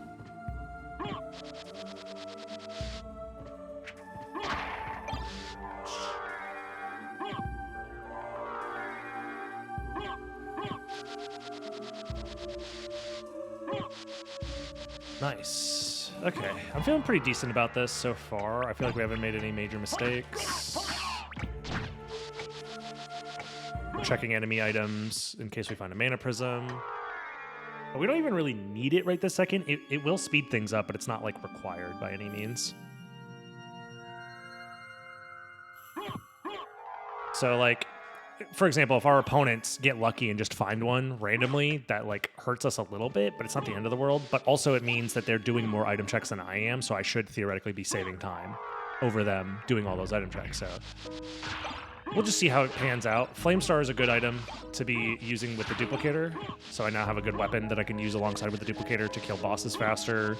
A: Nice. Okay, I'm feeling pretty decent about this so far. I feel like we haven't made any major mistakes. We're checking enemy items in case we find a mana prism. But we don't even really need it right this second. It will speed things up, but it's not like required by any means. So like, for example, if our opponents get lucky and just find one randomly, that like hurts us a little bit, but it's not the end of the world. But also it means that they're doing more item checks than I am, so I should theoretically be saving time over them doing all those item checks. So we'll just see how it pans out. Flamestar is a good item to be using with the duplicator, so I now have a good weapon that I can use alongside with the duplicator to kill bosses faster.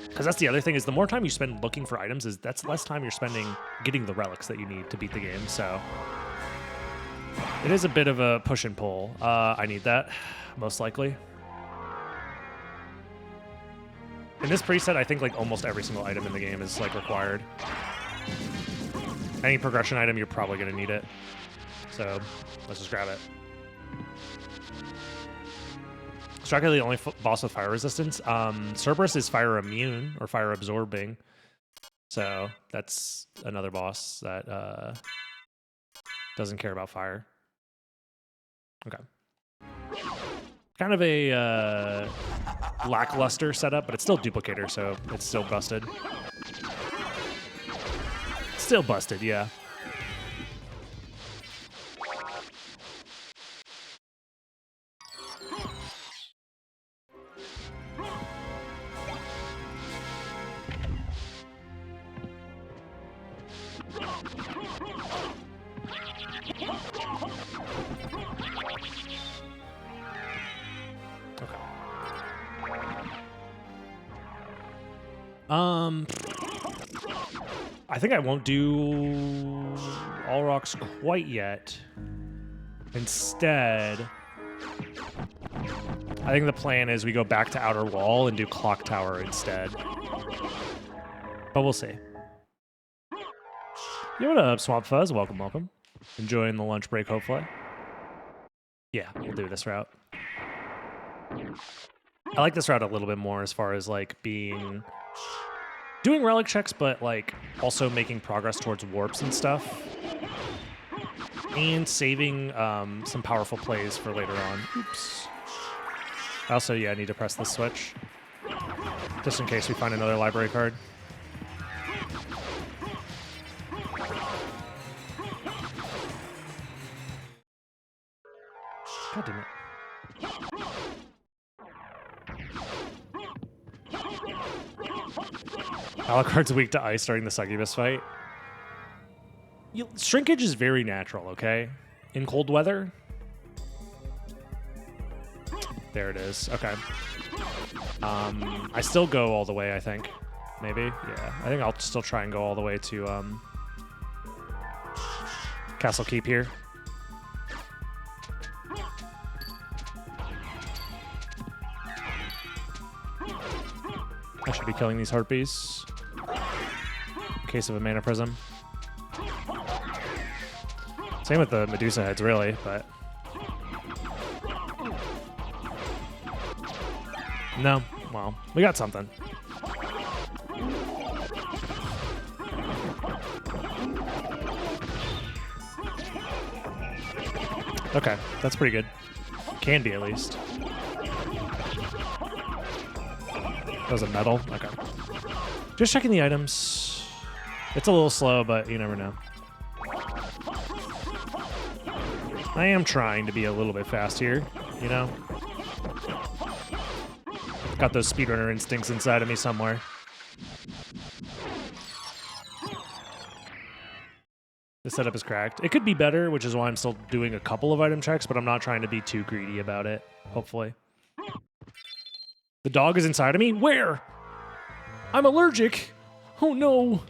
A: Because that's the other thing, is the more time you spend looking for items, that's less time you're spending getting the relics that you need to beat the game. So it is a bit of a push and pull. I need that, most likely. In this preset, I think like almost every single item in the game is like required. Any progression item, you're probably gonna need it. So let's just grab it. Strikingly, the only boss with fire resistance. Cerberus is fire immune or fire absorbing. So that's another boss that doesn't care about fire. Okay. Kind of a lackluster setup, but it's still duplicator, so it's still busted. Still busted, yeah. I think I won't do all rocks quite yet. Instead, I think the plan is we go back to Outer Wall and do Clock Tower instead. But we'll see. Yo, what up, Swamp Fuzz? Welcome, welcome. Enjoying the lunch break, hopefully. Yeah, we'll do this route. I like this route a little bit more as far as like doing relic checks, but like also making progress towards warps and stuff, and saving some powerful plays for later on. Oops. Also, yeah, I need to press the switch just in case we find another library card. God damn it. Alucard's weak to ice during the succubus fight. Shrinkage is very natural, okay? In cold weather. There it is. Okay. I still go all the way, I think. Maybe? Yeah. I think I'll still try and go all the way to Castle Keep here. I should be killing these harpies. In case of a mana prism. Same with the Medusa heads, really, but... No. Well, we got something. Okay, that's pretty good. Can be, at least. That was a medal? Okay. Just checking the items. It's a little slow, but you never know. I am trying to be a little bit fast here, you know? Got those speedrunner instincts inside of me somewhere. The setup is cracked. It could be better, which is why I'm still doing a couple of item checks, but I'm not trying to be too greedy about it, hopefully. The dog is inside of me? Where? I'm allergic. Oh no.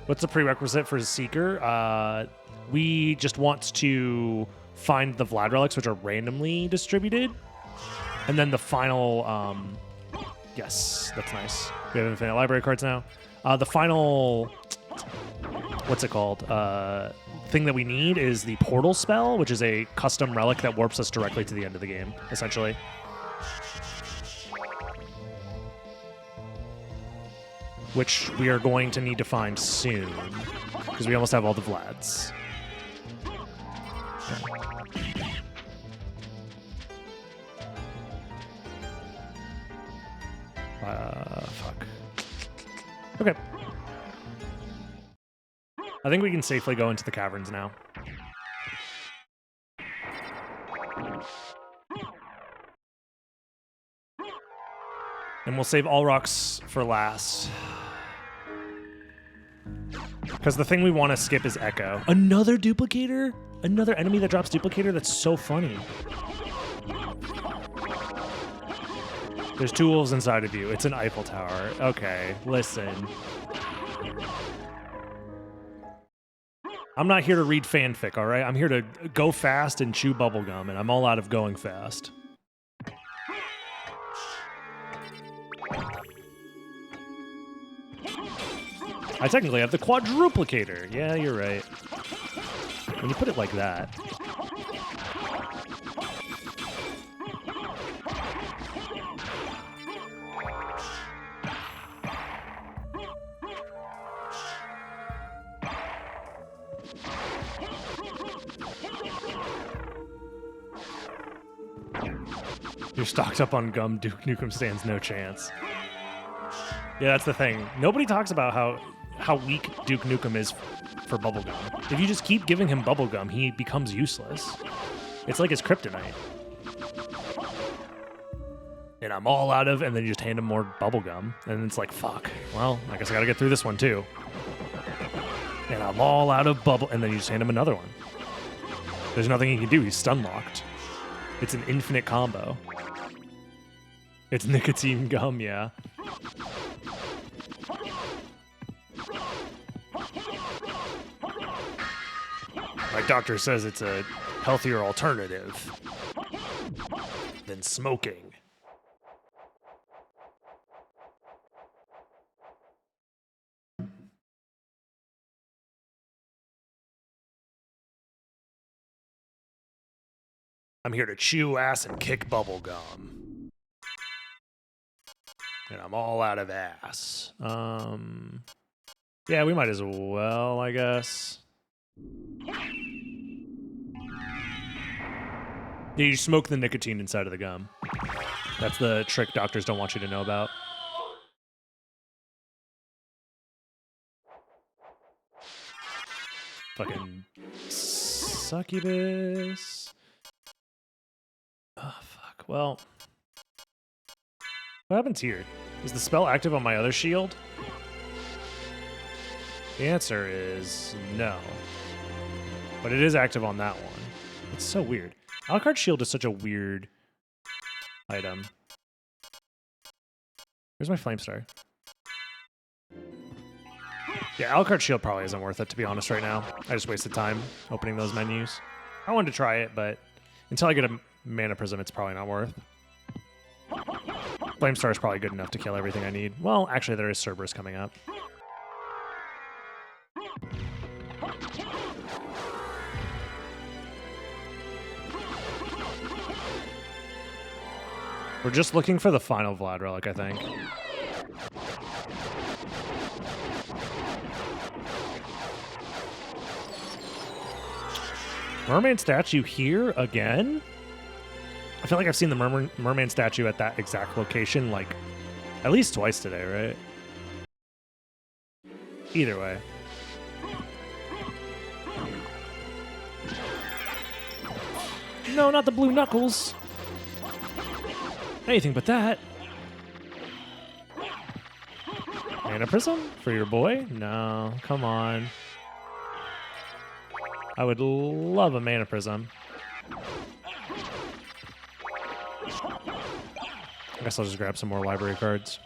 A: What's the prerequisite for Seeker? We just want to find the Vlad relics, which are randomly distributed. And then the final, yes, that's nice. We have infinite library cards now. The final, what's it called? Thing that we need is the portal spell, which is a custom relic that warps us directly to the end of the game, essentially. Which we are going to need to find soon, because we almost have all the Vlads. Fuck. Okay. I think we can safely go into the caverns now. And we'll save all rocks for last. Because the thing we want to skip is Echo. Another duplicator? Another enemy that drops duplicator? That's so funny. There's 2 wolves inside of you. It's an Eiffel Tower. Okay, listen. I'm not here to read fanfic, all right? I'm here to go fast and chew bubblegum, and I'm all out of going fast. I technically have the quadruplicator. Yeah, you're right. When you put it like that. You're stocked up on gum. Duke Nukem stands no chance. Yeah, that's the thing. Nobody talks about how weak Duke Nukem is for bubblegum. If you just keep giving him bubblegum, he becomes useless. It's like his kryptonite. And I'm all out of, and then you just hand him more bubblegum, and it's like, fuck. Well, I guess I gotta get through this one too. And I'm all out of bubble, and then you just hand him another one. There's nothing he can do. He's stun locked. It's an infinite combo. It's nicotine gum, yeah. My doctor says it's a healthier alternative than smoking. I'm here to chew ass and kick bubblegum. And I'm all out of ass. Yeah, we might as well, I guess. Yeah, you smoke the nicotine inside of the gum. That's the trick doctors don't want you to know about. Fucking succubus. Oh, fuck. Well, what happens here? Is the spell active on my other shield? The answer is no. But it is active on that one. It's so weird. Alucard shield is such a weird item. Where's my flame star? Yeah, Alucard shield probably isn't worth it, to be honest, right now. I just wasted time opening those menus. I wanted to try it, but until I get a mana prism, it's probably not worth. Flame star is probably good enough to kill everything I need. Well, actually, there is Cerberus coming up. We're just looking for the final Vlad relic, I think. Merman statue here again? I feel like I've seen the merman statue at that exact location like at least twice today, right? Either way. No, not the blue knuckles. Anything but that. Mana prism for your boy? No, come on. I would love a mana prism. I guess I'll just grab some more library cards.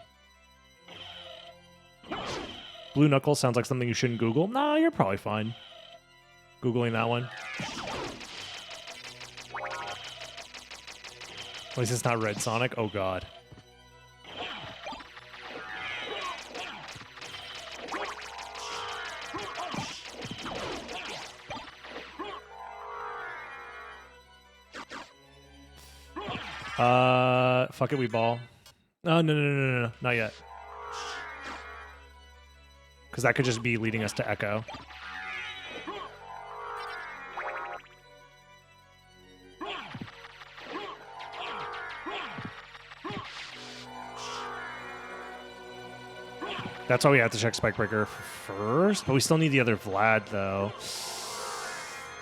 A: Blue knuckles sounds like something you shouldn't Google. Nah, you're probably fine Googling that one. At least it's not Red Sonic. Oh, God. Fuck it, we ball. Oh, no, not yet. Because that could just be leading us to Echo. That's why we have to check Spikebreaker first, but we still need the other Vlad, though.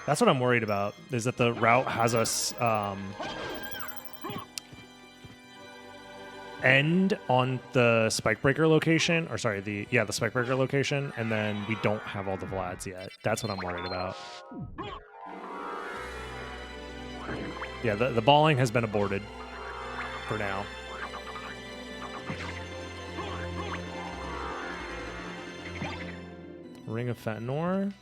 A: That's what I'm worried about, is that the route has us end on the Spike Breaker location, or sorry, the Spike Breaker location, and then we don't have all the Vlads yet. That's what I'm worried about. Yeah, the balling has been aborted for now. Ring of Fenor.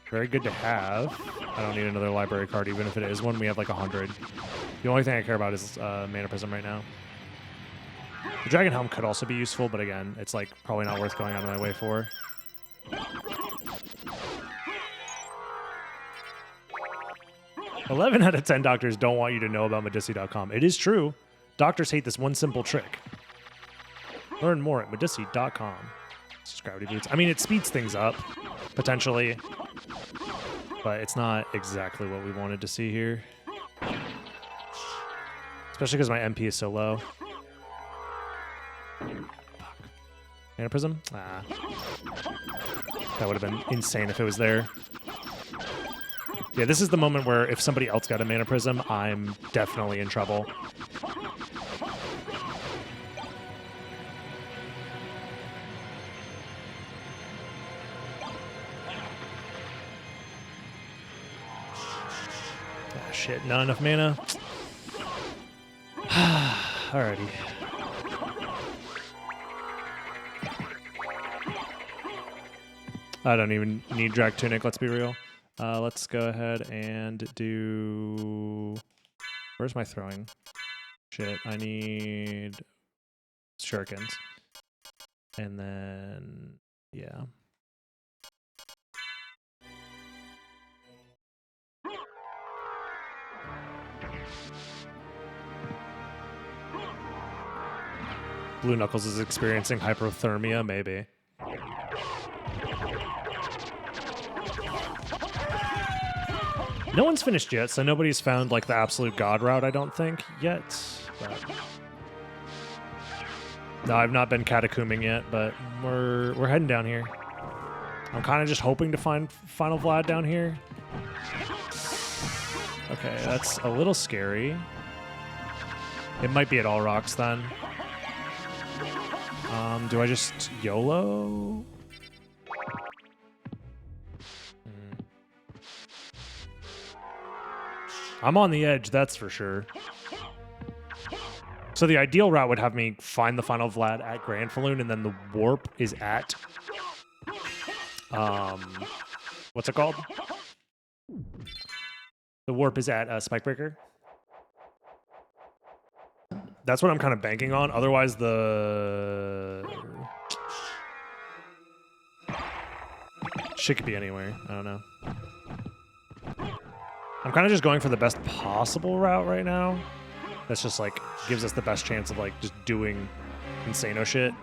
A: Very good to have. I don't need another library card, even if it is one. We have like 100. The only thing I care about is Mana Prism right now. The Dragon Helm could also be useful, but again, it's like probably not worth going out of my way for. "11 out of 10 doctors don't want you to know about Medici.com. It is true. Doctors hate this one simple trick. Learn more at Medici.com. Gravity boots. I mean, it speeds things up, potentially. But it's not exactly what we wanted to see here. Especially because my MP is so low. Fuck. Mana Prism? Ah. That would have been insane if it was there. Yeah, this is the moment where if somebody else got a Mana Prism, I'm definitely in trouble. Shit, not enough mana. Alrighty. I don't even need Drag Tunic, let's be real. Let's go ahead and do... Where's my throwing? Shit, I need shurikens. And then, yeah. Blue Knuckles is experiencing hypothermia, maybe. No one's finished yet, so nobody's found like the absolute god route, I don't think, yet. But... No, I've not been catacoming yet, but we're heading down here. I'm kind of just hoping to find Final Vlad down here. Okay, that's a little scary. It might be at All Rocks then. Do I just YOLO? I'm on the edge, that's for sure. So the ideal route would have me find the Final Vlad at Grand Falloon, and then the warp is at... what's it called? The warp is at Spikebreaker. That's what I'm kind of banking on. Otherwise, the... Shit could be anywhere. I don't know. I'm kind of just going for the best possible route right now. That's just like, gives us the best chance of like just doing insano shit.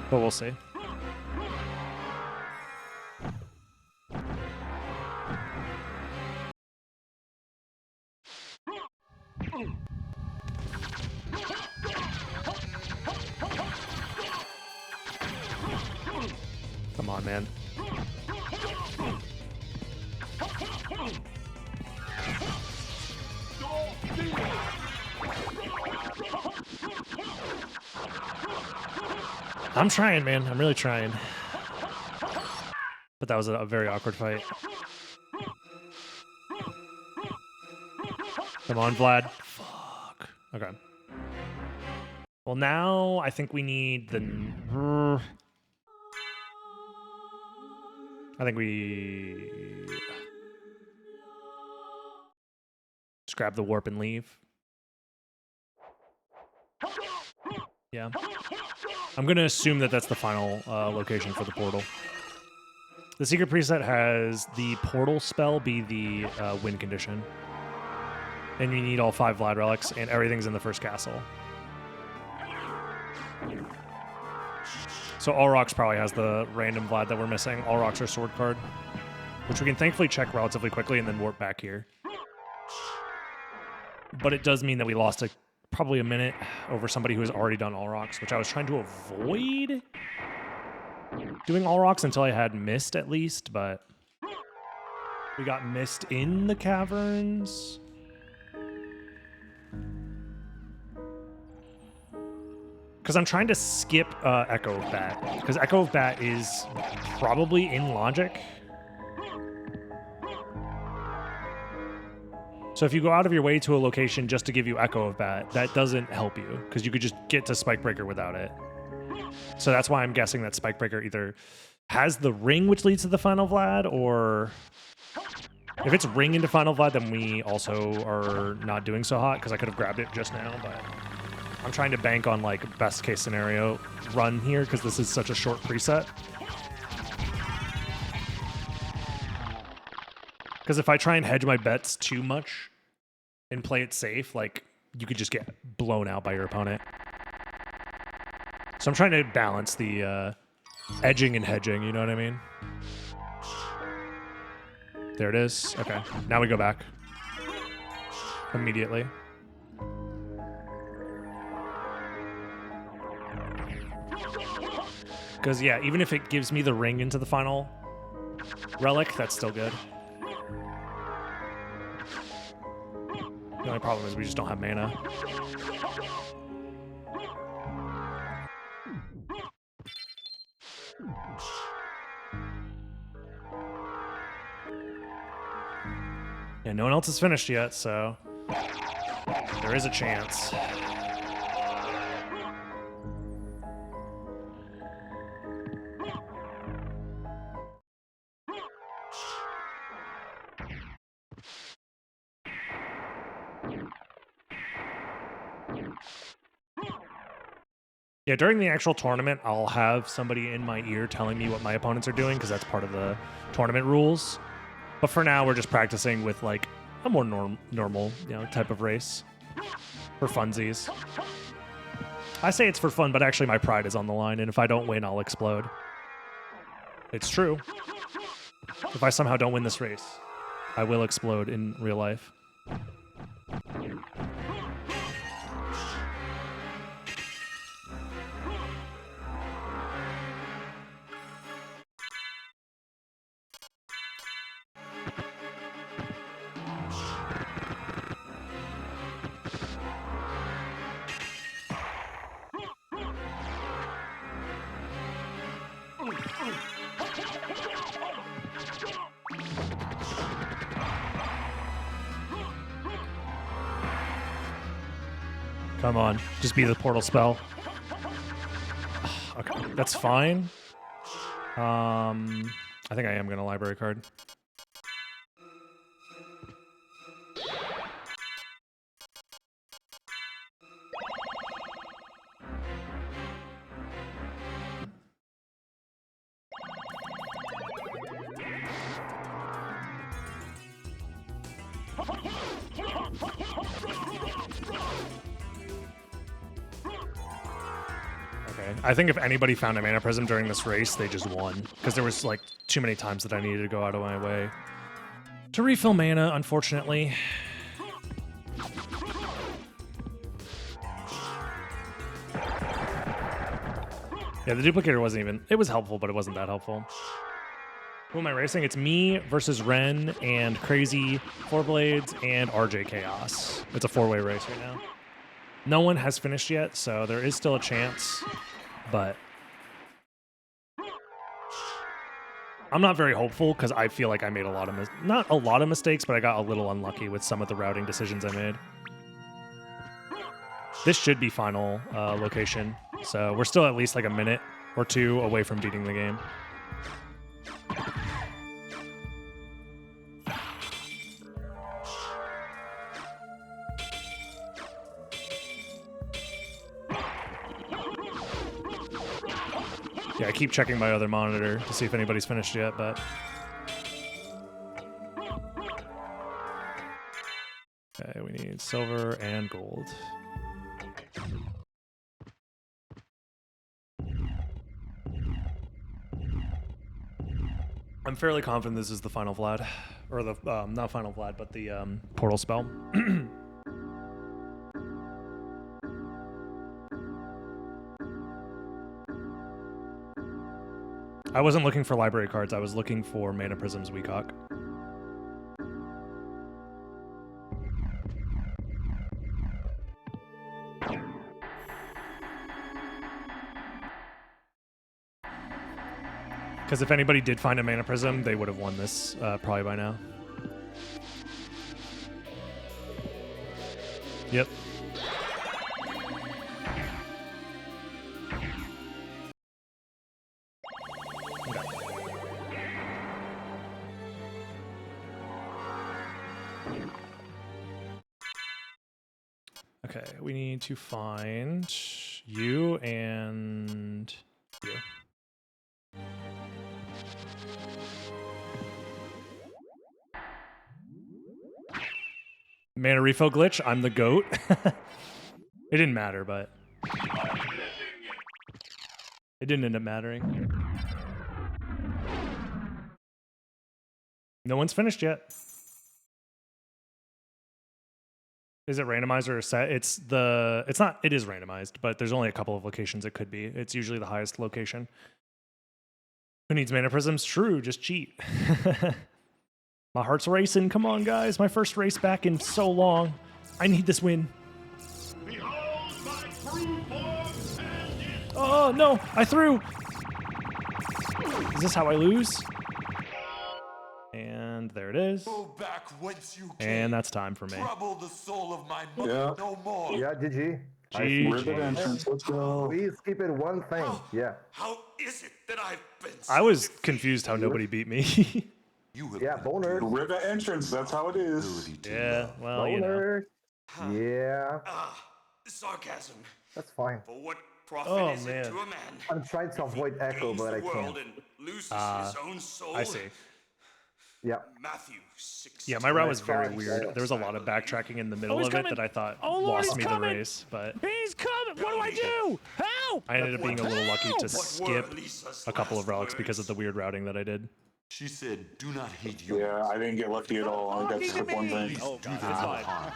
A: But we'll see. Come on, man. I'm trying, man. I'm really trying. But that was a very awkward fight. Come on, Vlad. Fuck. Okay. Well, now I think we need the... I think we... Just grab the warp and leave. Yeah. I'm going to assume that that's the final location for the portal. The secret preset has the portal spell be the win condition. And you need all 5 Vlad relics, and everything's in the first castle. So All Rocks probably has the random Vlad that we're missing. All Rocks are sword card, which we can thankfully check relatively quickly and then warp back here. But it does mean that we lost probably a minute over somebody who has already done All Rocks, which I was trying to avoid doing All Rocks until I had missed at least, but We got mist in the caverns. Because I'm trying to skip Echo of Bat. Because Echo of Bat is probably in logic. So if you go out of your way to a location just to give you Echo of Bat, that doesn't help you. Because you could just get to Spikebreaker without it. So that's why I'm guessing that Spikebreaker either has the ring which leads to the Final Vlad, or if it's ring into Final Vlad, then we also are not doing so hot because I could have grabbed it just now, but I'm trying to bank on like best case scenario run here because this is such a short preset. Because if I try and hedge my bets too much and play it safe, like you could just get blown out by your opponent. So I'm trying to balance the edging and hedging, you know what I mean? There it is. Okay, now we go back. Immediately. Because, yeah, even if it gives me the ring into the final relic, that's still good. The only problem is we just don't have mana. Yeah, no one else has finished yet, so there is a chance. Yeah, during the actual tournament, I'll have somebody in my ear telling me what my opponents are doing because that's part of the tournament rules. But for now, we're just practicing with like a more normal, type of race for funsies. I say it's for fun, but actually my pride is on the line, and if I don't win, I'll explode. It's true. If I somehow don't win this race, I will explode in real life. Come on, just be the portal spell. Okay, that's fine. I think I am gonna library card. I think if anybody found a mana prism during this race, they just won. Because there was like too many times that I needed to go out of my way to refill mana, unfortunately. Yeah, the duplicator wasn't even... It was helpful, but it wasn't that helpful. Who am I racing? It's me versus Ren and Crazy, Four Blades, and RJ Chaos. It's a four-way race right now. No one has finished yet, so there is still a chance. But I'm not very hopeful because I feel like I made a lot of not a lot of mistakes, but I got a little unlucky with some of the routing decisions I made. This should be final location, so we're still at least like a minute or two away from beating the game. Yeah, I keep checking my other monitor to see if anybody's finished yet, but... Okay, we need silver and gold. I'm fairly confident this is the final Vlad. Or the, not final Vlad, but the portal spell. I wasn't looking for library cards, I was looking for Mana Prism's Weakhawk. Because if anybody did find a mana prism, they would have won this probably by now. Yep. Okay, we need to find you and you. Mana refill glitch, I'm the GOAT. It didn't matter, but it didn't end up mattering. No one's finished yet. Is it randomized or set? It is randomized, but there's only a couple of locations it could be. It's usually the highest location. Who needs mana prisms? True, just cheat. My heart's racing. Come on, guys. My first race back in so long. I need this win. Oh, no. I threw. Is this how I lose? And there it is.
F: Go back whence you came.
A: And that's time for me.
F: Trouble the soul of my mother no more.
J: Yeah, GG.
I: Ribbon entrance. Let's go.
J: Please keep it one thing. Yeah.
F: How is it that I've been
A: I was confused how nobody beat me.
J: Yeah, boner.
I: Ribbon entrance. That's how it is.
A: Yeah, well, you know.
J: Boner. Yeah.
C: Sarcasm.
J: That's fine.
C: For what profit
A: Oh,
C: is
A: man.
C: it to a man?
J: I'm trying to avoid echo,
C: Gains
J: but I
C: the world
J: can't.
C: and loses his own soul.
A: I see.
J: Yeah.
C: Matthew 6.
A: Yeah, my route was very
J: Nice.
A: weird. There was a lot of backtracking in the middle
E: he's
A: of it
E: coming.
A: that I thought
E: Oh, Lord,
A: lost
E: he's
A: me the
E: coming.
A: race, but
E: He's coming. What do I do? Help!
A: I ended up being a little lucky to
C: What
A: skip
C: were Lisa's
A: a couple of
C: last
A: relics because of
C: words?
A: the weird routing that I did.
F: She said, do not hate yours.
I: Yeah, I didn't get lucky at all. I got to skip one thing.
E: Oh, God,
F: Do
E: it's
F: them
E: fine.
F: harm.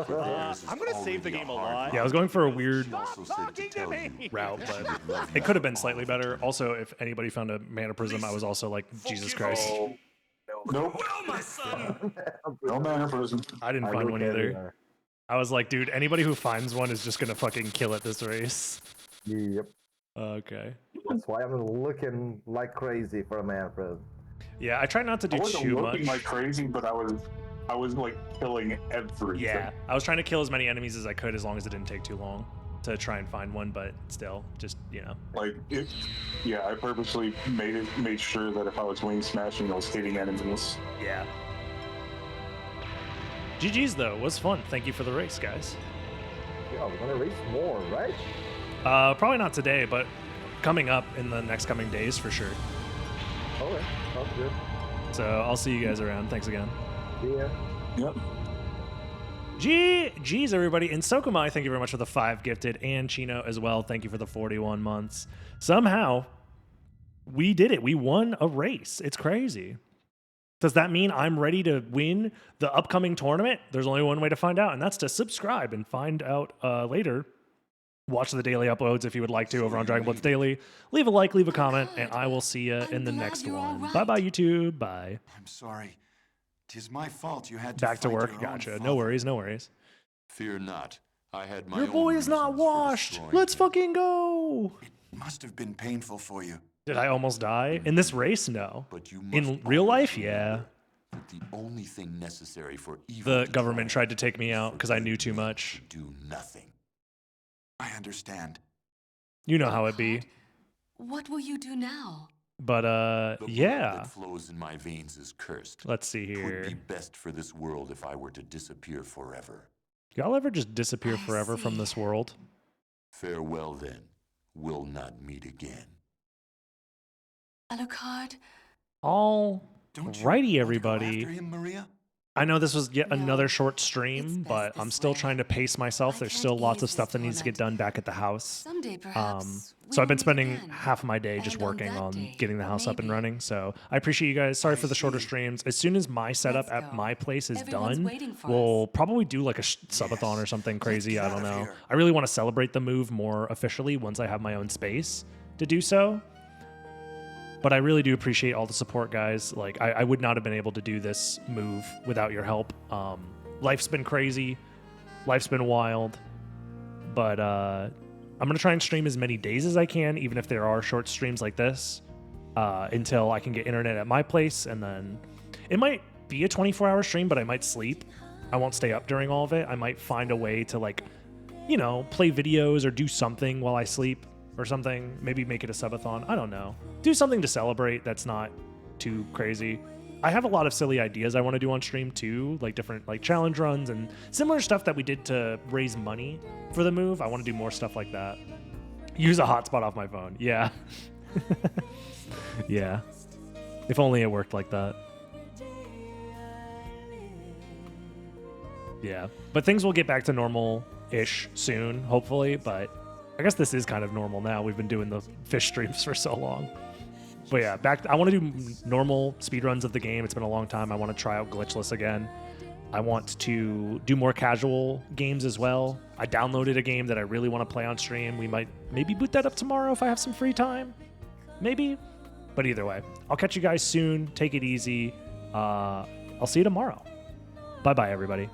F: For theirs is
E: I'm gonna save the
F: already
E: game a
F: hard
E: lot.
A: Yeah, I was going for a weird
F: Also said to
E: talking to
F: tell
E: me.
F: you
A: route,
F: she
A: but
F: would love you
A: it could have been
F: all
A: slightly
F: the
A: better.
F: time.
A: Also, if anybody found a mana prism, I was also like, Jesus Christ.
I: Oh, nope.
C: Well, my son.
I: No mana prism.
A: I didn't find one either. I was like, dude, anybody who finds one is just gonna fucking kill at this race.
J: Yep.
A: Okay.
J: That's why I'm looking like crazy for a man prism.
A: Yeah, I try not to
I: I
A: do
I: wasn't
A: too
I: looking
A: much.
I: like crazy, but I was like killing everything.
A: Yeah, I was trying to kill as many enemies as I could as long as it didn't take too long to try and find one, but still, just, you know.
I: Like it. Yeah, I purposely made sure that if I was wing smashing, I was hitting enemies.
A: Yeah. GG's though, was fun. Thank you for the race, guys.
J: Yeah, we're gonna race more, right?
A: Probably not today, but coming up in the next coming days for sure.
J: Okay, sounds good.
A: So I'll see you guys around. Thanks again.
J: Yeah.
I: Yep.
A: GG's everybody. And Sokumai, thank you very much for the 5 gifted, and Chino as well. Thank you for the 41 months. Somehow, we did it. We won a race. It's crazy. Does that mean I'm ready to win the upcoming tournament? There's only one way to find out, and that's to subscribe and find out later. Watch the daily uploads if you would like to over on Dragon Blitz Daily. Leave a like, leave a comment, and I will see you in the
G: glad
A: next
G: you're all
A: one.
G: right.
A: Bye-bye, YouTube. Bye.
C: I'm sorry. 'Tis my fault you had to
A: Back to
C: fight
A: work.
C: your own
A: Gotcha. No
C: father.
A: worries, no worries.
F: Fear not. I had my
A: Your
F: own
A: boy is not
F: reasons for
A: washed.
F: destroying
A: Let's
F: him.
A: fucking go.
C: It must have been painful for you.
A: Did I almost die? In this race? No.
F: But you must
A: In real
F: always
A: life? Yeah.
F: remember that the only thing necessary for evil
A: The
F: to
A: government tried
F: triumph
A: to take me
F: is
A: out
F: for
A: because I
F: good
A: knew too
F: men
A: much.
F: to do nothing.
C: I understand.
A: You know how it be.
G: What will you do now?
A: But
F: The blood
A: yeah.
F: that flows in my veins is cursed.
A: Let's see
F: It would
A: here.
F: be best for this world if I were to disappear forever.
A: Y'all ever just disappear
G: I
A: forever from
G: see.
A: this world?
F: Farewell then. We'll not meet again.
G: Alucard,
C: Don't you
A: Alrighty,
C: want to go
A: everybody.
C: after him, Maria?
A: I know this was yet
G: No,
A: another short
G: it's
A: stream,
G: best
A: but I'm
G: this
A: still
G: way.
A: trying to pace myself.
G: I
A: There's
G: can't
A: still lots of
G: ease
A: stuff
G: this
A: that needs to get done back at the house.
G: someday perhaps. we
A: So I've
G: will
A: been
G: meet
A: spending
G: again.
A: half of my day just
G: And on
A: working
G: that
A: on
G: day,
A: getting the house up and
G: maybe.
A: running. So I appreciate you guys. Sorry
C: I
A: for the shorter
C: see.
A: streams. As soon as my setup
G: Let's
A: at
G: go.
A: my place is
G: Everyone's
A: done,
G: waiting for
A: we'll probably do like a subathon
C: Yes.
A: or something
C: Let's
A: crazy.
C: get
A: I
C: out
A: don't
C: of
A: know.
C: here.
A: I really want to celebrate the move more officially once I have my own space to do so. But I really do appreciate all the support, guys. Like I would not have been able to do this move without your help. Life's been crazy. Life's been wild. But I'm going to try and stream as many days as I can, even if there are short streams like this. until I can get internet at my place, and then it might be a 24-hour stream, but I might sleep. I won't stay up during all of it. I might find a way to, like, you know, play videos or do something while I sleep or something. Maybe make it a subathon. I don't know. Do something to celebrate that's not too crazy. I have a lot of silly ideas I want to do on stream too, like different like challenge runs and similar stuff that we did to raise money for the move. I want to do more stuff like that. Use a hotspot off my phone. Yeah. Yeah. If only it worked like that. Yeah. But things will get back to normal-ish soon, hopefully. But I guess this is kind of normal now. We've been doing the fish streams for so long. But yeah, I want to do normal speedruns of the game. It's been a long time. I want to try out glitchless again. I want to do more casual games as well. I downloaded a game that I really want to play on stream. We might maybe boot that up tomorrow if I have some free time. Maybe. But either way, I'll catch you guys soon. Take it easy. I'll see you tomorrow. Bye-bye, everybody.